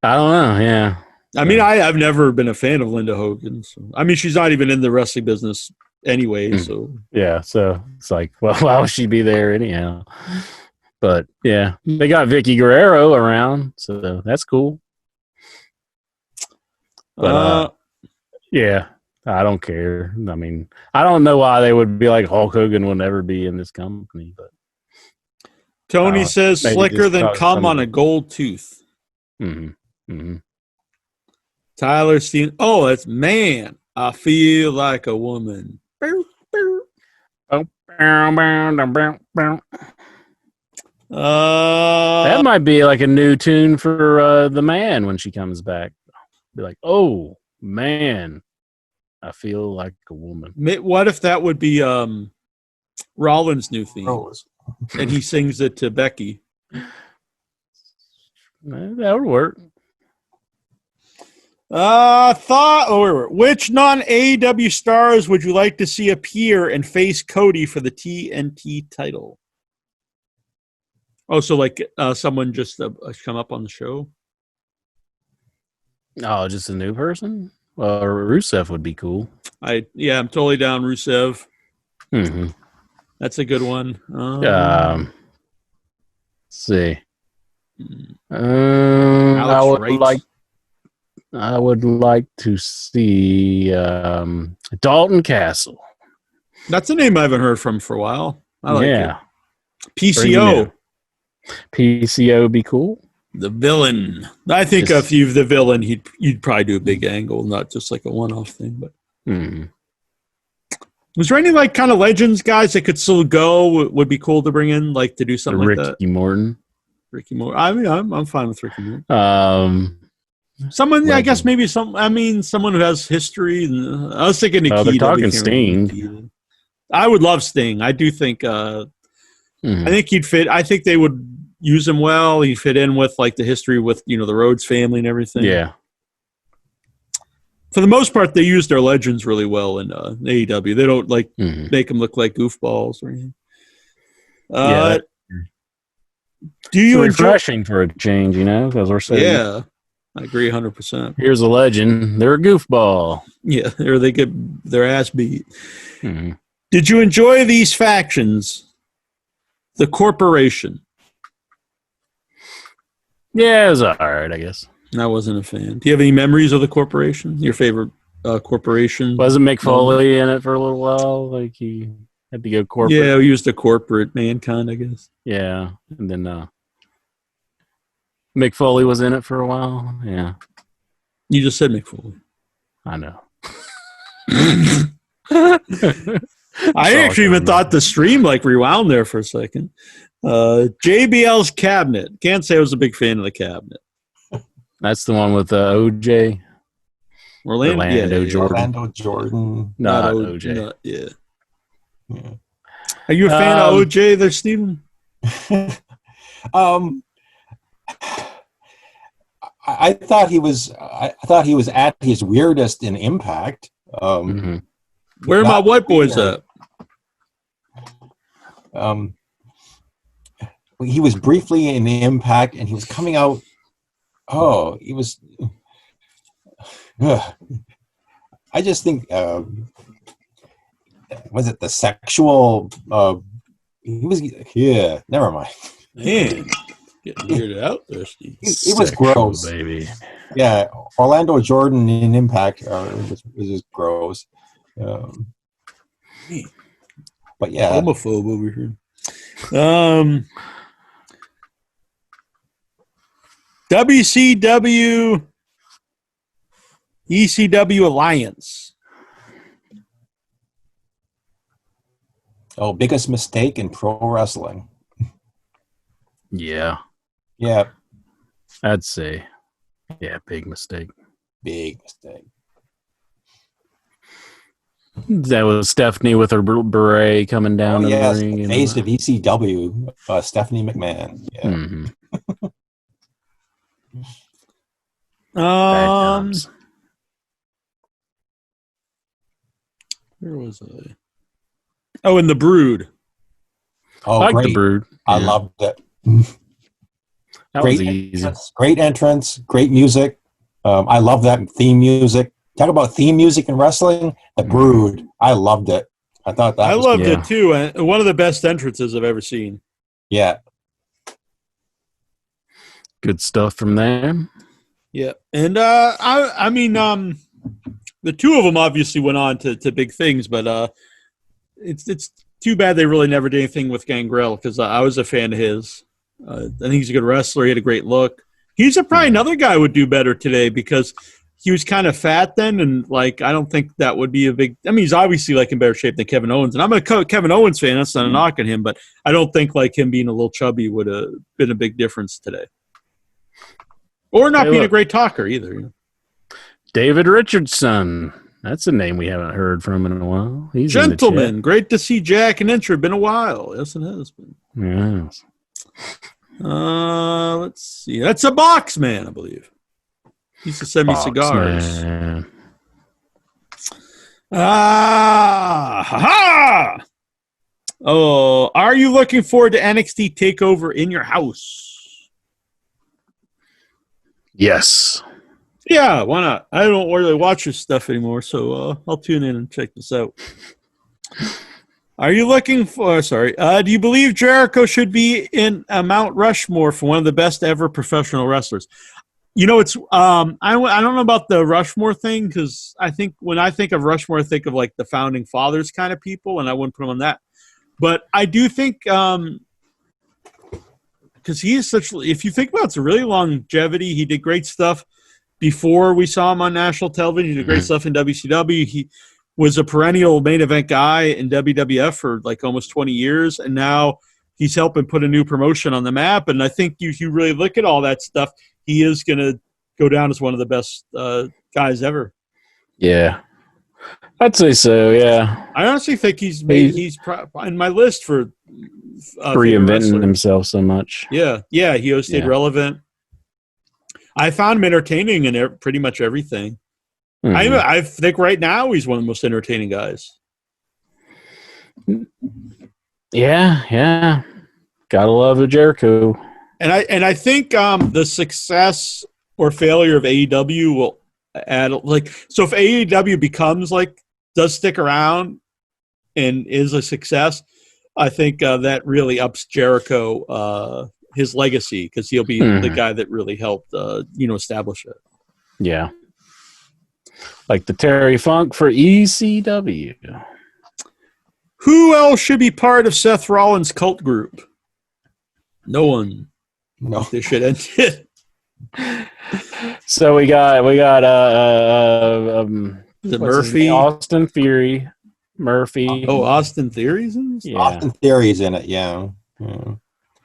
I don't know. Yeah. I mean, I've never been a fan of Linda Hogan. So. I mean, she's not even in the wrestling business anyway. So yeah. So it's like, well, why would she be there anyhow? But yeah, they got Vicky Guerrero around, so that's cool. But yeah, I don't care. I mean, I don't know why they would be like Hulk Hogan will never be in this company. But Tony says slicker than cum on a gold tooth. Mm-hmm. Mm-hmm. Tyler Steen. Oh, it's man. I feel like a woman. That might be like a new tune for the man when she comes back. Be like, oh man, I feel like a woman. What if that would be Rollins' new theme, and he sings it to Becky? That would work. Which non-AEW stars would you like to see appear and face Cody for the TNT title? Oh, so like someone just come up on the show? Oh, just a new person? Well, Rusev would be cool. I'm totally down Rusev. Mm-hmm. That's a good one. Let's see. I would like to see Dalton Castle. That's a name I haven't heard from for a while. I like it. PCO. PCO would be cool. The villain. I think if you're the villain, you'd probably do a big angle, not just like a one-off thing. But was there any like kind of legends guys that could still go? Would be cool to bring in, like to do something like that. Ricky Morton. I mean, I'm fine with Ricky Morton. Someone, legend. I guess maybe someone who has history. And I was thinking Nikita. They're talking Sting. I would love Sting. I do think. I think he'd fit. I think they would use him well. He'd fit in with like the history with the Rhodes family and everything. Yeah. For the most part, they use their legends really well in AEW. They don't like make them look like goofballs or anything. Do you refreshing for a change? Because we're saying. Yeah, I agree 100%. Here's a legend. They're a goofball. Yeah, or they get their ass beat. Mm-hmm. Did you enjoy these factions? The Corporation. Yeah, it was all right, I guess. I wasn't a fan. Do you have any memories of the Corporation? Your favorite Corporation? Wasn't Mick Foley in it for a little while? Like he had to go corporate. Yeah, he used a corporate Mankind, I guess. Yeah, and then Mick Foley was in it for a while. Yeah. You just said Mick Foley. I know. I actually even thought the stream like rewound there for a second. JBL's Cabinet. Can't say I was a big fan of the Cabinet. That's the one with OJ. Orlando Jordan. Orlando Jordan. Not OJ. Yeah. Are you a fan of OJ there, Steven? I thought he was at his weirdest in Impact. Where are my white boys at? He was briefly in Impact, and he was coming out. Oh, he was. I just think. Was it the sexual? He was. Yeah, never mind. Man, getting weirded out there, Steve. He was gross, baby. Yeah, Orlando Jordan in Impact was just gross. But yeah, homophobe over here. WCW ECW Alliance. Oh, biggest mistake in pro wrestling. Yeah. Yeah. I'd say. Yeah, big mistake. Big mistake. That was Stephanie with her beret coming down to the ring. The face of ECW, Stephanie McMahon. Yeah. Mm-hmm. Where was I? Oh, in the Brood. Oh, I like great. the Brood. I Yeah. loved it. That was easy. Great entrance, great music. I love that theme music. Talk about theme music in wrestling. The Brood. I loved it. I thought that I was loved it too. And one of the best entrances I've ever seen. Yeah. Good stuff from there. Yeah. And I mean, the two of them obviously went on to big things, but it's too bad they really never did anything with Gangrel, because I was a fan of his. I think he's a good wrestler. He had a great look. He's probably another guy would do better today, because he was kind of fat then, and like I don't think that would be a big. I mean, he's obviously like in better shape than Kevin Owens, and I'm a Kevin Owens fan. That's not a knock on him, but I don't think like him being a little chubby would have been a big difference today, or not being a great talker either. You know? David Richardson. That's a name we haven't heard from in a while. He's Gentlemen, great to see Jack and Intra. Been a while. Yes, it has been. Yes. Let's see. That's a box man, I believe. He used to send me cigars. Man. Ha! Oh, are you looking forward to NXT TakeOver in your house? Yes. Yeah, why not? I don't really watch this stuff anymore, so I'll tune in and check this out. Are you looking for? Do you believe Jericho should be in Mount Rushmore for one of the best ever professional wrestlers? You know, it's I don't know about the Rushmore thing, because I think when I think of Rushmore, I think of like the founding fathers kind of people, and I wouldn't put him on that. But I do think because he is such. If you think about it, it's a really longevity. He did great stuff before we saw him on national television. He did great stuff in WCW. He was a perennial main event guy in WWF for like almost 20 years, and now he's helping put a new promotion on the map. And I think you really look at all that stuff, he is going to go down as one of the best guys ever. Yeah. I'd say so, yeah. I honestly think he's in my list for reinventing himself so much. Yeah, he always stayed relevant. I found him entertaining in pretty much everything. Mm-hmm. I think right now he's one of the most entertaining guys. Yeah. Gotta love a Jericho. And I think the success or failure of AEW will add so if AEW does stick around and is a success, I think that really ups Jericho his legacy, because he'll be the guy that really helped establish it. Yeah. Like the Terry Funk for ECW. Who else should be part of Seth Rollins' cult group? No one. No. They should end it. So we got is it Murphy? Austin Theory. Murphy. Oh, Austin Theory's in this? Yeah. Austin Theory's in it, yeah.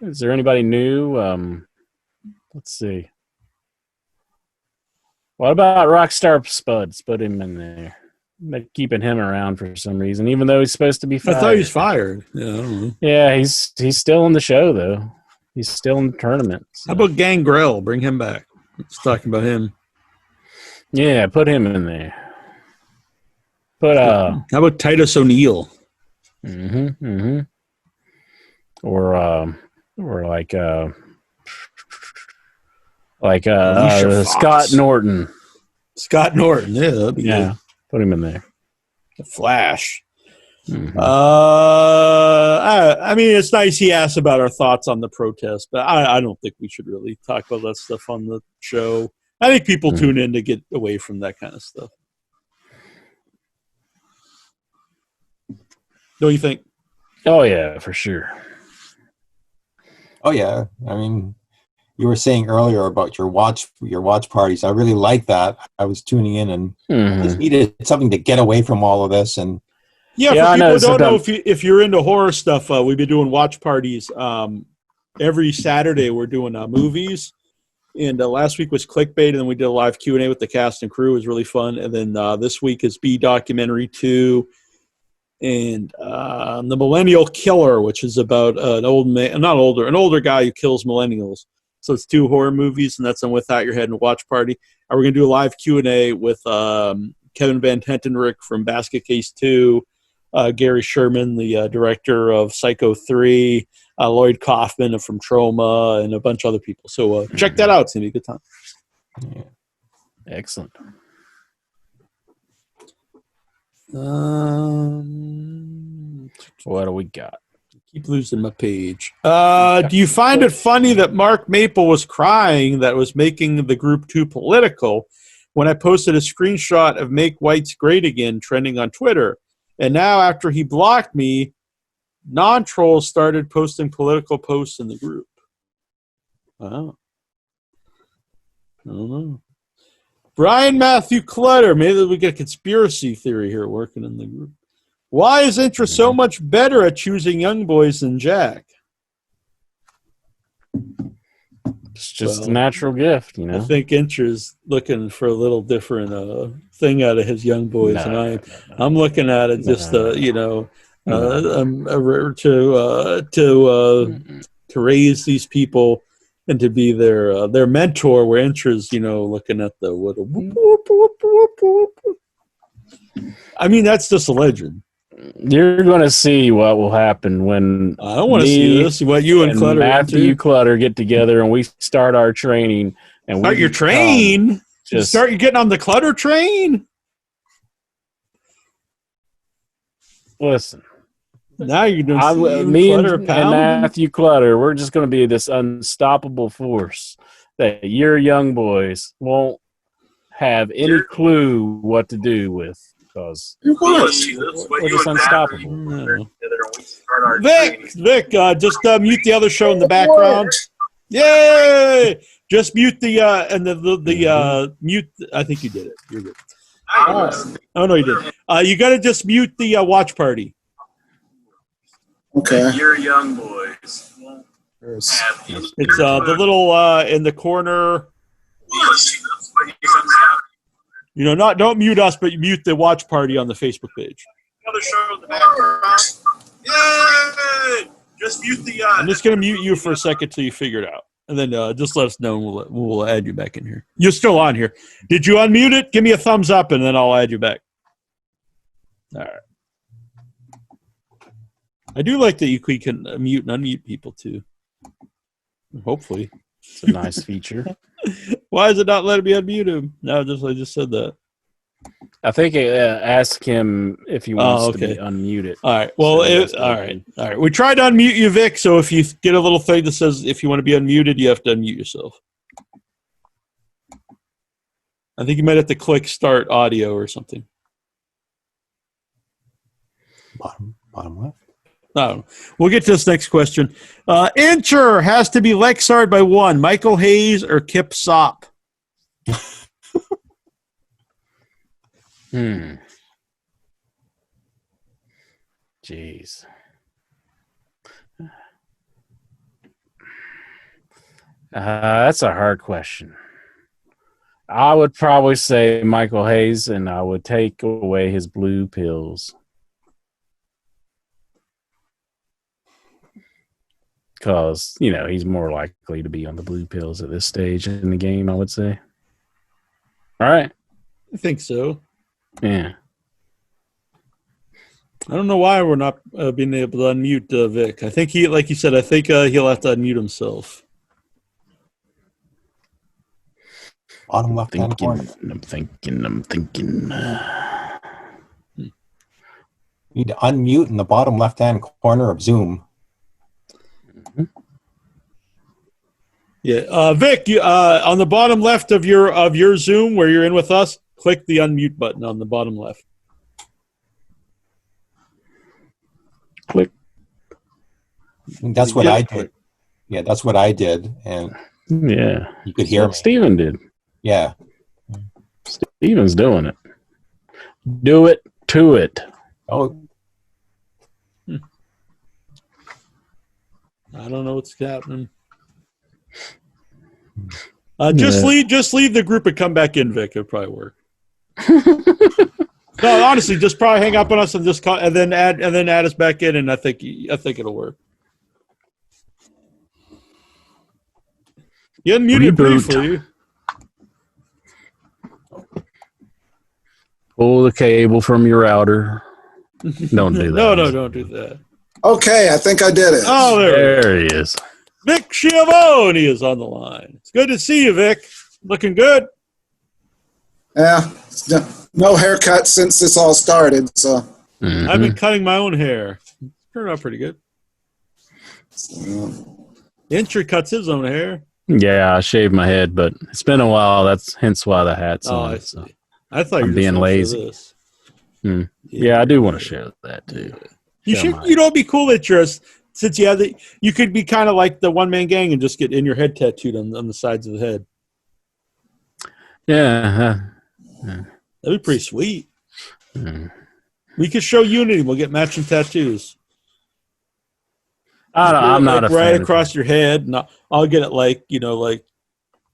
Is there anybody new? Let's see. What about Rockstar Spud? Put him in there. They're keeping him around for some reason, even though he's supposed to be fired. I thought he was fired. Yeah, I don't know. Yeah, he's still in the show, though. He's still in the tournament. So. How about Gangrel? Bring him back. Let's talk about him. Yeah, put him in there. How about Titus O'Neil? Or Scott Norton. Scott Norton, yeah, that'd be good. Put him in there. The Flash. I mean, it's nice he asked about our thoughts on the protest, but I don't think we should really talk about that stuff on the show. I think people tune in to get away from that kind of stuff. Don't you think? Oh, yeah, for sure. Oh, yeah. I mean, you were saying earlier about your watch parties. I really like that. I was tuning in and I just needed something to get away from all of this. And for people who don't know, if you're into horror stuff, we've been doing watch parties every Saturday. We're doing movies, And last week was Clickbait, and then we did a live Q&A with the cast and crew. It was really fun. And then this week is B Documentary 2 and The Millennial Killer, which is about an older guy who kills millennials. So it's 2 horror movies, and that's on Without Your Head and Watch Party. And we're going to do a live Q&A with Kevin Van Tentenrick from Basket Case 2, Gary Sherman, the director of Psycho 3, Lloyd Kaufman from Troma, and a bunch of other people. So check that out. It's going to be a good time. Yeah. Excellent. What do we got? Keep losing my page. Do you find it funny that Mark Maple was crying that was making the group too political when I posted a screenshot of Make Whites Great Again trending on Twitter? And now after he blocked me, non-trolls started posting political posts in the group. Wow. I don't know. Brian Matthew Clutter. Maybe we get a conspiracy theory here working in the group. Why is Intra so much better at choosing young boys than Jack? It's just a natural gift, you know. I think Intra's looking for a little different thing out of his young boys than I am. I'm looking at it just, to raise these people and to be their mentor. Where Intra's, looking at the whoop, whoop, whoop, whoop. I mean, that's just a legend. You're going to see what will happen when I don't want to see this. What you and Clutter Matthew Clutter get together and we start our training. And start your train. Start you getting on the Clutter train. Listen. Now you're doing me and Matthew Clutter. We're just going to be this unstoppable force that your young boys won't have any clue what to do with. Because we're just unstoppable. No. Vic, just mute the other show in the background. Yay! Just mute the mute. I think you did it. You're good. Oh no, you didn't. You got to just mute the watch party. Okay. Your young boys. It's the little in the corner. Don't mute us, but mute the watch party on the Facebook page. Another show in the background. Yay! Just mute the. I'm just going to mute you for a second till you figure it out, and then just let us know, and we'll add you back in here. You're still on here. Did you unmute it? Give me a thumbs up, and then I'll add you back. All right. I do like that you can mute and unmute people too. Hopefully, it's a nice feature. Why is it not letting me unmute him? No, I just said that. I think ask him if he wants to be unmuted. All right. Well, all right. We tried to unmute you, Vic. So if you get a little thing that says if you want to be unmuted, you have to unmute yourself. I think you might have to click start audio or something. Bottom left. No, we'll get to this next question. Incher has to be Lexard by one, Michael Hayes or Kip Sop. Jeez. That's a hard question. I would probably say Michael Hayes, and I would take away his blue pills. Because, he's more likely to be on the blue pills at this stage in the game, I would say. All right. I think so. Yeah. I don't know why we're not being able to unmute Vic. I think like you said, I think he'll have to unmute himself. Bottom left hand corner. I'm thinking. You need to unmute in the bottom left hand corner of Zoom. Yeah, Vic, you, on the bottom left of your Zoom where you're in with us, click the unmute button on the bottom left. Click. That's what I did. Yeah, that's what I did, and yeah, you could hear me. Steven did. Yeah, Steven's doing it. Do it to it. Oh. I don't know what's happening. Just leave the group and come back in, Vic. It'll probably work. No, honestly, just probably hang up on us and just call, and then add us back in, and I think it'll work. You unmuted briefly. Pull the cable from your router. Don't do that. No, don't do that. Okay, I think I did it. Oh, there he is. Vic Schiavone is on the line. It's good to see you, Vic. Looking good. Yeah, no haircut since this all started, so. Mm-hmm. I've been cutting my own hair. Turned out pretty good. Entry cuts his own hair. Yeah, I shaved my head, but it's been a while. That's hence why the hat's on. I see. So I thought you were being lazy. Yeah, I do want to share that too. You should. You know, it'd be cool that since you could be kind of like the one man gang and just get in your head tattooed on the sides of the head. Yeah. That'd be pretty sweet. We could show unity. We'll get matching tattoos. I'm not a fan right across your head, and I'll get it like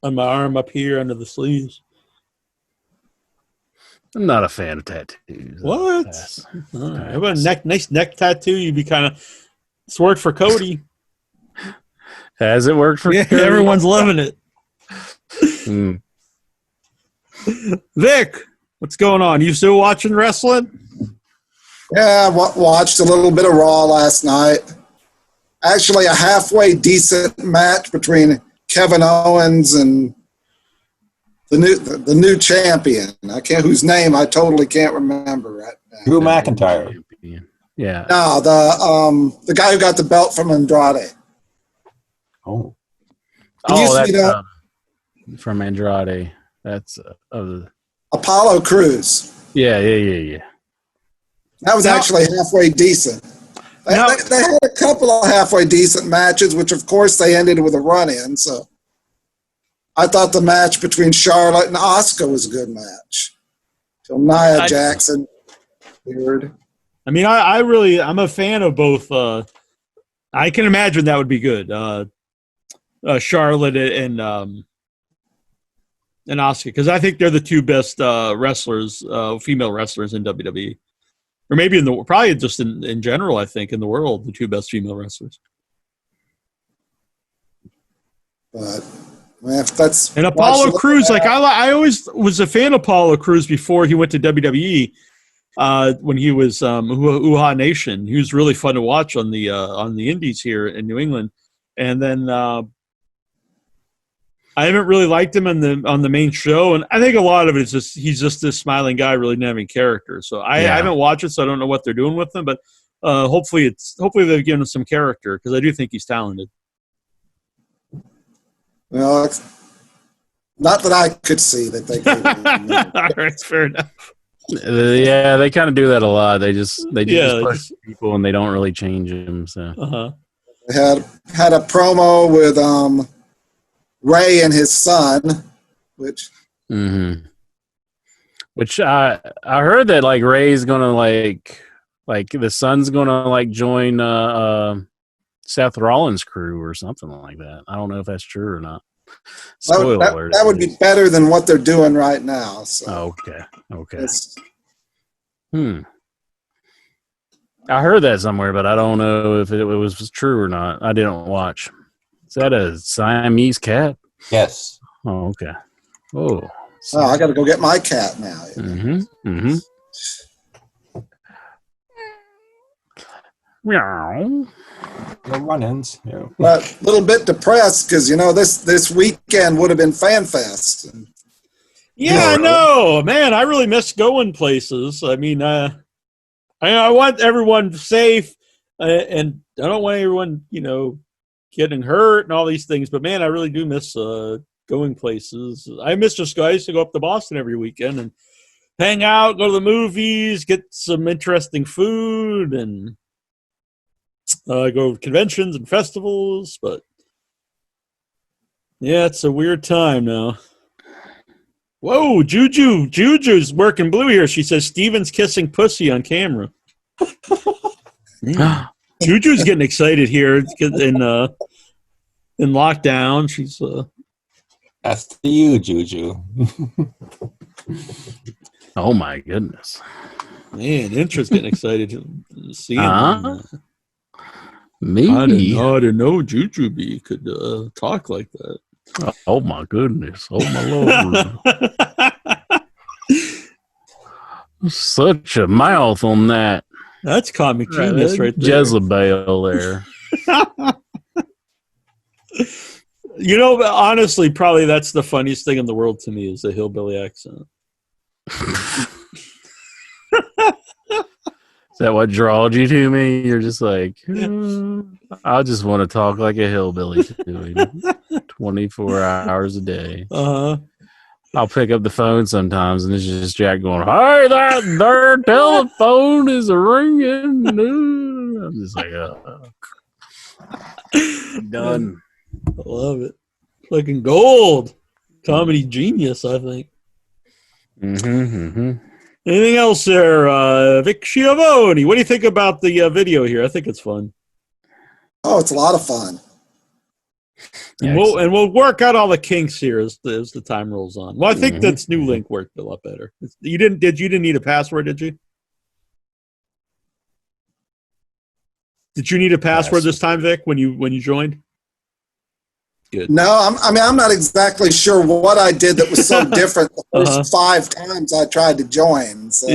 on my arm up here under the sleeves. I'm not a fan of tattoos. What? Right. How about a nice neck tattoo? You'd be kind of. It's worked for Cody. Has it worked for Cody? Everyone's loving it. Vic, what's going on? You still watching wrestling? Yeah, I watched a little bit of Raw last night. Actually, a halfway decent match between Kevin Owens and the new champion. Whose name I totally can't remember right now. Drew McIntyre. Yeah. No, the guy who got the belt from Andrade. Oh. That's from Andrade. That's Apollo Crews. Yeah. That was actually halfway decent. They had a couple of halfway decent matches, which of course they ended with a run-in. So I thought the match between Charlotte and Asuka was a good match. Till Nia Jackson appeared. I mean, I'm a fan of both. I can imagine that would be good. Charlotte and Asuka, because I think they're the two best wrestlers, female wrestlers in WWE, or maybe probably just in general. I think in the world, the two best female wrestlers. But that's and Apollo Crews. Like I always was a fan of Apollo Crews before he went to WWE. When he was Uhaa Nation, he was really fun to watch on the Indies here in New England, and then I haven't really liked him on the main show, and I think a lot of it is just he's just this smiling guy, really not having character. So I haven't watched it, so I don't know what they're doing with him, but hopefully they've given him some character because I do think he's talented. Well, not that I could see that they could. All right, fair enough. Yeah, they kind of do that a lot. They just push people and they don't really change them. So They had a promo with Ray and his son, which I heard that like Ray's gonna like the son's gonna join Seth Rollins' crew or something like that. I don't know if that's true or not. Spoiler alert. That would be better than what they're doing right now. So. Okay. I heard that somewhere, but I don't know if it was true or not. I didn't watch. Is that a Siamese cat? Yes. Oh, okay. Oh, I got to go get my cat now. Meow. No run-ins. Yeah. But a little bit depressed because this weekend would have been Fan Fest. Yeah, I know, man. I really miss going places. I mean, I want everyone safe, and I don't want everyone, getting hurt and all these things. But man, I really do miss going places. I used to go up to Boston every weekend and hang out, go to the movies, get some interesting food, and go to conventions and festivals. But yeah, it's a weird time now. Whoa, Juju's working blue here. She says Steven's kissing pussy on camera. Juju's getting excited here in lockdown. She's That's to you, Juju. Oh my goodness. Man, Intra's getting excited to see him. Me? I didn't know Jujubee could talk like that. Oh my goodness. Oh my Lord. Such a mouth on that. That's comic genius right there. Jezebel there. You know, honestly, probably that's the funniest thing in the world to me is the hillbilly accent. Is that what drawed you to me? You're just like, I just want to talk like a hillbilly to him 24 hours a day. Uh-huh. I'll pick up the phone sometimes, and it's just Jack going, "Hey, that their telephone is ringing." I'm just like, done. I love it. Fucking gold. Comedy genius, I think. Anything else there, Vic Schiavone? What do you think about the video here? I think it's fun. Oh, it's a lot of fun. And we'll work out all the kinks here as the time rolls on. Well, I think this new link worked a lot better. You didn't need a password, did you? Did you need a password this time, Vic, when you joined? Good. No, I'm not exactly sure what I did that was so different the first 5 times I tried to join. So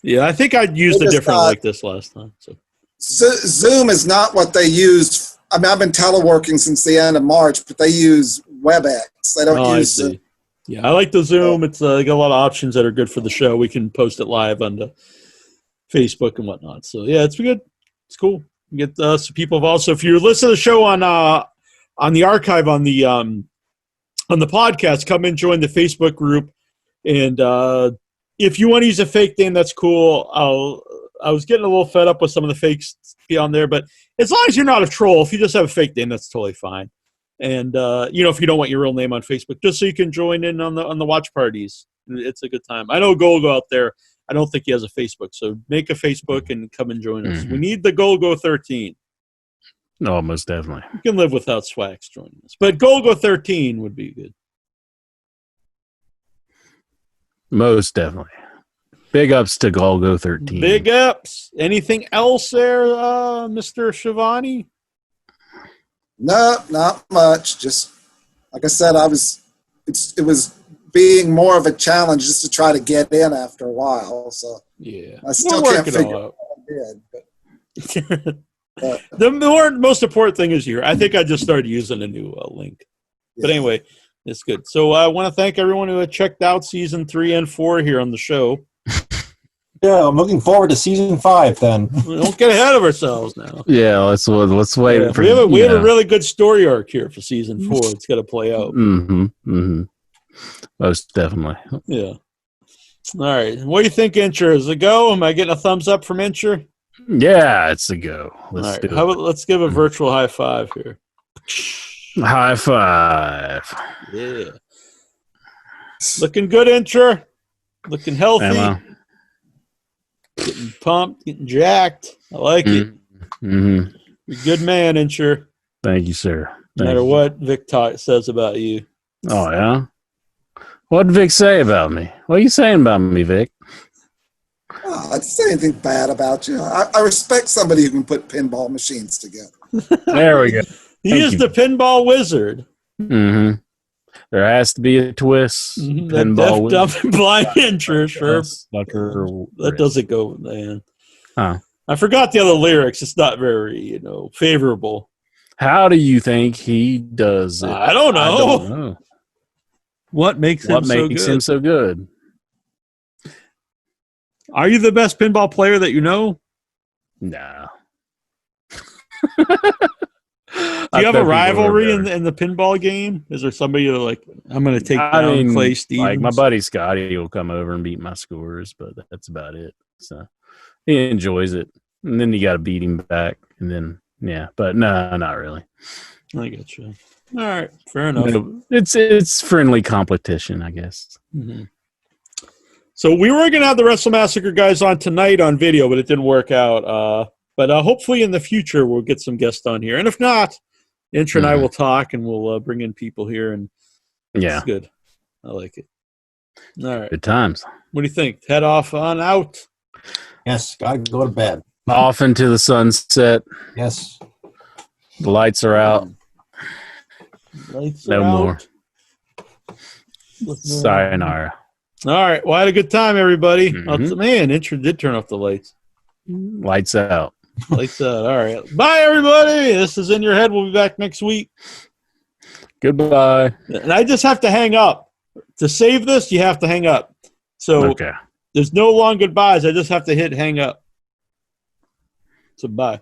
yeah. I think I used a different like this last time. So Zoom is not what they use. I mean, I've been teleworking since the end of March, but they use WebEx. They don't use Zoom. Yeah, I like the Zoom. It's got a lot of options that are good for the show. We can post it live on the Facebook and whatnot. So yeah, it's good. It's cool. You get some people involved. So if you're listening to the show on the archive on the podcast, come and join the Facebook group. And if you want to use a fake name, that's cool. I was getting a little fed up with some of the fakes on there, but as long as you're not a troll, if you just have a fake name, that's totally fine. And if you don't want your real name on Facebook, just so you can join in on the watch parties, it's a good time. I know Golgo out there. I don't think he has a Facebook, so make a Facebook and come and join us. We need the Golgo 13. No, most definitely. You can live without Swax joining us, but Golgo 13 would be good. Most definitely. Big ups to Golgo 13. Big ups. Anything else there, Mr. Schiavone? No, not much. Just like I said, it was being more of a challenge just to try to get in after a while. So yeah, I still can't figure out what I did. But the most important thing is here. I think I just started using a new link. Yeah. But anyway, it's good. So I want to thank everyone who had checked out season 3 and 4 here on the show. Yeah, I'm looking forward to season 5 then. Don't get ahead of ourselves now. Yeah, let's wait. Yeah, we have a really good story arc here for season 4. It's got to play out. Most definitely. Yeah. All right. What do you think, Incher? Is it a go? Am I getting a thumbs up from Incher? Yeah, it's a go. Let's give a virtual high five here. High five. Yeah. Looking good, Incher. Looking healthy. Getting pumped, getting jacked. I like it. You're a good man, Incher. Thank you, sir. No matter what Vic says about you. Oh, yeah? What did Vic say about me? What are you saying about me, Vic? Oh, I didn't say anything bad about you. I respect somebody who can put pinball machines together. There we go. He is the pinball wizard. There has to be a twist. Pinball dumb blind interest. Sure. That doesn't go, man. Huh. I forgot the other lyrics. It's not very, favorable. How do you think he does it? I don't know. What makes him so good? Are you the best pinball player that you know? No. Do you have a rivalry in the pinball game? Is there somebody you're like, I'm going to take down Clay Stevens? Like my buddy Scotty will come over and beat my scores, but that's about it. So he enjoys it. And then you got to beat him back. And then, but no, not really. I get you. All right. Fair enough. It's friendly competition, I guess. So we were going to have the Wrestle Massacre guys on tonight on video, but it didn't work out. But hopefully in the future we'll get some guests on here. And if not, Intra and I will talk and we'll bring in people here. And Yeah. It's good. I like it. All right. Good times. What do you think? Head off on out. Yes, gotta go to bed. Off into the sunset. Yes. The lights are out. Lights No are more. out. Sayonara. All right. Well, I had a good time, everybody. Mhm. Man, Intro did turn off the lights. Lights out. Lights out. All right. Bye, everybody. This is In Your Head. We'll be back next week. Goodbye. And I just have to hang up. To save this, you have to hang up. So Okay. there's no long goodbyes. I just have to hit hang up. So bye.